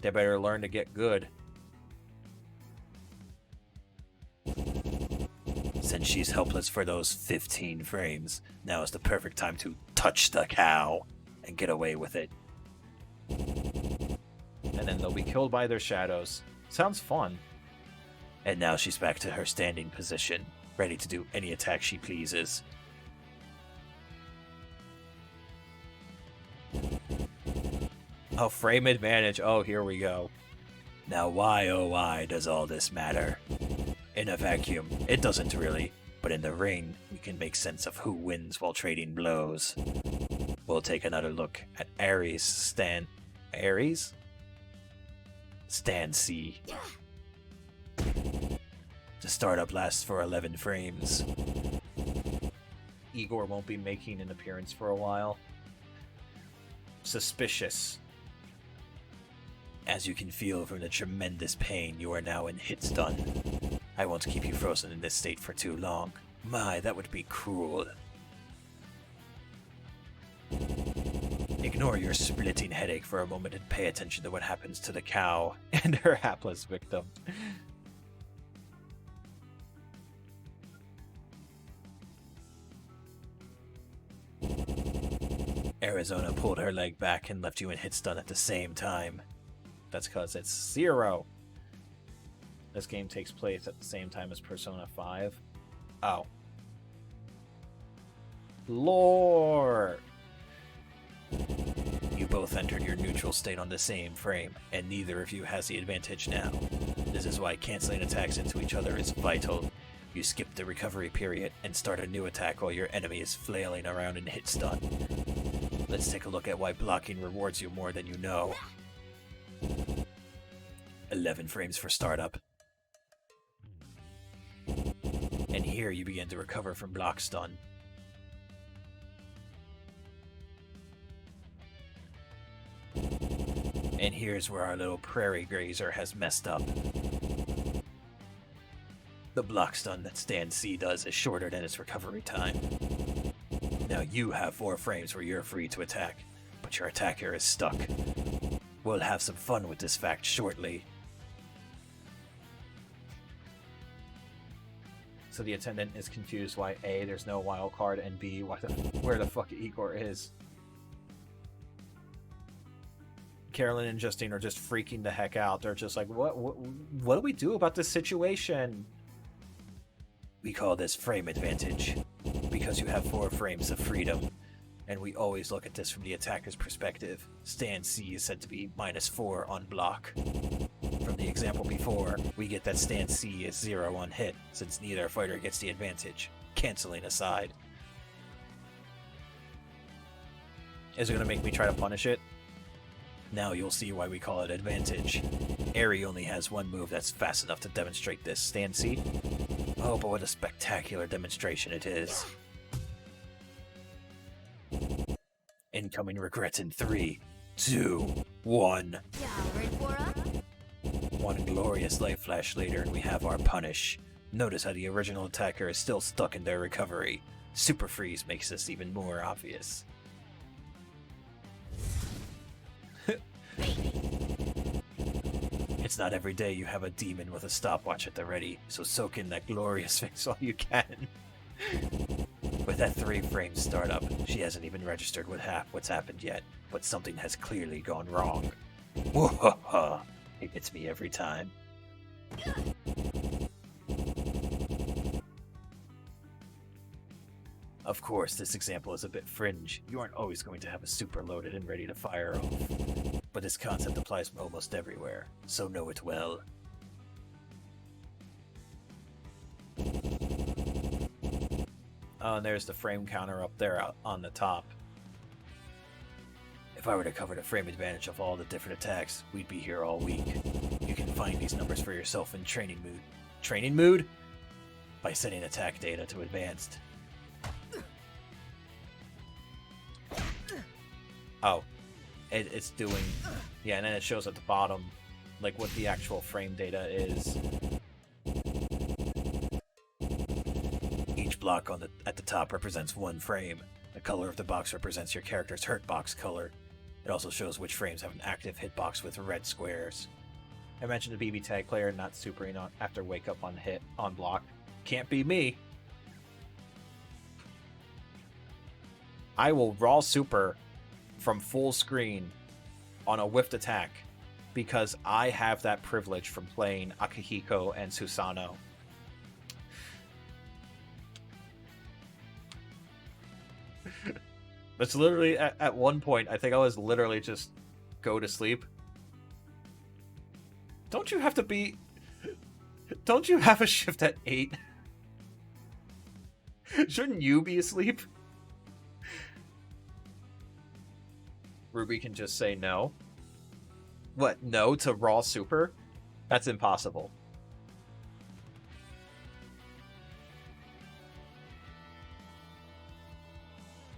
They better learn to get good. Since she's helpless for those 15 frames, now is the perfect time to touch the cow and get away with it. And then they'll be killed by their shadows. Sounds fun. And now she's back to her standing position, ready to do any attack she pleases. Oh, frame advantage. Oh, here we go. Now why, oh why, does all this matter? In a vacuum, it doesn't really, but in the ring, we can make sense of who wins while trading blows. We'll take another look at Ares Stan C. The startup lasts for 11 frames. Igor won't be making an appearance for a while. Suspicious. As you can feel from the tremendous pain, you are now in hit stun. I won't keep you frozen in this state for too long. My, that would be cruel. Ignore your splitting headache for a moment and pay attention to what happens to the cow And her hapless victim. Arizona pulled her leg back and left you in hit stun at the same time. That's because it's 0. This game takes place at the same time as Persona 5. Oh. Lore! You both entered your neutral state on the same frame, and neither of you has the advantage now. This is why canceling attacks into each other is vital. You skip the recovery period and start a new attack while your enemy is flailing around in hit stun. Let's take a look at why blocking rewards you more than you know. 11 frames for startup. And here you begin to recover from block stun. And here's where our little prairie grazer has messed up. The block stun that Stan C does is shorter than its recovery time. Now you have 4 frames where you're free to attack, but your attacker is stuck. We'll have some fun with this fact shortly. So the attendant is confused why A, there's no wild card, and B, where the fuck Igor is. Carolyn and Justine are just freaking the heck out. They're just like, what do we do about this situation? We call this frame advantage, because you have 4 frames of freedom, and we always look at this from the attacker's perspective. Stan C is said to be -4 on block. From the example before, we get that Stan C is 0 on hit, since neither fighter gets the advantage, canceling aside. Is it going to make me try to punish it? Now you'll see why we call it advantage. Eri only has 1 move that's fast enough to demonstrate this. Stan C? Oh, but what a spectacular demonstration it is. Incoming regrets in 3, 2, 1. Yeah, ready for us? One glorious light flash later and we have our punish. Notice how the original attacker is still stuck in their recovery. Super Freeze makes this even more obvious. It's not every day you have a demon with a stopwatch at the ready, so soak in that glorious fix while you can. With that 3 frame startup, she hasn't even registered what's happened yet, but something has clearly gone wrong. Whoa, it gets me every time. Of course, this example is a bit fringe. You aren't always going to have a super loaded and ready to fire off. But this concept applies almost everywhere, so know it well. Oh, and there's the frame counter up there on the top. If I were to cover the frame advantage of all the different attacks, we'd be here all week. You can find these numbers for yourself in training mood. Training mood? By setting attack data to advanced. Oh. It's doing... Yeah, and then it shows at the bottom, like, what the actual frame data is. Each block at the top represents 1 frame. The color of the box represents your character's hurt box color. It also shows which frames have an active hitbox with red squares. I mentioned the BB tag player not supering after wake up on block. Can't be me. I will raw super from full screen on a whiffed attack because I have that privilege from playing Akihiko and Susano. It's literally at one point, I think I was literally just go to sleep. Don't you have a shift at 8? Shouldn't you be asleep? Ruby can just say no. What, no to raw super? That's impossible.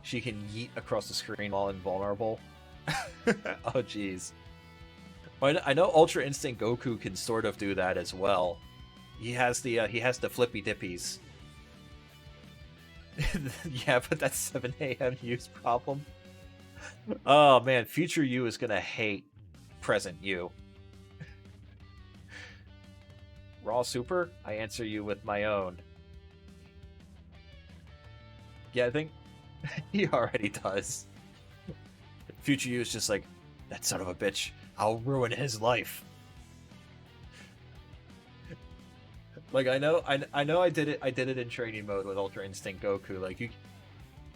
She can yeet across the screen while invulnerable. Oh, jeez. I know Ultra Instinct Goku can sort of do that as well. He has the flippy dippies. Yeah, but that's 7 a.m. use problem. Oh man, future you is gonna hate present you. Raw Super? I answer you with my own. Yeah, I think he already does. Future you is just like, that son of a bitch, I'll ruin his life. Like I know I did it in training mode with Ultra Instinct Goku. Like you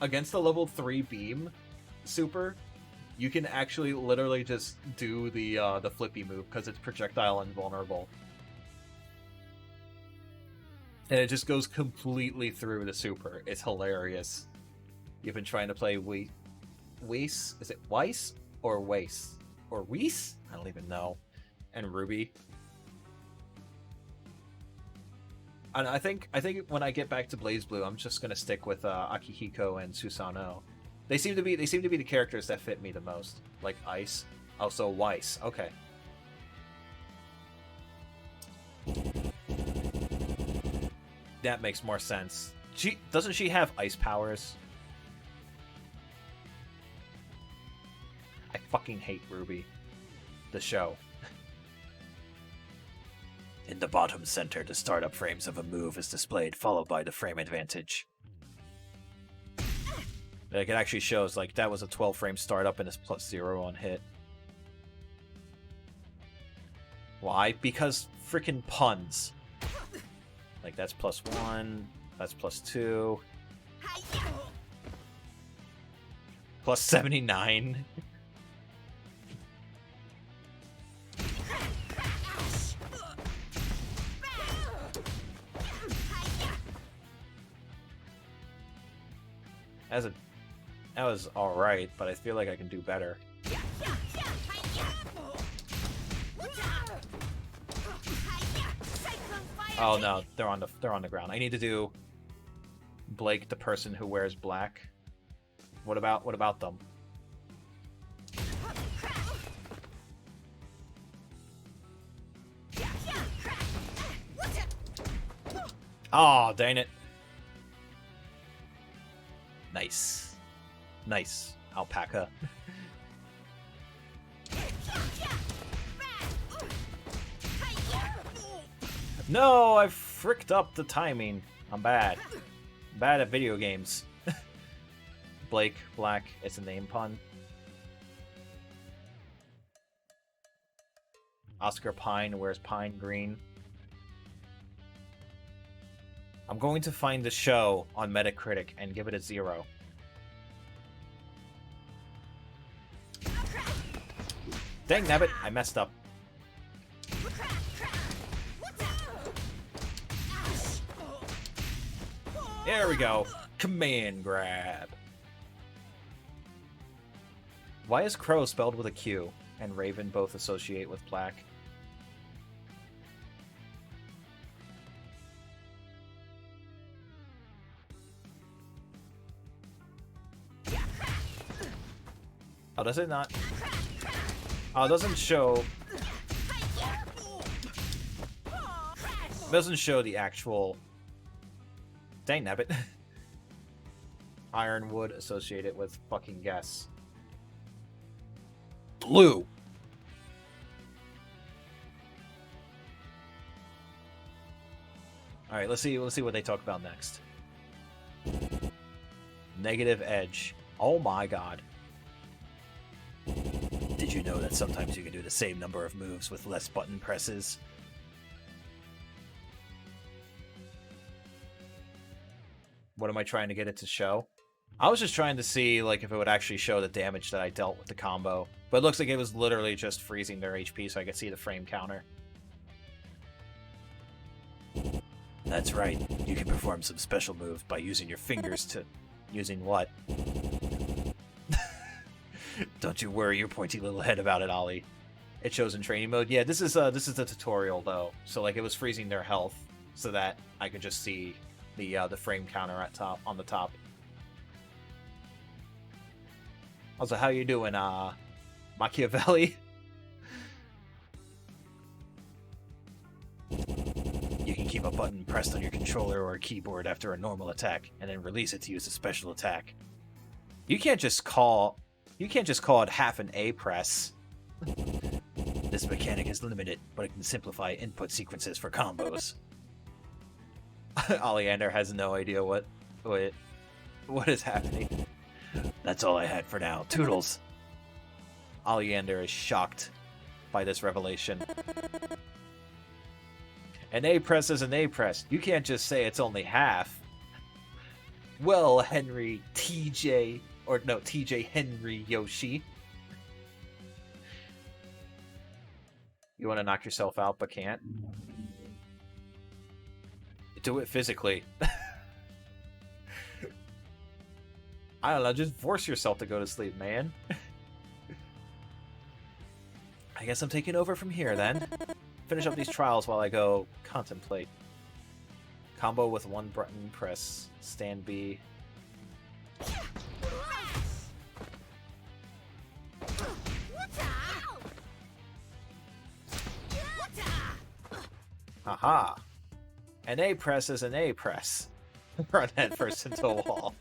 against the level 3 beam super, you can actually literally just do the flippy move because it's projectile invulnerable. And it just goes completely through the super. It's hilarious. You've been trying to play Weiss? Is it Weiss or Weiss? Or Weiss? I don't even know. And Ruby. And I think when I get back to BlazBlue, I'm just gonna stick with Akihiko and Susanoo. They seem to be the characters that fit me the most. Like Ice. Also Weiss. Okay. That makes more sense. Doesn't she have ice powers? I fucking hate Ruby. The show. In the bottom center, the startup frames of a move is displayed, followed by the frame advantage. Like, it actually shows, like, that was a 12 frame startup and it's +0 on hit. Why? Because freaking puns. Like, that's +1, that's +2. +79. That was alright, but I feel like I can do better. Oh no, they're on the ground. I need to do Blake, the person who wears black. What about them? Oh, dang it. Nice. Nice, alpaca. No, I fricked up the timing. I'm bad. I'm bad at video games. Blake, black, it's a name pun. Oscar Pine wears pine green. I'm going to find the show on Metacritic and give it a 0. Dang nabbit, I messed up. There we go. Command grab. Why is Crow spelled with a Q and Raven both associate with black? Oh, does it not? Oh, it doesn't show. It doesn't show the actual. Dang nabbit. Ironwood associated with fucking guess. Blue. All right, let's see what they talk about next. Negative edge. Oh my god. Did you know that sometimes you can do the same number of moves with less button presses? What am I trying to get it to show? I was just trying to see like if it would actually show the damage that I dealt with the combo. But it looks like it was literally just freezing their HP so I could see the frame counter. That's right. You can perform some special moves by using your fingers to... Using what? Don't you worry your pointy little head about it, Ollie. It shows in training mode. Yeah, this is a tutorial though. So like it was freezing their health so that I could just see the frame counter on the top. Also, how you doing, Machiavelli? You can keep a button pressed on your controller or keyboard after a normal attack, and then release it to use a special attack. You can't just call it half an A press. This mechanic is limited, but it can simplify input sequences for combos. Oleander has no idea what is happening. That's all I had for now. Toodles. Oleander is shocked by this revelation. An A press is an A press. You can't just say it's only half. Well, TJ Henry Yoshi. You want to knock yourself out but can't? Do it physically. I don't know, just force yourself to go to sleep, man. I guess I'm taking over from here, then. Finish up these trials while I go contemplate. Combo with one button press. Stand B. Haha. An A press is an A press. Run head first into a wall.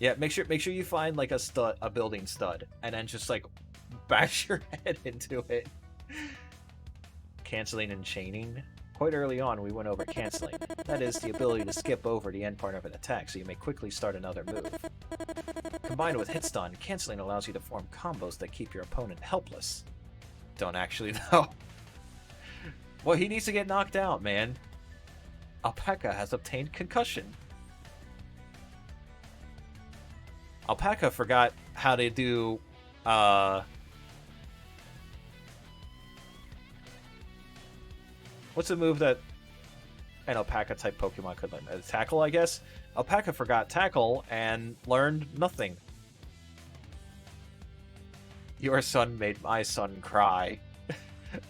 Yeah, make sure you find like a building stud, and then just like bash your head into it. Canceling and chaining. Quite early on, we went over canceling. That is the ability to skip over the end part of an attack, so you may quickly start another move. Combined with hit stun, canceling allows you to form combos that keep your opponent helpless. Don't actually know. Well, he needs to get knocked out, man. Alpaca has obtained concussion. Alpaca forgot how to do, what's a move that an Alpaca-type Pokemon could learn? Tackle, I guess? Alpaca forgot Tackle and learned nothing. Your son made my son cry.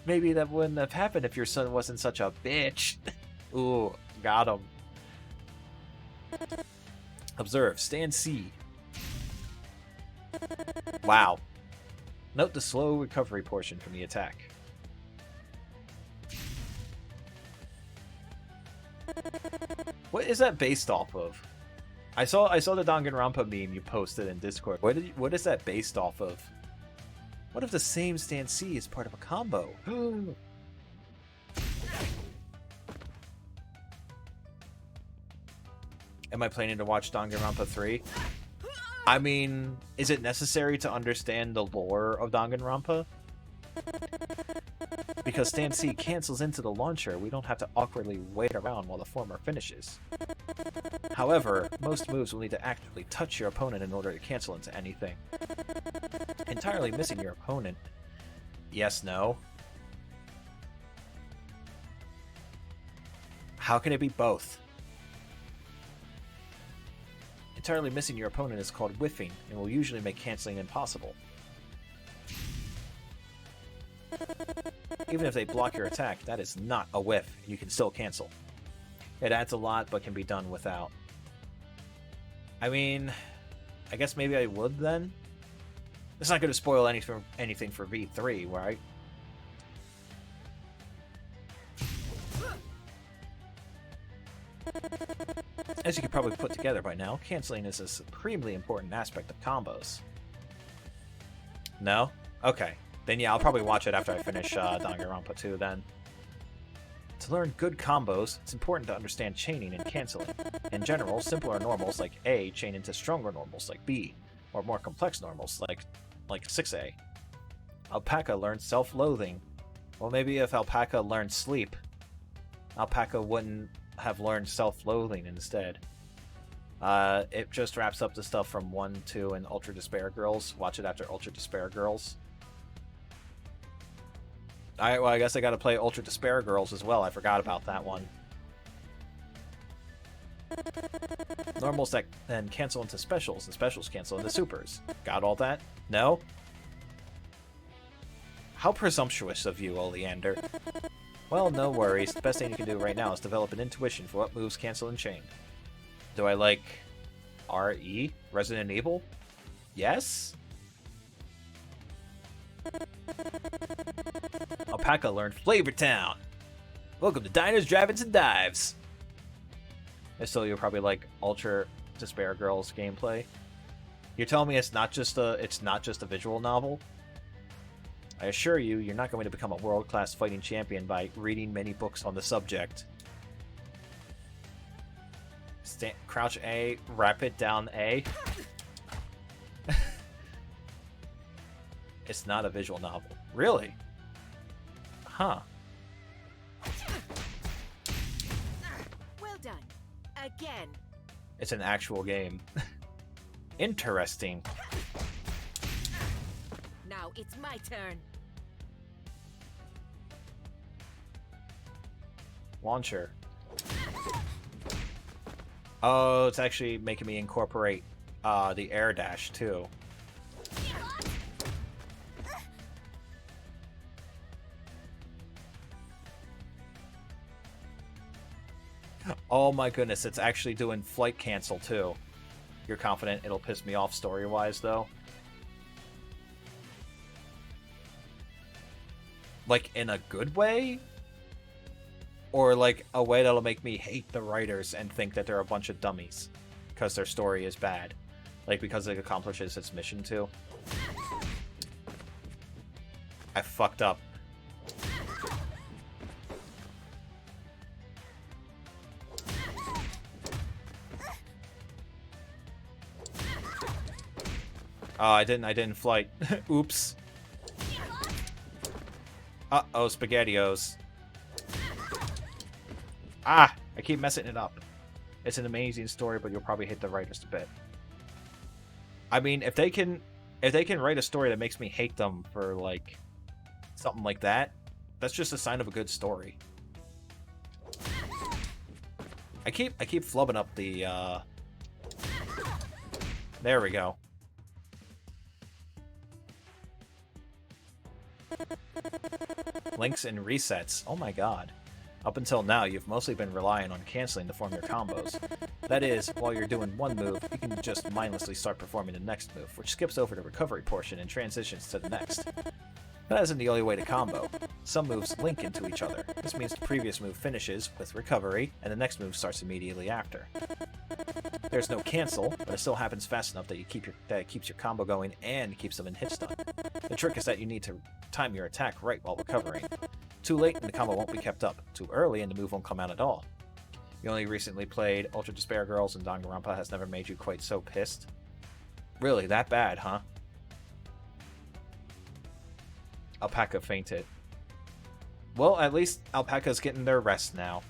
Maybe that wouldn't have happened if your son wasn't such a bitch. Ooh, got him. Observe, stand C. Wow. Note the slow recovery portion from the attack. What is that based off of? I saw the Danganronpa meme you posted in Discord. What is that based off of? What if the same stand C is part of a combo? Am I planning to watch Danganronpa 3? I mean, is it necessary to understand the lore of Danganronpa? Because stand C cancels into the launcher, we don't have to awkwardly wait around while the former finishes. However, most moves will need to actively touch your opponent in order to cancel into anything. Entirely missing your opponent. Yes, no. How can it be both? Entirely missing your opponent is called whiffing, and will usually make canceling impossible. Even if they block your attack, that is not a whiff. You can still cancel. It adds a lot, but can be done without. I mean, I guess maybe I would then? It's not going to spoil anything for V3, right? As you can probably put together by now, canceling is a supremely important aspect of combos. No? Okay. Then yeah, I'll probably watch it after I finish Danganronpa 2 then. To learn good combos, it's important to understand chaining and canceling. In general, simpler normals like A chain into stronger normals like B, or more complex normals like 6A. Alpaca learned self-loathing. Well, maybe if Alpaca learned sleep, Alpaca wouldn't have learned self-loathing instead. It just wraps up the stuff from 1, 2, and Ultra Despair Girls. Watch it after Ultra Despair Girls. Alright, well, I guess I gotta play Ultra Despair Girls as well. I forgot about that one. Normals that then cancel into specials, and specials cancel into supers. Got all that? No? How presumptuous of you, Oleander. Well, no worries. The best thing you can do right now is develop an intuition for what moves cancel and chain. Do I like RE? Resident Evil? Yes? Alpaca learned Flavor Town. Welcome to Diners, Drive-Ins, and Dives. And so you're probably like Ultra Despair Girls gameplay. You're telling me it's not just a visual novel? I assure you, you're not going to become a world-class fighting champion by reading many books on the subject. Crouch A, rapid down A. It's not a visual novel. Really? Huh. Well done. Again. It's an actual game. Interesting. Now it's my turn. Launcher. Oh, it's actually making me incorporate the air dash too. Oh my goodness, it's actually doing flight cancel too. You're confident it'll piss me off story-wise though? Like in a good way? Or like a way that'll make me hate the writers and think that they're a bunch of dummies because their story is bad. Like because it accomplishes its mission too. I fucked up. Oh, I didn't flight. Oops. Uh-oh, SpaghettiOs. Ah! I keep messing it up. It's an amazing story, but you'll probably hate the writers a bit. I mean, if they can write a story that makes me hate them for, like, something like that, that's just a sign of a good story. I keep flubbing up the, There we go. Links and resets. Oh my god. Up until now, you've mostly been relying on canceling to form your combos. That is, while you're doing one move, you can just mindlessly start performing the next move, which skips over the recovery portion and transitions to the next. That isn't the only way to combo. Some moves link into each other. This means the previous move finishes with recovery, and the next move starts immediately after. There's no cancel, but it still happens fast enough that it keeps your combo going and keeps them in hit stun. The trick is that you need to time your attack right while recovering. Too late and the combo won't be kept up. Too early and the move won't come out at all. You only recently played Ultra Despair Girls and Danganronpa has never made you quite so pissed? Really, that bad, huh? Alpaca fainted. Well, at least Alpaca's getting their rest now.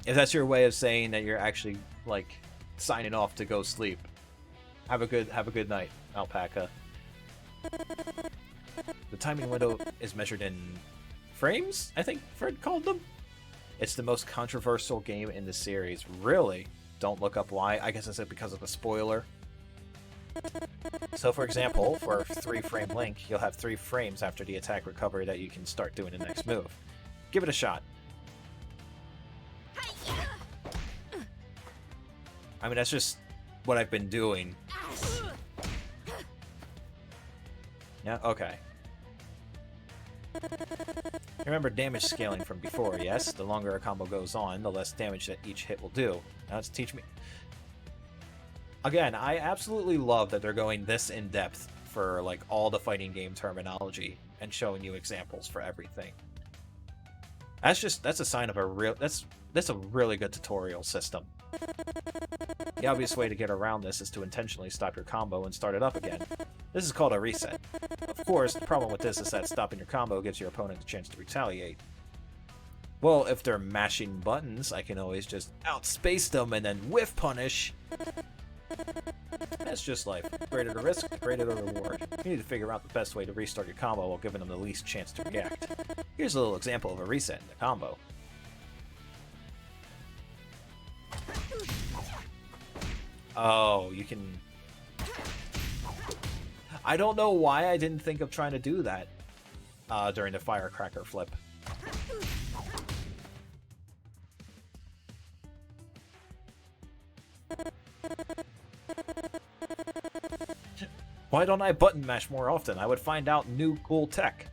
If that's your way of saying that you're actually, like, signing off to go sleep. Have a good night, Alpaca. The timing window is measured in frames, I think Fred called them. It's the most controversial game in the series. Really? Don't look up why. I guess it's because of a spoiler. So for example, for a 3-frame link, you'll have 3 frames after the attack recovery that you can start doing the next move. Give it a shot. I mean, that's just what I've been doing. Yeah, okay. Remember damage scaling from before, yes? The longer a combo goes on, the less damage that each hit will do. Now let's teach me... Again, I absolutely love that they're going this in-depth for, like, all the fighting game terminology and showing you examples for everything. That's a sign of a real... That's a really good tutorial system. The obvious way to get around this is to intentionally stop your combo and start it up again. This is called a reset. Of course, the problem with this is that stopping your combo gives your opponent a chance to retaliate. Well, if they're mashing buttons, I can always just outspace them and then whiff punish. That's just life. The greater the risk, the greater the reward. You need to figure out the best way to restart your combo while giving them the least chance to react. Here's a little example of a reset in the combo. Oh, you can... I don't know why I didn't think of trying to do that during the firecracker flip. Why don't I button mash more often? I would find out new cool tech.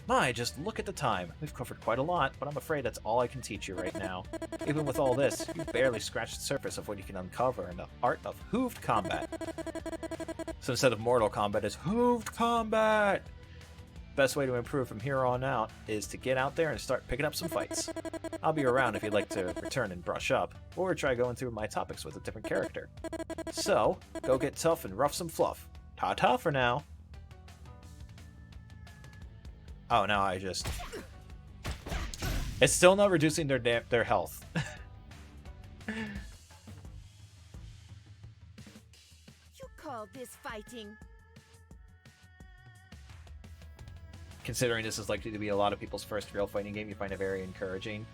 My, just look at the time. We've covered quite a lot, but I'm afraid that's all I can teach you right now. Even with all this, you've barely scratched the surface of what you can uncover in the art of hooved combat. So instead of Mortal Kombat, it's hooved combat! Best way to improve from here on out is to get out there and start picking up some fights. I'll be around if you'd like to return and brush up, or try going through my topics with a different character. So, go get tough and rough some fluff. Ta-ta for now! Oh, now I just... It's still not reducing their health. You call this fighting? Considering this is likely to be a lot of people's first real fighting game, you find it very encouraging.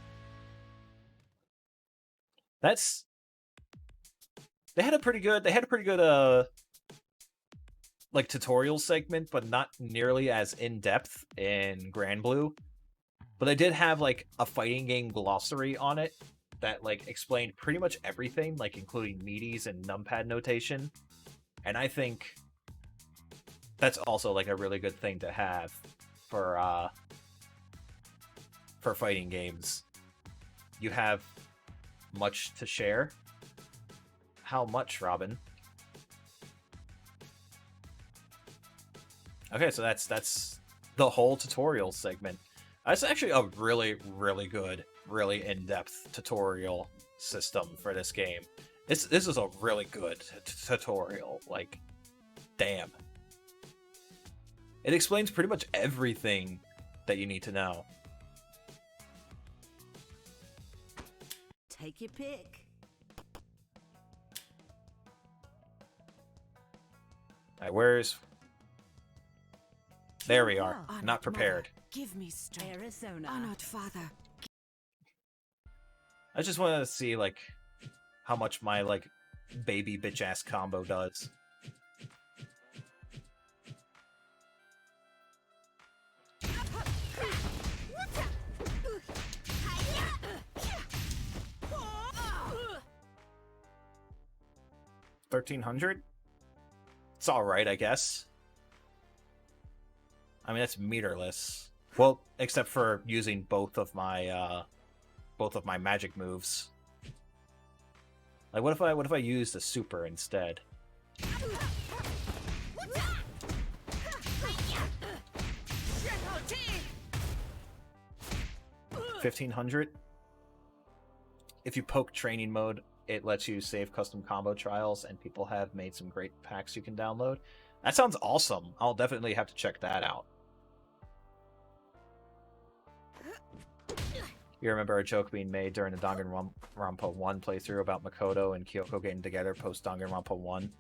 That's... They had a pretty good like tutorial segment, but not nearly as in-depth in Grand Blue. But they did have like a fighting game glossary on it that like explained pretty much everything, like including meaties and numpad notation. And I think that's also like a really good thing to have for fighting games. You have much to share. How much, Robin? Okay, so that's the whole tutorial segment. That's actually a really, really good, really in-depth tutorial system for this game. This is a really good tutorial. Like, damn. It explains pretty much everything that you need to know. Take your pick. Alright, where's... There we are. Honored Not prepared. mother, give me strength. Arizona. Honored father. I just wanted to see, like, how much my, like, baby bitch-ass combo does. $1,300? It's alright, I guess. I mean, that's meterless. Well, except for using both of my magic moves. Like, what if I used a super instead? 1,500. If you poke training mode, it lets you save custom combo trials, and people have made some great packs you can download. That sounds awesome. I'll definitely have to check that out. You remember a joke being made during the Danganronpa 1 playthrough about Makoto and Kyoko getting together post Danganronpa 1?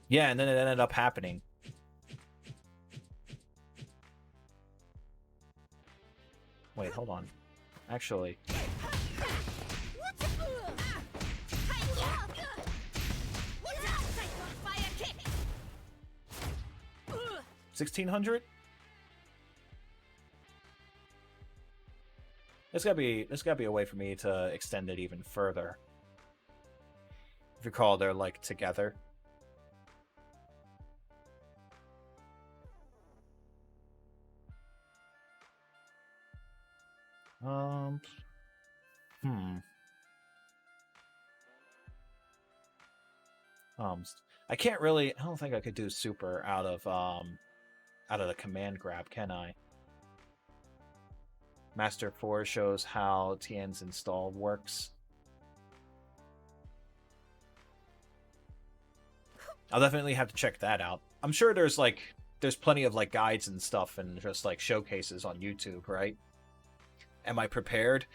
Yeah, and then it ended up happening. Wait, hold on. Actually... 1,600? There's gotta be a way for me to extend it even further. If you recall, they're like together. I can't really. I don't think I could do super out of the command grab, can I? Master 4 shows how Tien's install works. I'll definitely have to check that out. I'm sure there's plenty of like guides and stuff and just like showcases on YouTube, right? Am I prepared?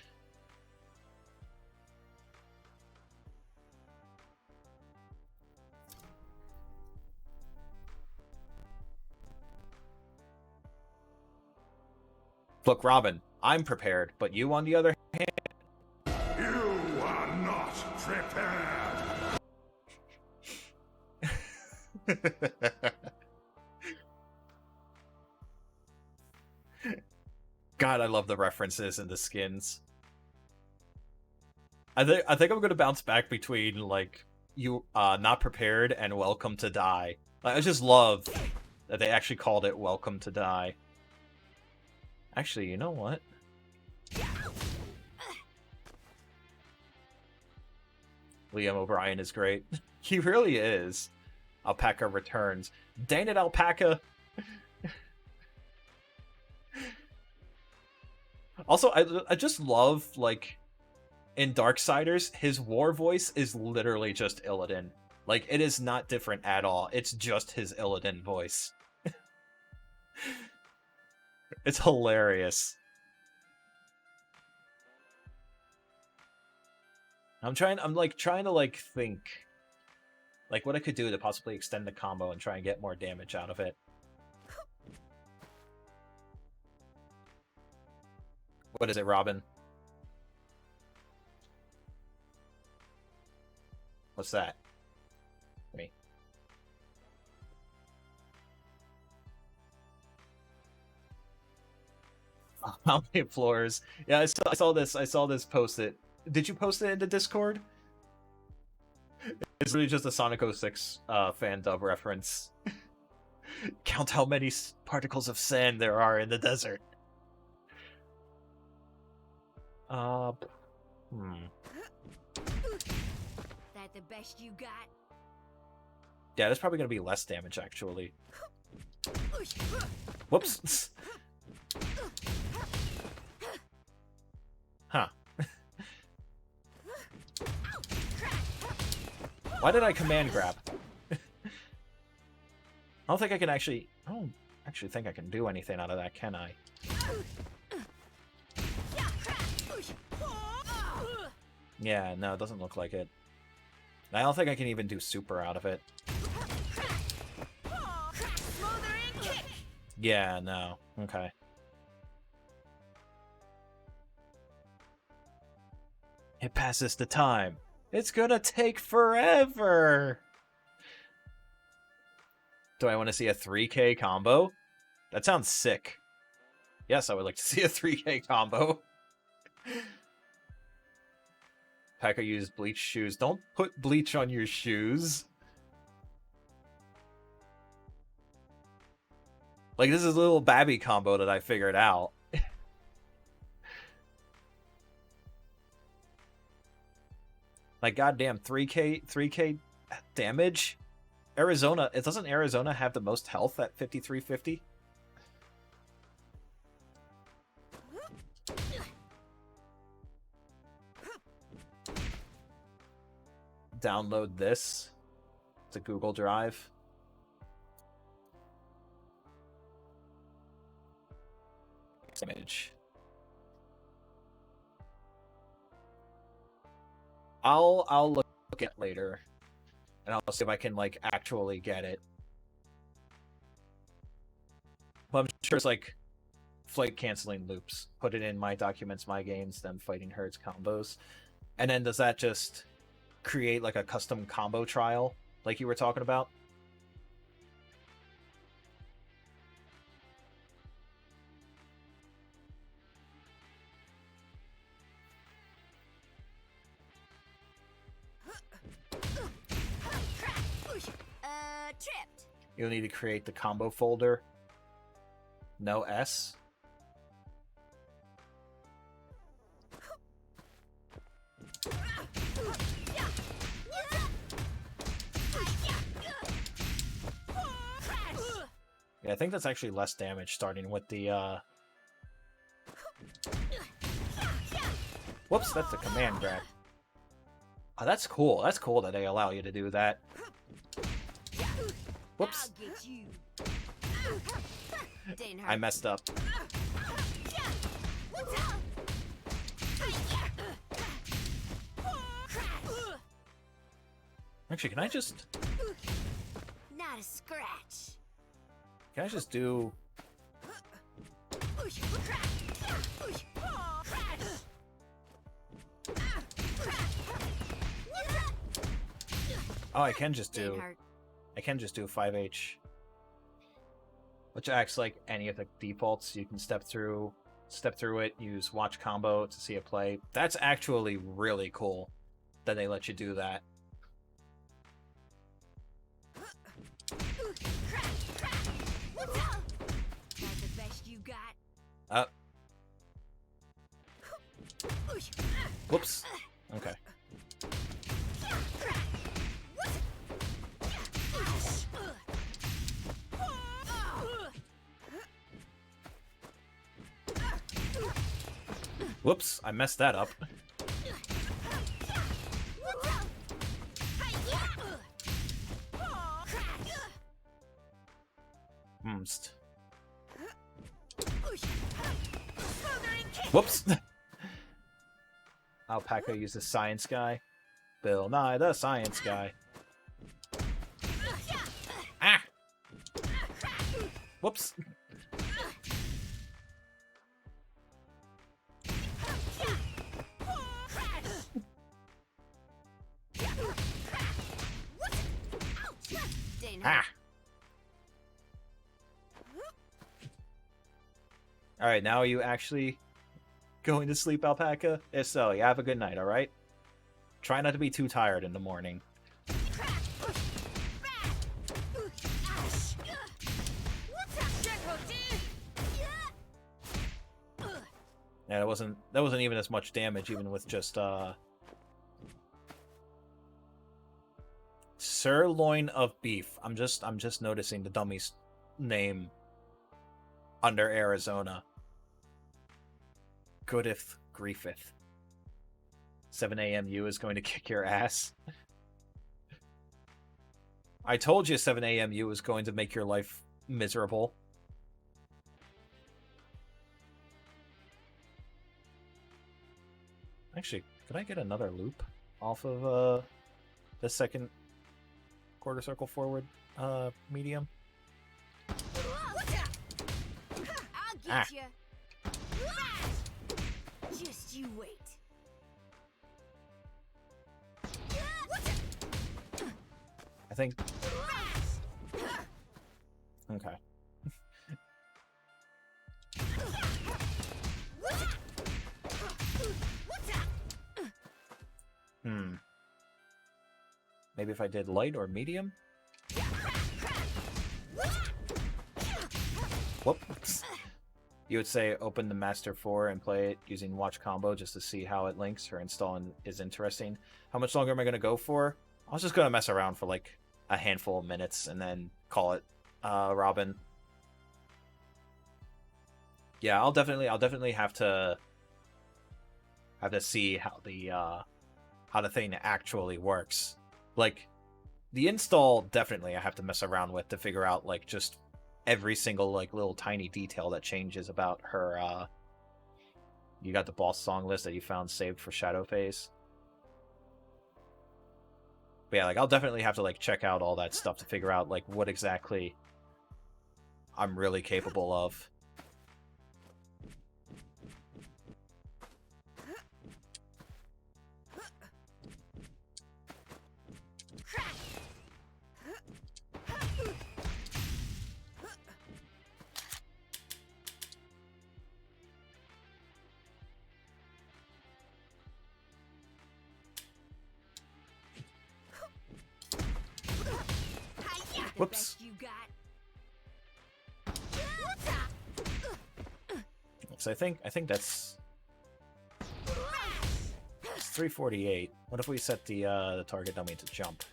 Look, Robin, I'm prepared, but you, on the other hand... You are not prepared. God, I love the references and the skins. I think I'm gonna bounce back between like you not prepared and welcome to die. I just love that they actually called it welcome to die. Actually, you know what? Liam O'Brien is great. He really is. Alpaca returns. Dang it, Alpaca! Also, I just love, like, in Darksiders, his war voice is literally just Illidan. Like, it is not different at all. It's just his Illidan voice. It's hilarious. I'm trying to think like what I could do to possibly extend the combo and try and get more damage out of it. What is it, Robin? What's that? Me. How many floors? Yeah, I saw this posted. Did you post it into Discord? It's really just a Sonic 06 fan dub reference. Count how many particles of sand there are in the desert. That the best you got? Yeah, that's probably gonna be less damage actually. Whoops. Huh. Why did I command grab? I don't think I can actually... I don't actually think I can do anything out of that, can I? Yeah, no, it doesn't look like it. I don't think I can even do super out of it. Yeah, no. Okay. It passes the time. It's gonna take forever! Do I want to see a 3K combo? That sounds sick. Yes, I would like to see a 3K combo. Packer used bleach shoes. Don't put bleach on your shoes. Like, this is a little Babby combo that I figured out. Like, goddamn, 3K damage? Arizona, doesn't Arizona have the most health at 5350? Download this to Google Drive. Image. I'll look at it later, and I'll see if I can like actually get it. But I'm sure it's like flight canceling loops. Put it in my documents, my games, then fighting herds combos, and then does that just create like a custom combo trial like you were talking about? Tripped. You'll need to create the combo folder. No S. Yeah, I think that's actually less damage starting with the Whoops, that's the command grab. Oh, that's cool. That's cool that they allow you to do that. Whoops. I messed up. Actually, can I just... Not a scratch. Can I just do... Oh, I can just do... I can just do 5H. Which acts like any of the defaults. You can step through it, use watch combo to see a play. That's actually really cool that they let you do that. Whoops. Okay. Whoops, I messed that up. Whoops. Alpaca uses Science Guy. Bill Nye the Science Guy. Ah! Whoops. Ah! Alright, now are you actually going to sleep, Alpaca? If so, you have a good night, alright? Try not to be too tired in the morning. Yeah, that wasn't even as much damage, even with just sirloin of beef. I'm just noticing the dummy's name under Arizona. Goodeth Griefith. 7 a.m.U is going to kick your ass. I told you 7 a.m.U is going to make your life miserable. Actually, could I get another loop off of the second quarter circle forward medium? I'll get you. Just you wait. I think. Okay. Maybe if I did light or medium? Whoops. You would say open the Master 4 and play it using Watch Combo just to see how it links. Her install is interesting. How much longer am I going to go for? I was just going to mess around for like a handful of minutes and then call it, Robin. Yeah, I'll definitely have to see how the thing actually works. Like, the install, definitely I have to mess around with to figure out, like, just every single, like, little tiny detail that changes about her, You got the boss song list that you found saved for Shadow Phase. But yeah, like, I'll definitely have to, like, check out all that stuff to figure out, like, what exactly I'm really capable of. Whoops. So I think that's 348. What if we set the target dummy to jump?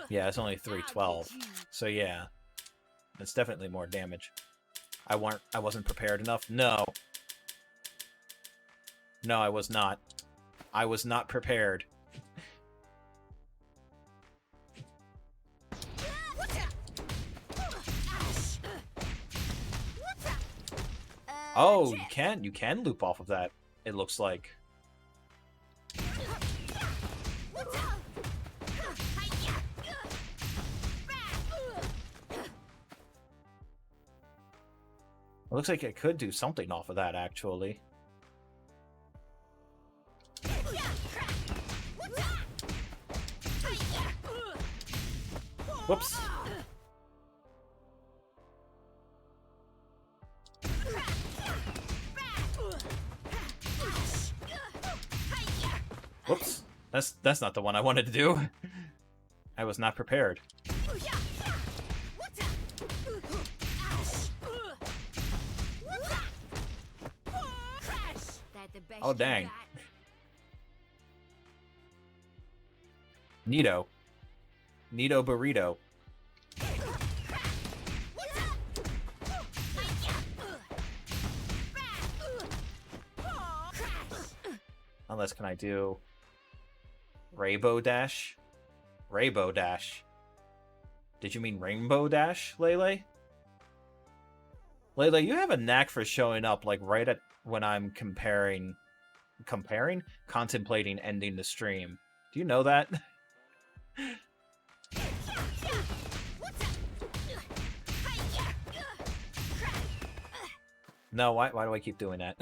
Yeah, it's only 312. So yeah, it's definitely more damage. I wasn't prepared enough. No, I was not. I was not prepared. Oh, you can loop off of that, it looks like. It looks like it could do something off of that, actually. Whoops. Whoops. That's not the one I wanted to do. I was not prepared. Oh, dang. Neato. Neato burrito. Unless, can I do Rainbow Dash? Rainbow Dash. Did you mean Rainbow Dash, Lele? Lele, you have a knack for showing up, like, right at when I'm contemplating ending the stream. Do you know that? No, why do I keep doing that?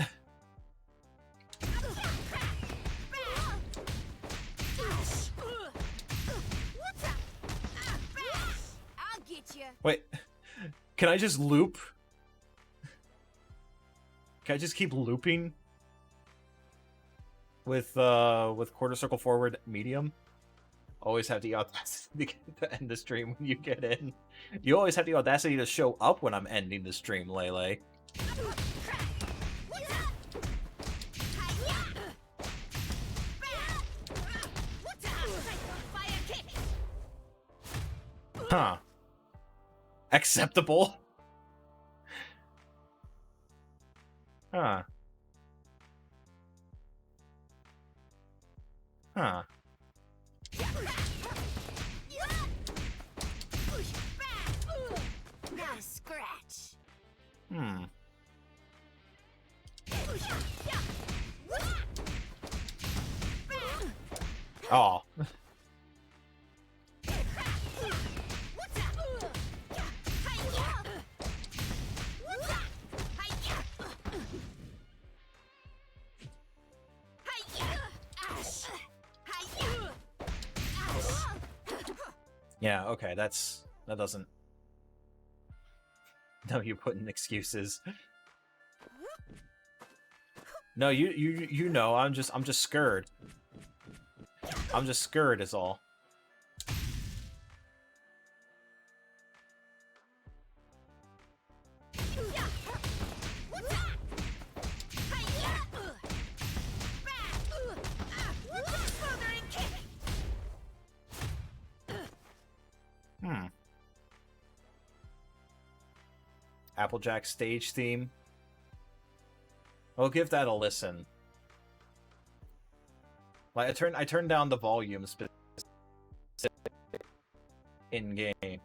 Wait, can I just loop? Can I just keep looping with quarter circle forward medium? Always have the audacity to end the stream when you get in. You always have the audacity to show up when I'm ending the stream, Lele. Huh. Acceptable. Huh. Huh. Nice scratch. Hmm. Oh. Yeah, okay, that doesn't. No, you put in excuses. No, you know, I'm just scared. I'm just scared is all. Applejack stage theme. I'll give that a listen. Like I turned down the volume in game.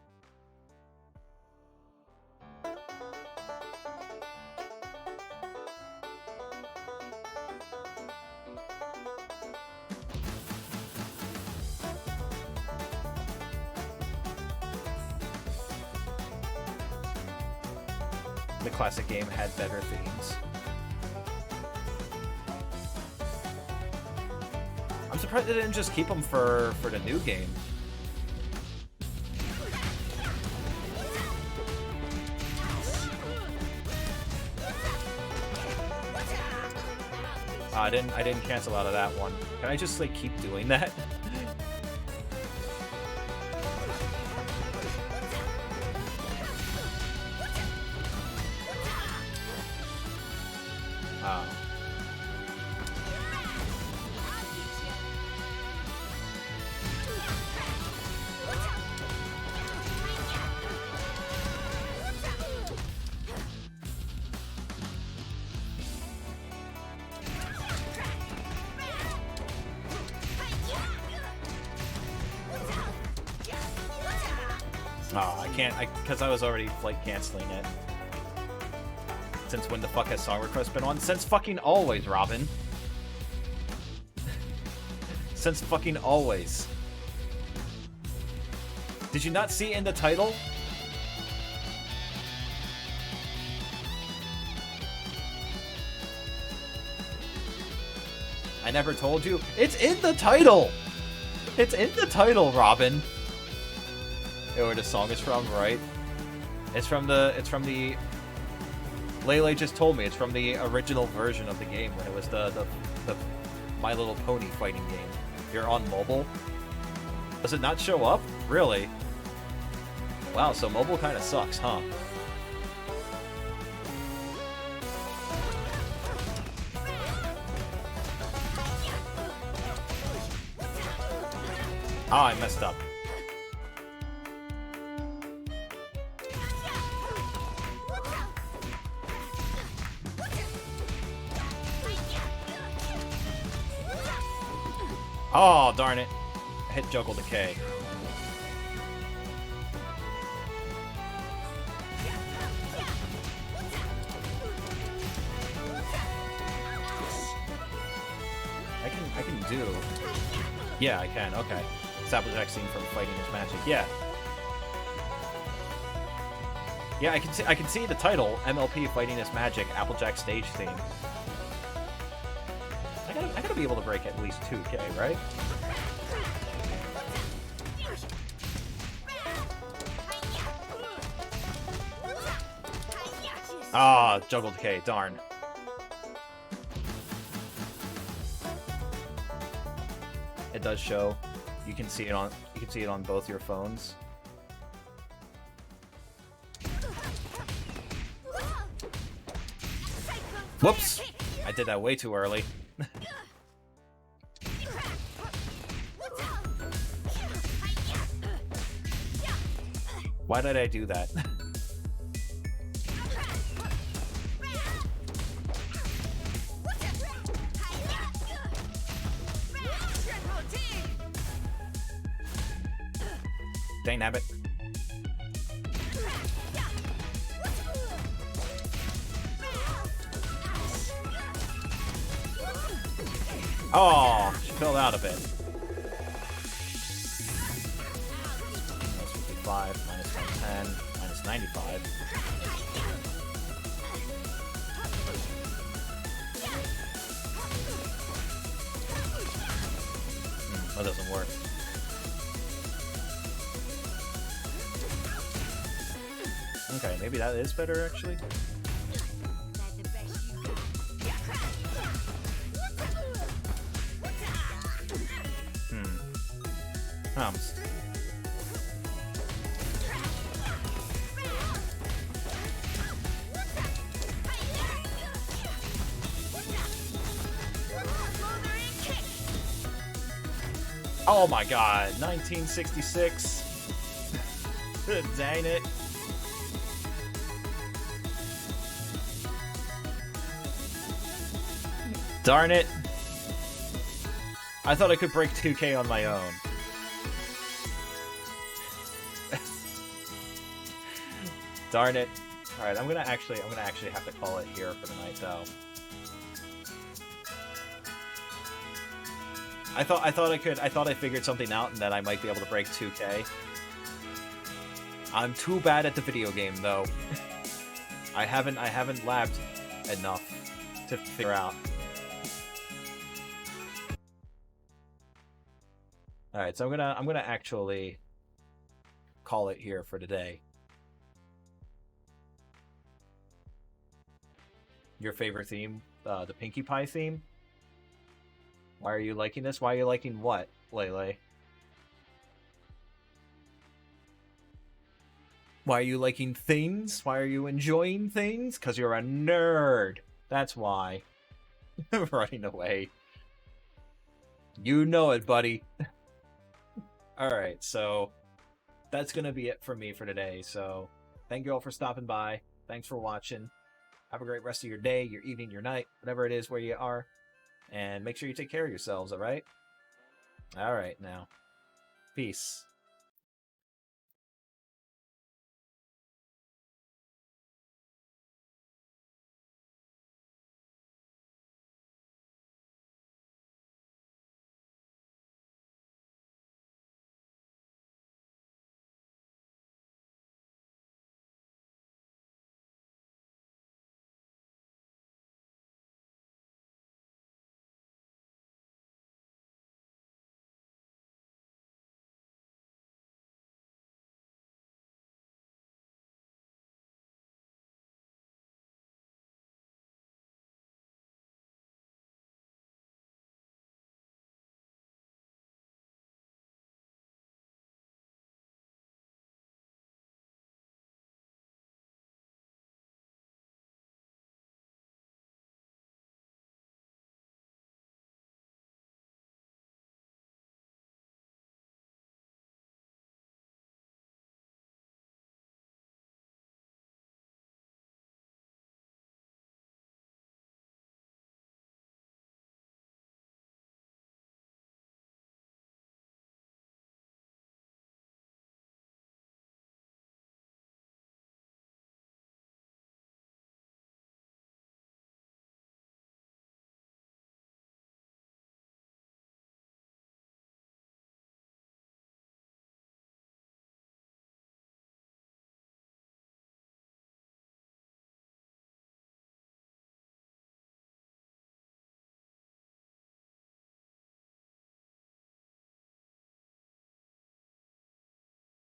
The classic game had better themes. I'm surprised they didn't just keep them for the new game. I didn't cancel out of that one. Can I just like keep doing that? Because I was already flight canceling it. Since when the fuck has song request been on? Since fucking always, Robin. Since fucking always. Did you not see in the title? I never told you. It's in the title! It's in the title, Robin! Where the song is from, right? It's from the Lele just told me it's from the original version of the game when it was the My Little Pony fighting game. You're on mobile. Does it not show up? Really? Wow, so mobile kind of sucks, huh? Ah, I messed up. Oh, darn it. I hit Juggle Decay. I can do. Yeah, I can. Okay. It's Applejack scene from Fighting Is Magic. Yeah. Yeah, I can see the title, MLP Fighting Is Magic, Applejack stage theme. I gotta be able to break at least 2K, right? Ah, Juggle Decay, darn. It does show. You can see it on both your phones. Whoops! I did that way too early. Why did I do that? Dang nabbit. Oh, she fell out a bit. Minus 55, minus 110, minus 95. That doesn't work. Okay, maybe that is better, actually. Hums. Oh my god, 1966. Dang it. Darn it. I thought I could break 2K on my own. Darn it. Alright, I'm gonna actually have to call it here for the night though. I thought I figured something out and that I might be able to break 2K. I'm too bad at the video game though. I haven't labbed enough to figure out. Alright, so I'm gonna actually call it here for today. Your favorite theme? The Pinkie Pie theme? Why are you liking this? Why are you liking what, Lele? Why are you liking things? Why are you enjoying things? Because you're a nerd. That's why. Running away. You know it, buddy. Alright, so that's going to be it for me for today. So thank you all for stopping by. Thanks for watching. Have a great rest of your day, your evening, your night, whatever it is where you are. And make sure you take care of yourselves, alright? Alright, now. Peace.